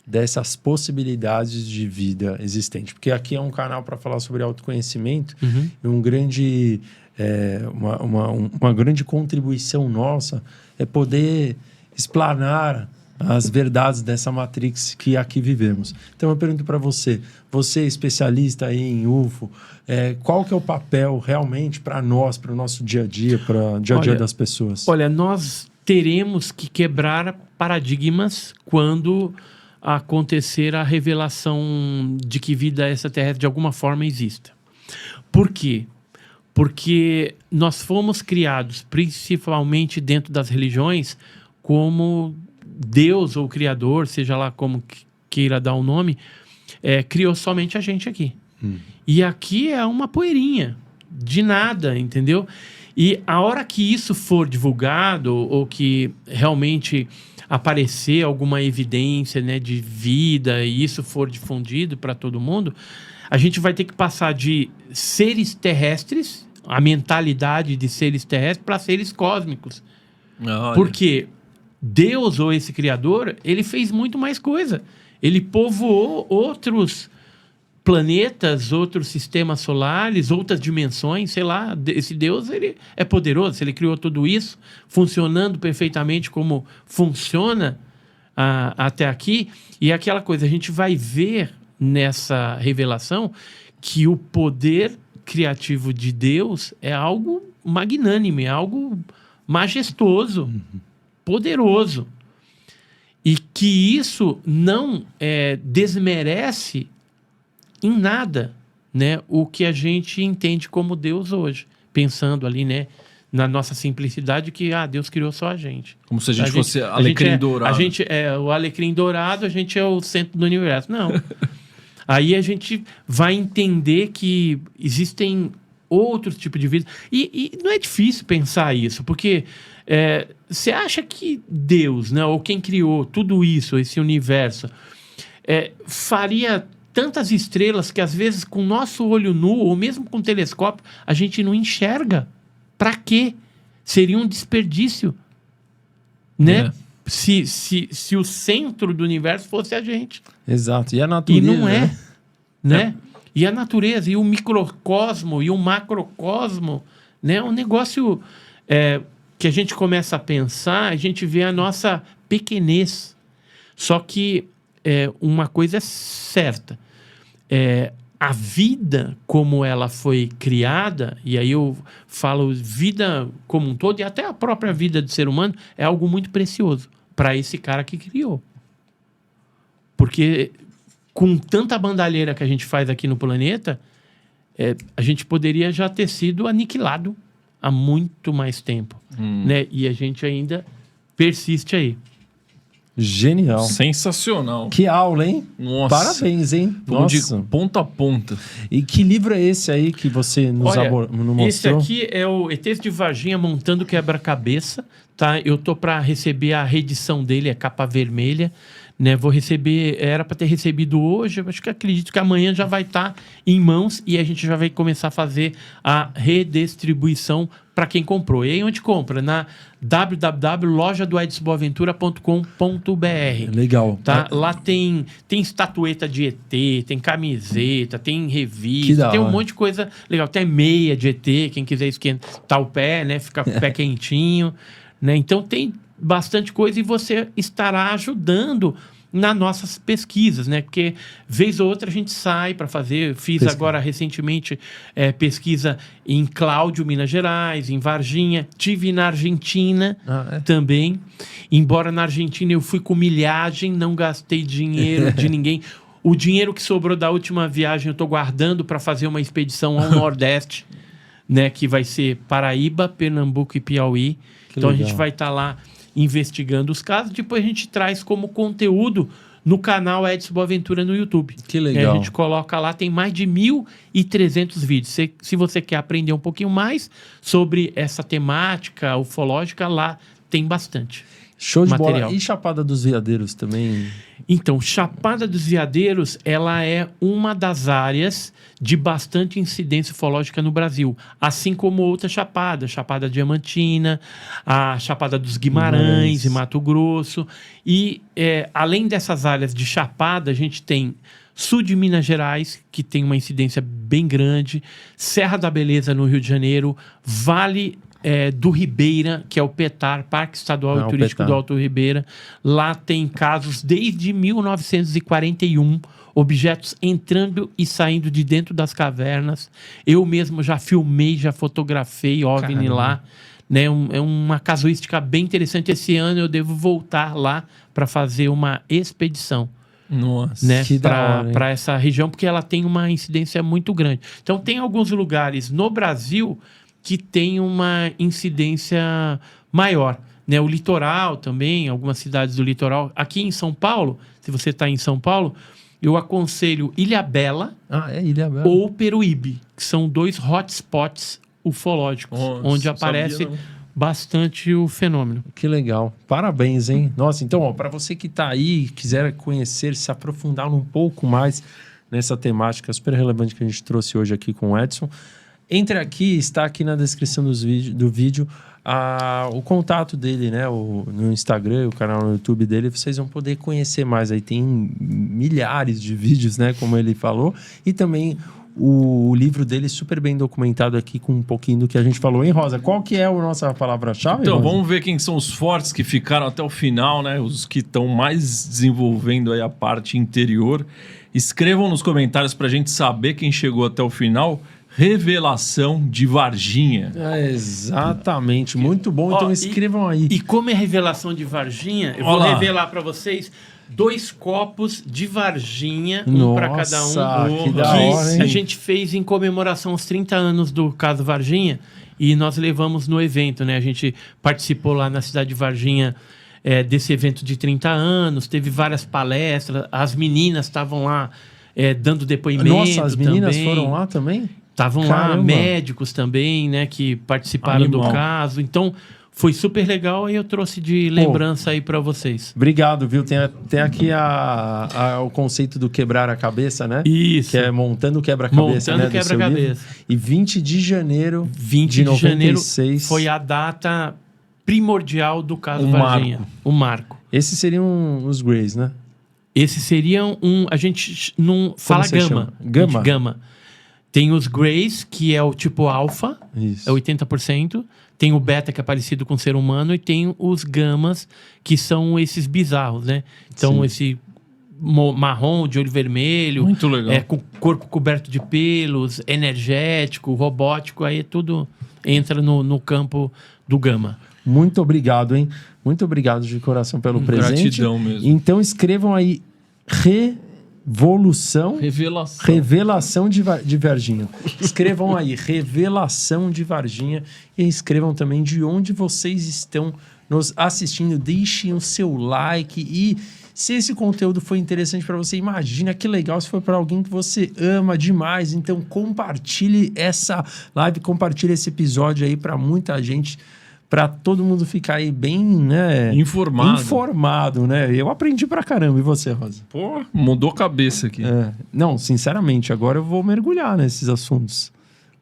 dessas possibilidades de vida existente? Porque aqui é um canal para falar sobre autoconhecimento e uma grande contribuição nossa é poder explanar as verdades dessa matrix que aqui vivemos. Então eu pergunto para você é especialista aí em UFO, qual que é o papel realmente para nós, para o nosso dia a dia, para o dia a dia das pessoas? Olha, nós teremos que quebrar paradigmas quando acontecer a revelação de que vida extraterrestre de alguma forma exista. Por quê? Porque nós fomos criados, principalmente dentro das religiões, como Deus ou Criador, seja lá como queira dar o nome, criou somente a gente aqui. E aqui é uma poeirinha de nada, entendeu? E a hora que isso for divulgado ou que realmente aparecer alguma evidência, né, de vida e isso for difundido para todo mundo, a gente vai ter que passar de seres terrestres, a mentalidade de seres terrestres, para seres cósmicos. Olha. Porque Deus, ou esse Criador, ele fez muito mais coisa. Ele povoou outros planetas, outros sistemas solares, outras dimensões, sei lá. Esse Deus, ele é poderoso. Ele criou tudo isso, funcionando perfeitamente como funciona até aqui. E aquela coisa, a gente vai ver nessa revelação que o poder criativo de Deus é algo magnânime, é algo majestoso, poderoso. E que isso não desmerece em nada, né, o que a gente entende como Deus hoje. Pensando ali, né, na nossa simplicidade, que Deus criou só a gente. Como se a gente fosse alecrim dourado. A gente é o alecrim dourado, a gente é o centro do universo. Não. Aí a gente vai entender que existem outros tipos de vida. E não é difícil pensar isso, porque você acha que Deus, né, ou quem criou tudo isso, esse universo, faria tantas estrelas que às vezes com o nosso olho nu, ou mesmo com telescópio, a gente não enxerga? Para quê? Seria um desperdício, né? Se o centro do universo fosse a gente. Exato. E a natureza? E não né? E a natureza, e o microcosmo, e o macrocosmo, né? É um negócio que a gente começa a pensar, a gente vê a nossa pequenez. Só que uma coisa é certa. A vida como ela foi criada, e aí eu falo vida como um todo, e até a própria vida do ser humano, é algo muito precioso para esse cara que criou. Porque com tanta bandalheira que a gente faz aqui no planeta, a gente poderia já ter sido aniquilado há muito mais tempo. Né? E a gente ainda persiste aí. Genial. Sensacional. Que aula, hein? Nossa. Parabéns, hein? Vamos de ponta a ponta. E que livro é esse aí que você nos mostrou? Esse aqui é o ETs de Varginha montando quebra-cabeça, tá? Eu tô para receber a reedição dele, a capa vermelha, né? Vou receber, era para ter recebido hoje, acredito que amanhã já vai estar em mãos e a gente já vai começar a fazer a redistribuição para quem comprou. E aí onde compra? Na www.lojadoedisboaventura.com.br. Legal. Tá? Lá tem estatueta de ET, tem camiseta, tem Que revista, da tem um hora. monte de coisa legal. Tem meia de ET, quem quiser esquentar o pé, né? Ficar com o pé quentinho, né? Então tem bastante coisa e você estará ajudando nas nossas pesquisas, né? Porque vez ou outra a gente sai para fazer. Fiz Pesquisa. agora recentemente pesquisa em Cláudio, Minas Gerais, em Varginha. Tive na Argentina também. Embora na Argentina eu fui com milhagem, não gastei dinheiro de ninguém. O dinheiro que sobrou da última viagem eu estou guardando para fazer uma expedição ao Nordeste, né? Que vai ser Paraíba, Pernambuco e Piauí. Que então legal. a gente vai estar lá investigando os casos, depois a gente traz como conteúdo no canal Edson Boaventura no YouTube. Que legal. A gente coloca lá, tem mais de 1.300 vídeos. Se você quer aprender um pouquinho mais sobre essa temática ufológica, lá tem bastante. Show de material. bola. E Chapada dos Veadeiros também? Então, Chapada dos Veadeiros, ela é uma das áreas de bastante incidência ufológica no Brasil, assim como outra chapada, Chapada Diamantina, a Chapada dos Guimarães, em Mato Grosso. E, além dessas áreas de chapada, a gente tem sul de Minas Gerais, que tem uma incidência bem grande, Serra da Beleza, no Rio de Janeiro, Vale do Ribeira, que é o PETAR, Parque Estadual e Turístico do Alto Ribeira. Lá tem casos desde 1941, objetos entrando e saindo de dentro das cavernas. Eu mesmo já filmei, já fotografei OVNI lá. Né? É uma casuística bem interessante. Esse ano eu devo voltar lá para fazer uma expedição. Nossa, Né, que da hora, para essa região, porque ela tem uma incidência muito grande. Então, tem alguns lugares no Brasil que tem uma incidência maior. Né? O litoral também, algumas cidades do litoral. Aqui em São Paulo, se você está em São Paulo, eu aconselho Ilhabela Ilhabela. ou Peruíbe, que são 2 hotspots ufológicos, onde aparece bastante o fenômeno. Que legal. Parabéns, hein? Nossa, então, para você que está aí, quiser conhecer, se aprofundar um pouco mais nessa temática super relevante que a gente trouxe hoje aqui com o Edson, entre aqui, está aqui na descrição do vídeo o contato dele, né? No Instagram, o canal no YouTube dele, vocês vão poder conhecer mais. Aí tem milhares de vídeos, né? Como ele falou. E também o livro dele super bem documentado aqui com um pouquinho do que a gente falou. Hein, Rosa? Qual que é a nossa palavra-chave, Então, Rosa? vamos ver quem são os fortes que ficaram até o final, né? Os que estão mais desenvolvendo aí a parte interior. Escrevam nos comentários para a gente saber quem chegou até o final. Revelação de Varginha. Exatamente, muito bom. Então escrevam aí. E como é revelação de Varginha, eu vou revelar para vocês 2 copos de Varginha, um para cada um. Que da hora, hein? A gente fez em comemoração aos 30 anos do caso Varginha e nós levamos no evento, né? A gente participou lá na cidade de Varginha desse evento de 30 anos, teve várias palestras, as meninas estavam lá dando depoimento. Nossa, as meninas também. Foram lá também? Estavam lá médicos também, né, que participaram do caso. Então, foi super legal e eu trouxe de lembrança aí para vocês. Obrigado, viu? Tem aqui o conceito do quebrar a cabeça, né? Isso. Que é montando o quebra-cabeça, Montando né? quebra-cabeça. E 20 de janeiro 20 de 96, janeiro foi a data primordial do caso Varginha. O marco. Esses seriam os Greys, né? Esses seriam a gente não fala gama. Gama. Tem os Greys, que é o tipo alfa, é 80%. Tem o beta, que é parecido com o ser humano. E tem os gamas, que são esses bizarros, né? Então, esse marrom, de olho vermelho. Muito legal. Com corpo coberto de pelos, energético, robótico. Aí tudo entra no campo do gama. Muito obrigado, hein? Muito obrigado de coração pelo presente. Gratidão mesmo. Então, escrevam aí Revelação de Varginha. Escrevam aí, Revelação de Varginha. E escrevam também de onde vocês estão nos assistindo. Deixem o seu like. E se esse conteúdo foi interessante para você, imagina que legal se for para alguém que você ama demais. Então, compartilhe essa live, compartilhe esse episódio aí para muita gente para todo mundo ficar aí bem, né? Informado, né? Eu aprendi pra caramba. E você, Rosa? Pô, mudou a cabeça aqui. Não, sinceramente, agora eu vou mergulhar nesses assuntos.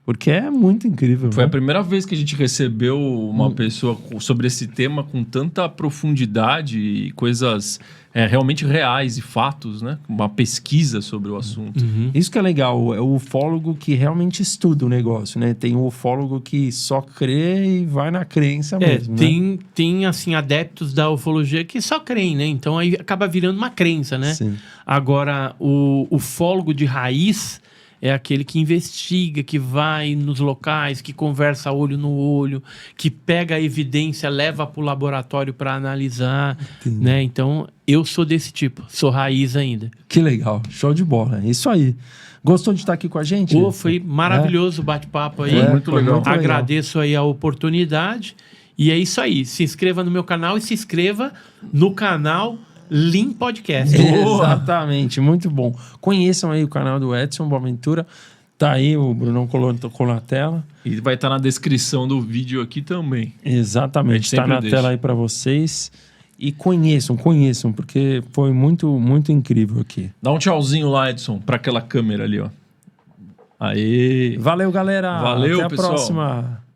Porque é muito incrível. Foi a primeira vez que a gente recebeu uma pessoa sobre esse tema com tanta profundidade e coisas realmente reais e fatos, né? Uma pesquisa sobre o assunto. Isso que é legal, é o ufólogo que realmente estuda o negócio, né? Tem o ufólogo que só crê e vai na crença mesmo, né? Tem, assim, adeptos da ufologia que só creem, né? Então aí acaba virando uma crença, né? Sim. Agora, o ufólogo de raiz é aquele que investiga, que vai nos locais, que conversa olho no olho, que pega a evidência, leva para o laboratório para analisar, né? Então, eu sou desse tipo, sou raiz ainda. Que legal, show de bola, é isso aí. Gostou de estar aqui com a gente? Pô, foi maravilhoso o bate-papo aí. Muito legal. Agradeço aí a oportunidade. E é isso aí, se inscreva no meu canal e se inscreva no canal Lean Podcast. Exatamente, muito bom. Conheçam aí o canal do Edson Boaventura. Tá aí, o Brunão colocou na tela. E vai estar na descrição do vídeo aqui também. Exatamente, tá na tela aí para vocês. E conheçam, porque foi muito, muito incrível aqui. Dá um tchauzinho lá, Edson, para aquela câmera ali, ó. Aê! Valeu, galera! Valeu, até a pessoal. próxima!